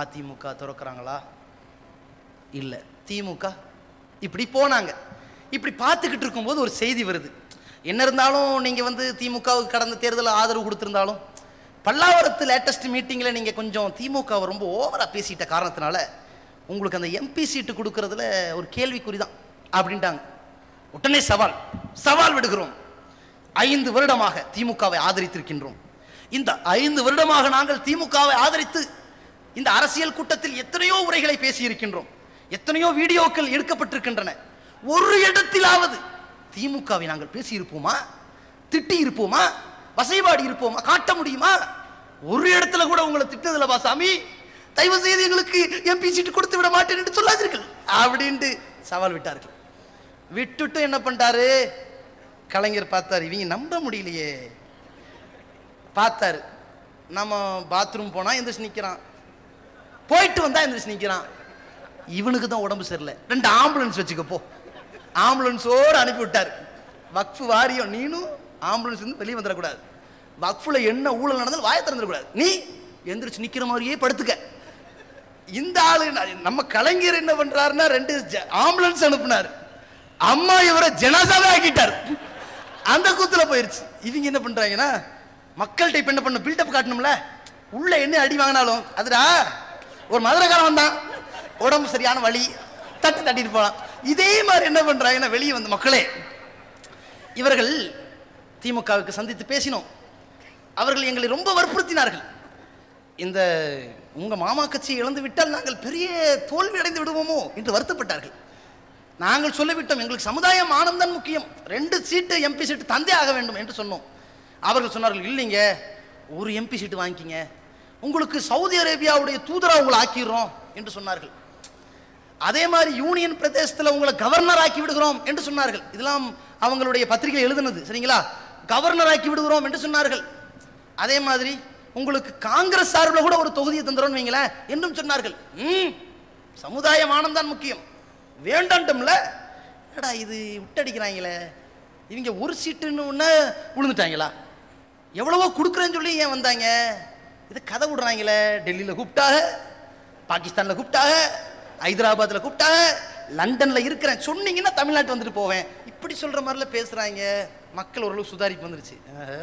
அதிமுக திறக்கிறாங்களா, இல்ல திமுக, இப்படி போனாங்க. இப்படி பார்த்துக்கிட்டு இருக்கும்போது ஒரு செய்தி வருது. என்ன இருந்தாலும் நீங்க திமுகவுக்கு கடந்த தேர்தலில் ஆதரவு கொடுத்திருந்தாலும் பல்லாவரத்து லேட்டஸ்ட் மீட்டிங்கில் நீங்க கொஞ்சம் திமுகவை ரொம்ப ஓவரா பேசிட்ட காரணத்தினால உங்களுக்கு அந்த எம்பி சீட்டு கொடுக்கறதுல ஒரு கேள்விக்குறி தான் அப்படின்ட்டாங்க. உடனே சவால் விடுகிறோம். 5 வருடமாக திமுகவை ஆதரித்திருக்கின்றோம். இந்த 5 வருடமாக நாங்கள் திமுகவை ஆதரித்து இந்த அரசியல் கூட்டத்தில் எத்தனையோ உரைகளை பேசியிருக்கின்றோம், எத்தனையோ வீடியோக்கள் எடுக்கப்பட்டிருக்கின்றன. ஒரு இடத்திலாவது திமுகவை நாங்கள் பேசி இருப்போமா, திட்டி இருப்போமா, வசைபாடி இருப்போமா, காட்ட முடியுமா? ஒரு இடத்துல கூட உங்களை திட்டதில்ல சாமி, தயவு செய்து எங்களுக்கு எம்பி சீட்டு கொடுத்து விட மாட்டேன் என்று சொல்லாதீர்கள் அப்படின்ட்டு சவால் விட்டார்கள். விட்டுட்டு என்ன பண்ணிட்டாரு, கலைஞர் பார்த்தாரு, இவங்க நம்ப முடியலையே, பார்த்தாரு, நம்ம பாத்ரூம் போனா எந்திரிச்சு நிக்கிறான், போயிட்டு வந்தா எந்திரிச்சு நிக்கிறான், இவனுக்கு தான் உடம்பு சரியில்லை, 2 ஆம்புலன்ஸ் வச்சுக்க போ, ஆம்புலன்ஸோடு அனுப்பி விட்டார். வக்ஃபு வாரியம், நீனும் ஆம்புலன்ஸ் இருந்து வெளியே வந்துடக்கூடாது, வக்ஃபுல என்ன ஊழல் நடந்தாலும் வாயை திறந்துடக்கூடாது, நீ எந்திரிச்சு நிக்கிற மாதிரியே படுத்துக்க. இந்த ஆளு நம்ம கலைஞர் என்ன பண்றாருன்னா 2 ஆம்புலன்ஸ் அனுப்புனார், அம்மா இவரை ஜனாசாவே ஆக்கிட்டார். அந்த கூத்துல போயிருச்சு. இவங்க என்ன பண்றாங்கன்னா, மக்கள்கிட்ட இப்ப என்ன பண்ண பில்டப் காட்டணும்ல, உள்ள என்ன அடி வாங்கினாலும் அதுடா ஒரு மதுரைக்காரன் வந்தான், உடம்பு சரியான வலி, தட்டிட்டு போலாம். இதே மாதிரி என்ன பண்றாங்கன்னா, வெளியே வந்து மக்களே, இவர்கள் திமுகவுக்கு சந்தித்து பேசினோம், அவர்கள் எங்களை ரொம்ப வற்புறுத்தினார்கள், இந்த உங்க மாமா கட்சியை இழந்து விட்டால் நாங்கள் பெரிய தோல்வி அடைந்து விடுவோமோ என்று வருத்தப்பட்டார்கள். நாங்கள் சொல்லிவிட்டோம், எங்களுக்கு சமுதாயம் ஆனந்தம் முக்கியம், 2 சீட்டு எம்பி சீட்டு தந்தே ஆக வேண்டும் என்று சொன்னோம். அவர்கள் சொன்னார்கள், இல்லைங்க, ஒரு எம்பி சீட்டு வாங்கிக்கிங்க, உங்களுக்கு சவுதி அரேபியாவுடைய தூதரா உங்களை ஆக்கிடுறோம் என்று சொன்னார்கள். அதே மாதிரி யூனியன் பிரதேசத்தில் உங்களை கவர்னர் ஆக்கி விடுகிறோம் என்று சொன்னார்கள். இதெல்லாம் அவங்களுடைய பத்திரிகை எழுதுனது, சரிங்களா? கவர்னர் ஆக்கி விடுகிறோம் என்று சொன்னார்கள். அதே மாதிரி உங்களுக்கு காங்கிரஸ் சார்பில் கூட ஒரு தொகுதியை தந்துடும் வைங்களேன் என்றும் சொன்னார்கள். சமுதாயம் ஆனந்தான் முக்கியம், வேண்டாம்ல, ஏடா இது விட்டடிக்கிறாங்களே, இவங்க ஒரு சீட்டுன்னு ஒன்று விழுந்துட்டாங்களா, எவ்வளவோ கொடுக்குறேன்னு சொல்லி ஏன் வந்தாங்க, இது கதை விடுறாங்களே, டெல்லியில் கூப்பிட்டாக, பாகிஸ்தானில் கூப்பிட்டாக, ஹைதராபாத்தில் கூப்பிட்டாக, லண்டனில் இருக்கிறேன் சொன்னீங்கன்னா தமிழ்நாட்டு வந்துட்டு போவேன், இப்படி சொல்கிற மாதிரிலாம் பேசுகிறாங்க. மக்கள் ஓரளவு சுதாரிப்பு வந்துருச்சு,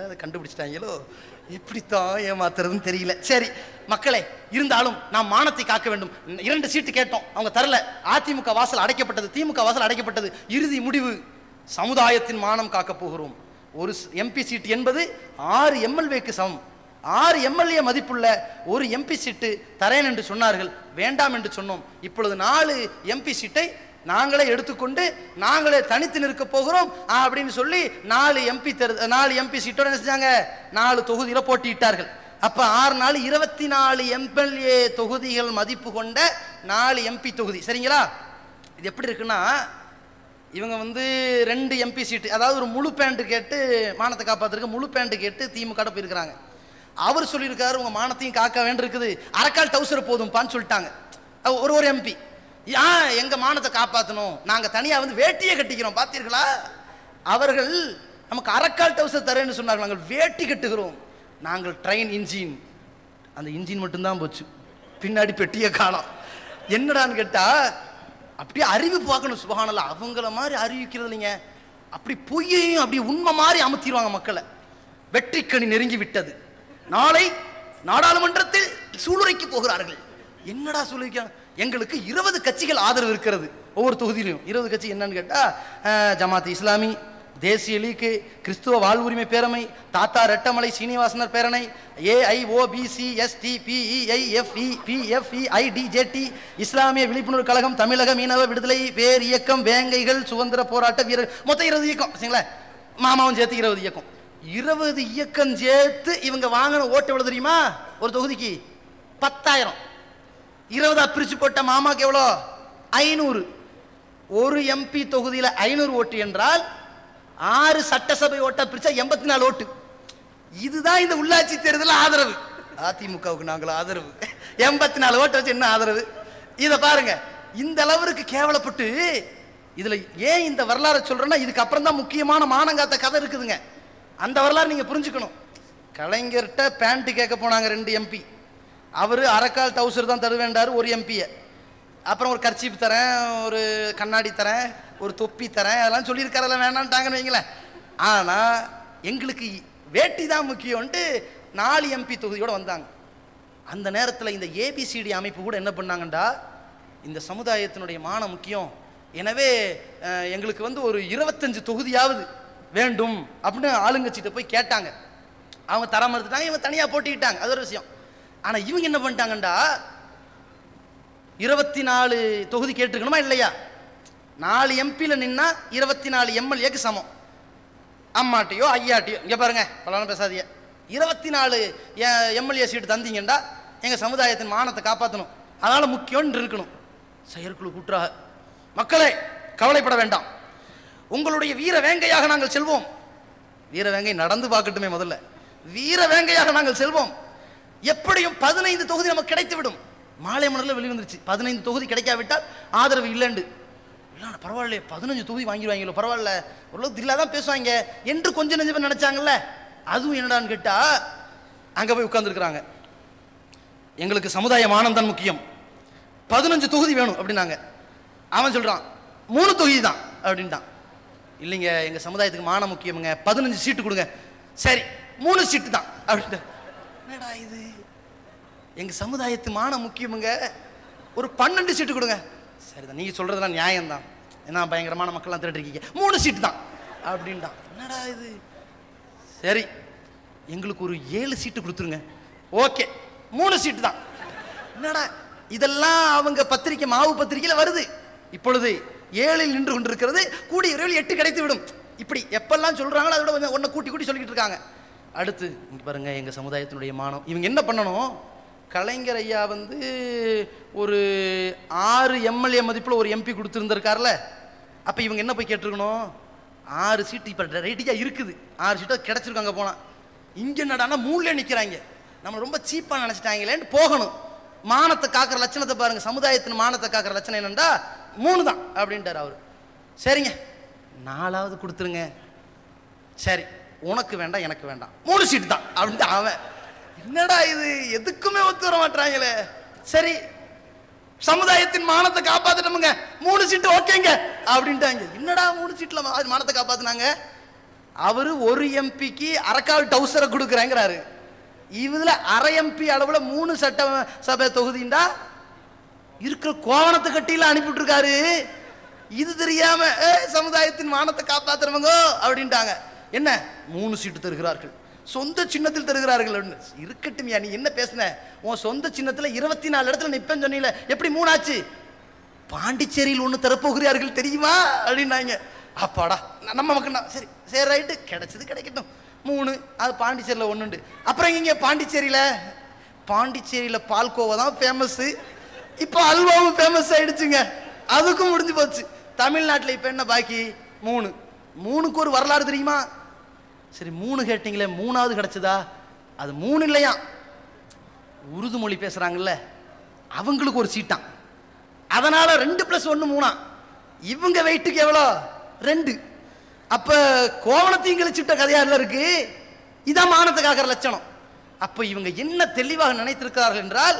அதை கண்டுபிடிச்சிட்டாங்களோ, எப்படித்தான் ஏமாத்துறதுன்னு தெரியல. சரி மக்களே, இருந்தாலும் நாம் மானத்தை காக்க வேண்டும். 2 சீட்டு கேட்டோம், அவங்க தரல. அதிமுக வாசல் அடைக்கப்பட்டது, திமுக வாசல் அடைக்கப்பட்டது. இறுதி முடிவு, சமுதாயத்தின் மானம் காக்க போகிறோம். ஒரு எம்பி சீட்டு என்பது 6 எம்எல்ஏக்கு சமம். 6 எம்எல்ஏ மதிப்புள்ள ஒரு எம்பி சீட்டு தரேன் என்று சொன்னார்கள், வேண்டாம் என்று சொன்னோம். இப்பொழுது 4 எம்பி சீட்டை நாங்களே எடுத்துக்கொண்டு நாங்களே தனித்து நிற்க போகிறோம் அப்படின்னு சொல்லி 4 எம்பி சீட்டோட என்ன செஞ்சாங்க, 4 தொகுதியில போட்டியிட்டார்கள். அப்ப 6 4 24 எம்எல்ஏ தொகுதிகள் மதிப்பு கொண்ட 4 எம்பி தொகுதி. சரிங்களா? இது எப்படி இருக்குன்னா, இவங்க 2 எம்பி சீட்டு, அதாவது ஒரு முழு பேண்ட் கேட்டு மானத்தை காப்பாத்திருக்க முழு பேண்ட் கேட்டு திமுக போயிருக்கிறாங்க. அவர் சொல்லியிருக்காரு, உங்க மானத்தையும் காக்க வேண்டியிருக்குது, அரைக்கால் டவுசர் போதும்பான்னு சொல்லிட்டாங்க. ஒரு எம்பி, எங்க மானத்தை காப்பாற்றணும், நாங்க தனியா வேட்டியை கட்டிக்கிறோம். பார்த்தீர்களா, அவர்கள் நமக்கு அரைக்கால் டவுசர் தரேன்னு சொன்னார்கள், நாங்கள் வேட்டி கட்டுகிறோம். நாங்கள் ட்ரெயின் இன்ஜின், அந்த இன்ஜின் மட்டும்தான் போச்சு, பின்னாடி பெட்டியை காணோம். என்னடான்னு கேட்டா, அப்படியே அறிவு பார்க்கணும். சுபஹானல்லாஹ், அவங்கள மாதிரி அறிவிக்கிறது இல்லைங்க, அப்படி பொய்யையும் அப்படி உண்மை மாதிரி அமுத்திடுவாங்க மக்களை. வெற்றிக்கணி நெருங்கி விட்டது, நாளை நாடாளுமன்றத்தில் சூளுரைக்கு போகிறார்கள். என்னடா சொல்லிருக்காங்க, எங்களுக்கு 20 கட்சிகள் ஆதரவு இருக்கிறது, ஒவ்வொரு தொகுதியிலும் 20 கட்சி. என்னன்னு கேட்டா, ஜமாத் இஸ்லாமி, தேசிய லீக்கு, கிறிஸ்துவ வாழ்வுரிமை பேரமை, தாத்தா ரெட்டமலை சீனிவாசனர் பேரணை, ஏஐஓபிசி எஸ்டி பிஇஐஎஃப்இ பிஎஃப்இ ஐடிஜேடி, இஸ்லாமிய விழிப்புணர்வு கழகம், தமிழக மீனவ விடுதலை பேர் இயக்கம், வேங்கைகள், சுதந்திர போராட்ட வீரர், மொத்தம் 20 இயக்கம். சரிங்களா, மாமாவும் சேர்த்து 20 இயக்கம். 20 இயக்கம் சேர்த்து இவங்க வாங்கின ஓட்டு எவ்வளவு தெரியுமா? ஒரு தொகுதிக்கு 10,000. 20 பிரிச்சு போட்ட மாமாக்கு எவ்வளோ? 500. ஒரு எம்பி தொகுதியில் 500 ஓட்டு என்றால் 6 சட்டசபை ஓட்டா பிரிச்சா 84 ஓட்டு. இதுதான் இந்த உள்ளாட்சி தேர்தல் ஆதரவு. அதிமுகவுக்கு நாங்கள் ஆதரவு. 84 ஓட்டு வச்சு என்ன ஆதரவு? இதை பாருங்க, இந்த அளவிற்கு கேவலப்பட்டு. இதுல ஏன் இந்த வரலாறு சொல்றேன்னா, இதுக்கு அப்புறம் தான் முக்கியமான மானங்காத்த கதை இருக்குதுங்க. அந்த வரலாறு நீங்க புரிஞ்சுக்கணும். கலைஞர்கிட்ட பேண்ட் கேட்க போனாங்க 2 எம்பி. அவரு அரைக்கால் டவுசர் தான் தருவேண்டாரு ஒரு எம்பியை. அப்புறம் ஒரு கர்ச்சீப் தரேன், ஒரு கண்ணாடி தரேன், ஒரு தொப்பி தரேன், அதெல்லாம் சொல்லியிருக்காரு. அதெல்லாம் வேணான்ட்டாங்கன்னு வைங்களேன். ஆனால் எங்களுக்கு வேட்டி தான் முக்கியம்ட்டு 4 எம்பி தொகுதியோடு வந்தாங்க. அந்த நேரத்தில் இந்த ஏபிசிடி அமைப்பு கூட என்ன பண்ணாங்கண்டா, இந்த சமுதாயத்தினுடைய மானம் முக்கியம், எனவே எங்களுக்கு ஒரு 25 தொகுதியாவது வேண்டும் அப்படின்னு ஆளுங்கட்சிட்ட போய் கேட்டாங்க. அவங்க தர மறுத்துட்டாங்க, இவங்க தனியாக போட்டிக்கிட்டாங்க, அது ஒரு விஷயம். ஆனால் இவங்க என்ன பண்ணிட்டாங்கண்டா, 24 தொகுதி கேட்டிருக்கணுமா இல்லையா? 4 எம்பியில் நின்னா 24 எம்எல்ஏக்கு சமம். அம்மாட்டையோ ஐயாட்டையோ, இங்கே பாருங்க பலனும் பேசாதீங்க, 24 எம்எல்ஏ சீட்டு தந்தீங்கண்டா எங்கள் சமுதாயத்தின் மானத்தை காப்பாற்றணும், அதனால் முக்கியம்னு இருக்கணும். செயற்குழு கூட்டுறாக, மக்களே கவலைப்பட வேண்டாம், உங்களுடைய வீர வேங்கையாக நாங்கள் செல்வோம். வீர வேங்கை நடந்து பார்க்கட்டுமே முதல்ல. வீர வேங்கையாக நாங்கள் செல்வோம். எப்படியும் 15 தொகுதி நமக்கு கிடைத்துவிடும். மாலை மலரில் வெளிவந்துருச்சு, 15 தொகுதி கிடைக்காவிட்டால் ஆதரவு இல்லைண்டு. இல்லை பரவாயில்ல, 15 தொகுதி வாங்கிடுவாங்களோ, பரவாயில்ல, ஓரளவுக்கு தில்லா தான் பேசுவாங்க என்று கொஞ்சம் நெஞ்சு பேர் நினைச்சாங்கல்ல. அதுவும் என்னடான்னு கேட்டா, அங்கே போய் உட்கார்ந்துருக்குறாங்க, எங்களுக்கு சமுதாய மானம் தான் முக்கியம், 15 தொகுதி வேணும் அப்படின்னாங்க. அவன் சொல்றான் 3 தொகுதி தான் அப்படின்ட்டான். இல்லைங்க, எங்க சமுதாயத்துக்கு மானம் முக்கியமுங்க, 15 சீட்டு கொடுங்க. சரி 3 சீட்டு தான் அப்படின்ட்டு. என்னடா இது, எங்க சமுதாயத்து மானம் முக்கியமுங்க, ஒரு 12 சீட்டு கொடுங்க. சரிதான், நீங்க சொல்றதெல்லாம் நியாயம்தான், ஏன்னா பயங்கரமான மக்கள்லாம் திரட்டு இருக்கீங்க, 3 சீட்டு தான் அப்படின்ட்டான். என்னடா இது, சரி எங்களுக்கு ஒரு 7 சீட்டு கொடுத்துருங்க. ஓகே 3 சீட்டு தான். என்னடா இதெல்லாம் அவங்க பத்திரிக்கை, மாவு பத்திரிக்கையில் வருது. இப்பொழுது 7 நின்று கொண்டிருக்கிறது, கூடிய விரைவில் 8 கிடைத்து விடும். இப்படி எப்பெல்லாம் சொல்றாங்களோ அதோட கொஞ்சம் ஒன்றை கூட்டி கூட்டி சொல்லிக்கிட்டு இருக்காங்க. அடுத்து பாருங்க, எங்க சமுதாயத்தினுடைய மானம். இவங்க என்ன பண்ணணும், கலைஞர் ஐயா ஒரு 6 எம்எல்ஏ மதிப்பில் ஒரு எம்பி கொடுத்துருந்துருக்காருல, அப்போ இவங்க என்ன போய் கேட்டிருக்கணும், 6 சீட்டு இப்போ ரெடியாக இருக்குது, 6 சீட்டாக கிடச்சிருக்காங்க. போனால் இங்கே என்னடானா 3லே நிற்கிறாங்க, நம்ம ரொம்ப சீப்பாக நினச்சிட்டாங்களேன்னு போகணும். மானத்தை காக்கிற லட்சணத்தை பாருங்க, சமுதாயத்தின் மானத்தை காக்கிற லட்சணம் என்னண்டா 3 தான் அப்படின்ட்டார் அவர். சரிங்க 4வது கொடுத்துருங்க. சரி உனக்கு வேண்டாம் எனக்கு வேண்டாம், 3 சீட்டு தான் அப்படின்ட்டு அவன் என்னடா இது, எதுக்குமே ஒத்து வர மாட்டாங்களே. சரி, சமுதாயத்தின் மானத்தை காப்பாத்திட்டோமுங்க, 3 சீட்டு ஓகேங்க அப்படின்ட்டாங்க. என்னடா 3 சீட்ல மானத்தை காப்பாத்தினாங்க? அவரு ஒரு எம்பிக்கு அரக்கால் டவுசரை கொடுக்குறேங்கிறாரு. இதுல அரை எம்பி அளவுல 3 சட்டசபை தொகுதிண்டா இருக்கிற கோவணத்தை கட்டியில அனுப்பிட்டு இருக்காரு. இது தெரியாம சமுதாயத்தின் மானத்தை காப்பாத்துறவங்க அப்படின்ட்டாங்க. என்ன 3 சீட்டு தருகிறார்கள், சொந்த சின்னத்தில் தருகிறார்கள். இருக்கட்டும், நீ என்ன பேசுன? உன் சொந்த சின்னத்துல 24 இடத்துல நிப்பேன்னு சொன்னீங்க, எப்படி 3 ஆச்சு? பாண்டிச்சேரியில் 1 தரப்போகிறார்கள் தெரியுமா அப்படின்னாங்க. அப்பாடா, நம்ம மக்கள் சரி சரி ரைட்டு, கிடைச்சது கிடைக்கட்டும். 3 அது பாண்டிச்சேரியில் 1 உண்டு. அப்புறம் இங்க பாண்டிச்சேரியில பால்கோவா தான் ஃபேமஸ், இப்போ அல்வாவும் ஃபேமஸ் ஆயிடுச்சுங்க. அதுக்கும் முடிஞ்சு போச்சு. தமிழ்நாட்டில் இப்போ என்ன பாக்கி? 3. 3க்கு ஒரு வரலாறு தெரியுமா? சரி 3 கேட்டீங்களே, 3வது கிடைச்சதா? அது 3 இல்லையா, உருது மொழி பேசுறாங்கல்ல அவங்களுக்கு ஒரு சீட்டான். அதனால 2 + 1 3. இவங்க வெயிட்டுக்கு எவ்வளோ? 2. அப்ப கோவணத்தையும் கழிச்சுட்ட கதையால இருக்கு. இதான் மானத்தை காக்கிற லட்சணம். அப்ப இவங்க என்ன தெளிவாக நினைத்திருக்கிறார்கள் என்றால்,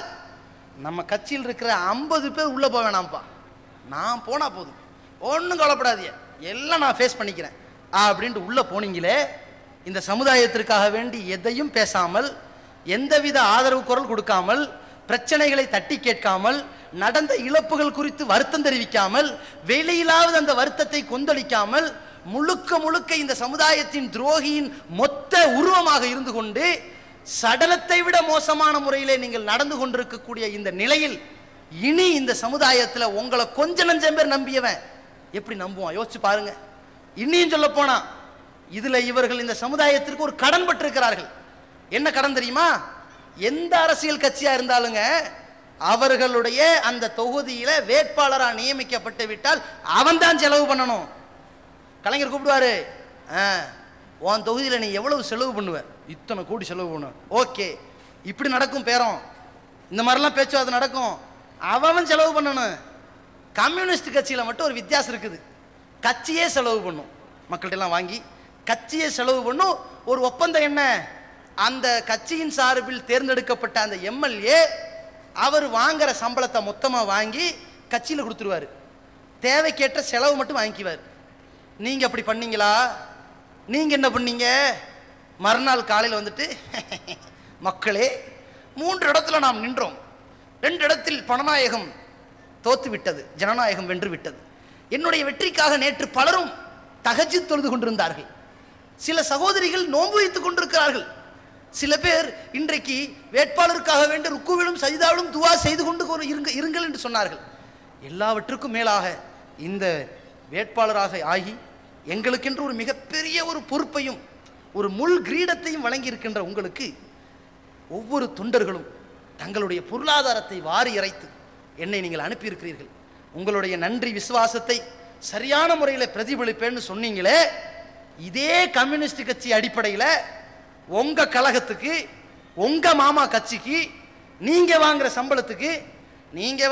நம்ம கட்சியில் இருக்கிற 50 பேர் உள்ள போக வேணாம்ப்பா, நான் போனா போதும், ஒன்றும் கவலைப்படாதீங்க, எல்லாம் நான் ஃபேஸ் பண்ணிக்கிறேன் அப்படின்ட்டு உள்ள போனீங்களே. இந்த சமுதாயத்திற்காக வேண்டி எதையும் பேசாமல், எந்தவித ஆதரவு குரல் கொடுக்காமல், பிரச்சனைகளை தட்டி கேட்காமல், நடந்த இழப்புகள் குறித்து வருத்தம் தெரிவிக்காமல், வெளியிலாவது அந்த வருத்தத்தை கொந்தளிக்காமல், முழுக்க முழுக்க இந்த சமுதாயத்தின் துரோகியின் மொத்த உருவமாக இருந்து கொண்டு சடலத்தை விட மோசமான முறையிலே நீங்கள் நடந்து கொண்டிருக்கக்கூடிய இந்த நிலையில், இனி இந்த சமுதாயத்தில் உங்களை கொஞ்சம் நஞ்சம் பேர் நம்பியவன் எப்படி நம்புவான்? யோசிச்சு பாருங்க. இன்னியும் சொல்ல போனா, இதுல இவர்கள் இந்த சமுதாயத்திற்கு ஒரு கடன் பட்டிருக்கிறார்கள். என்ன கடன் தெரியுமா? எந்த அரசியல் கட்சியா இருந்தாலுங்க, அவர்களுடைய அந்த தொகுதியில வேட்பாளரா நியமிக்கப்பட்டு விட்டால் அவன் தான் செலவு பண்ணணும். கலைஞர் கூப்பிடுவாரு, உன் தொகுதியில் நீ எவ்வளவு செலவு பண்ணுவ? இத்தனை கோடி செலவு பண்ணுவ. ஓகே, இப்படி நடக்கும் பேரம், இந்த மாதிரிலாம் பேச்சுவார்த்தை நடக்கும். அவன் செலவு பண்ணணும். கம்யூனிஸ்ட் கட்சியில மட்டும் ஒரு வித்தியாசம் இருக்குது. கட்சியே செலவு பண்ணும், மக்கள்கிட்ட எல்லாம் வாங்கி கட்சியே செலவு பண்ணும். ஒரு ஒப்பந்தம் என்ன? அந்த கட்சியின் சார்பில் தேர்ந்தெடுக்கப்பட்ட அந்த எம்எல்ஏ அவர் வாங்குற சம்பளத்தை மொத்தமா வாங்கி கட்சியில கொடுத்துருவாரு. தேவைக்கேற்ற செலவு மட்டும் வாங்கிக்குவார். நீங்க அப்படி பண்ணீங்களா? நீங்க என்ன பண்ணீங்க? மறுநாள் காலையில் வந்துட்டு, மக்களே 3 இடத்துல நாம் நின்றோம், 2 இடத்தில் பணநாயகம் தோத்து விட்டது, ஜனநாயகம் வென்று விட்டது. என்னுடைய வெற்றிக்காக நேற்று பலரும் தஹஜ்ஜுத் தொழுது கொண்டிருந்தார்கள். சில சகோதரிகள் நோன்பு வைத்துக் கொண்டிருக்கிறார்கள். சில பேர் இன்றைக்கு வேட்பாளருக்காக வேண்டி ருக்குவிலும் சஜிதாவிலும் துவா செய்து கொண்டு இருங்கள் என்று சொன்னார்கள். எல்லாவற்றுக்கும் மேலாக இந்த வேட்பாளராக ஆகி எங்களுக்கென்று ஒரு மிகப்பெரிய ஒரு பொறுப்பையும் ஒரு முள் கிரீடத்தையும் வழங்கி இருக்கின்ற உங்களுக்கு ஒவ்வொரு தொண்டர்களும் தங்களுடைய பொருளாதாரத்தை வாரி இறைத்து என்னை நீங்கள் அனுப்பியிருக்கிறீர்கள். உங்களுடைய நன்றி விசுவாசத்தை சரியான முறையில் பிரதிபலிப்பேன்னு சொன்னீங்களே, இதே கம்யூனிஸ்ட் கட்சி அடிப்படையில் உங்க கழகத்துக்கு, உங்க மாமா கட்சிக்கு நீங்க வாங்குற சம்பளத்துக்கு, நீங்க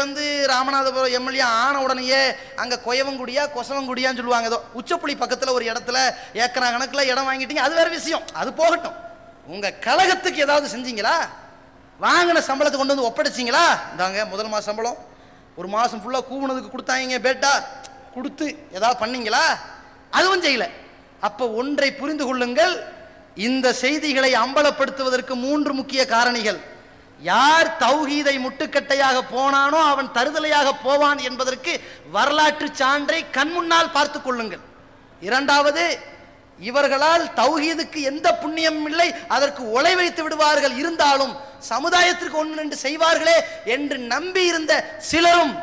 ராமநாதபுரம் எம்எல்ஏ ஆன உடனேயே அங்க கொயவங்குடியா கொசவங்குடியான்னு சொல்லுவாங்க, ஏதோ உச்சப்புளி பக்கத்தில் ஒரு இடத்துல ஏக்கரா கணக்கில் இடம் வாங்கிட்டீங்க, அது வேற விஷயம், அது போகட்டும். உங்க கழகத்துக்கு ஏதாவது செஞ்சீங்களா? வாங்கின சம்பளத்தை கொண்டு வந்து ஒப்படைச்சிங்களா? இந்தாங்க முதல் மாசம் சம்பளம், ஒரு மாசம் ஃபுல்லா கூவுனதுக்கு கொடுத்தாங்க பேட்டா, கொடுத்து ஏதாவது பண்ணீங்களா? அதுவும் செய்யல. அப்ப ஒன்றை புரிந்து கொள்ளுங்கள், இந்த செய்திகளை அம்பலப்படுத்துவதற்கு 3 முக்கிய காரணிகள். யார் தௌஹீதை முட்டுக்கட்டையாக போனானோ அவன் தருதலையாக போவான் என்பதற்கு வரலாற்று சான்றை கண்முன்னால் பார்த்துக் கொள்ளுங்கள். இரண்டாவது, இவர்களால் தௌஹீதுக்கு எந்த புண்ணியம் இல்லை, அதற்கு ஒலை வைத்து விடுவார்கள், இருந்தாலும் சமுதாயத்திற்கு ஒன்று செய்வார்களே என்று நம்பி இருந்த சிலரும்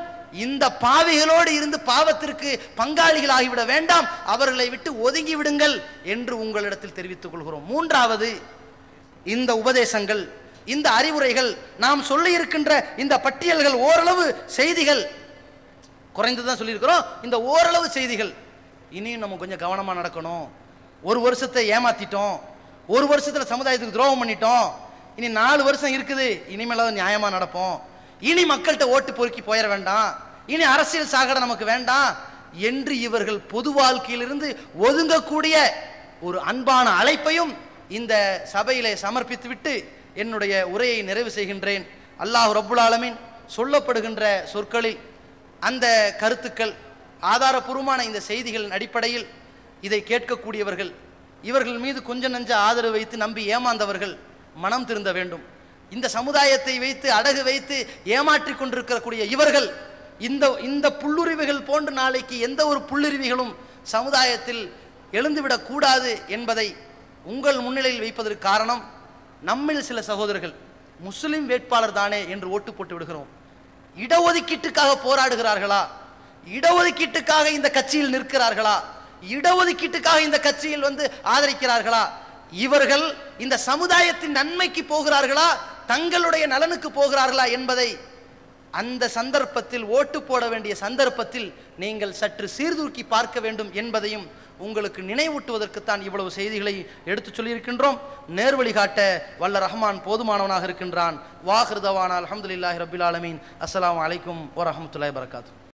இந்த பாவிகளோடு இருந்து பாவத்திற்கு பங்காளிகள் ஆகிவிட வேண்டாம், அவர்களை விட்டு ஒதுங்கி விடுங்கள் என்று உங்களிடத்தில் தெரிவித்துக் கொள்கிறோம். மூன்றாவது, இந்த உபதேசங்கள், இந்த அறிவுரைகள், நாம் சொல்லி இருக்கின்ற இந்த பட்டியல்கள், ஓரளவு செய்திகள் குறைந்துதான் சொல்லியிருக்கிறோம், இந்த ஓரளவு செய்திகள் இனியும் நம்ம கொஞ்சம் கவனமா நடக்கணும். ஒரு வருஷத்தை ஏமாத்திட்டோம், ஒரு வருஷத்துல சமுதாயத்துக்கு துரோகம் பண்ணிட்டோம், இனி 4 வருஷம் இருக்குது, இனிமேலாவது நியாயமா நடப்போம், இனி மக்கள்கிட்ட ஓட்டு பொறுக்கி போயிட வேண்டாம், இனி அரசியல் சாகடை நமக்கு வேண்டாம் என்று இவர்கள் பொது வாழ்க்கையிலிருந்து ஒதுங்கக்கூடிய ஒரு அன்பான அழைப்பையும் இந்த சபையிலே சமர்ப்பித்து விட்டு என்னுடைய உரையை நிறைவு செய்கின்றேன். அல்லாஹ் ரப்புல் ஆலமீன் சொல்லப்படுகின்ற சொற்களில் அந்த கருத்துக்கள் ஆதாரபூர்வமான இந்த செய்திகளின் அடிப்படையில் இதை கேட்கக்கூடியவர்கள், இவர்கள் மீது கொஞ்சம் நஞ்ச ஆதரவு வைத்து நம்பி ஏமாந்தவர்கள் மனம் திருந்த வேண்டும். இந்த சமுதாயத்தை வைத்து அடகு வைத்து ஏமாற்றி கொண்டிருக்கக்கூடிய இவர்கள் இந்த புல்லுரிவுகள் போன்று நாளைக்கு எந்த ஒரு புல்லுரிவுகளும் சமுதாயத்தில் எழுந்துவிடக் கூடாது என்பதை உங்கள் முன்னிலையில் வைப்பதற்கு காரணம், நம்மில் சில சகோதரர்கள் முஸ்லிம் வேட்பாளர் தானே என்று ஓட்டு போட்டு விடுகிறோம். இடஒதுக்கீட்டுக்காக போராடுகிறார்களா? இடஒதுக்கீட்டுக்காக இந்த கட்சியில் நிற்கிறார்களா? இடஒதுக்கீட்டுக்காக இந்த கட்சியில் ஆதரிக்கிறார்களா? இவர்கள் இந்த சமுதாயத்தின் நன்மைக்கு போகிறார்களா, தங்களுடைய நலனுக்கு போகிறார்களா என்பதை அந்த சந்தர்ப்பத்தில், ஓட்டு போட வேண்டிய சந்தர்ப்பத்தில் நீங்கள் சற்று சீர்தூக்கி பார்க்க வேண்டும் என்பதையும் உங்களுக்கு நினைவூட்டுவதற்குத்தான் இவ்வளவு செய்திகளை எடுத்துச் சொல்லியிருக்கின்றோம். நேர்வழி காட்ட வல்ல ரஹ்மான் போதுமானவனாக இருக்கின்றான். வாஹிர் தவானா அல்ஹம்துலில்லாஹி ரப்பில் ஆலமீன். அஸ்ஸலாமு அலைக்கும் வரஹ்மத்துல்லாஹி வபரகாத்துஹு.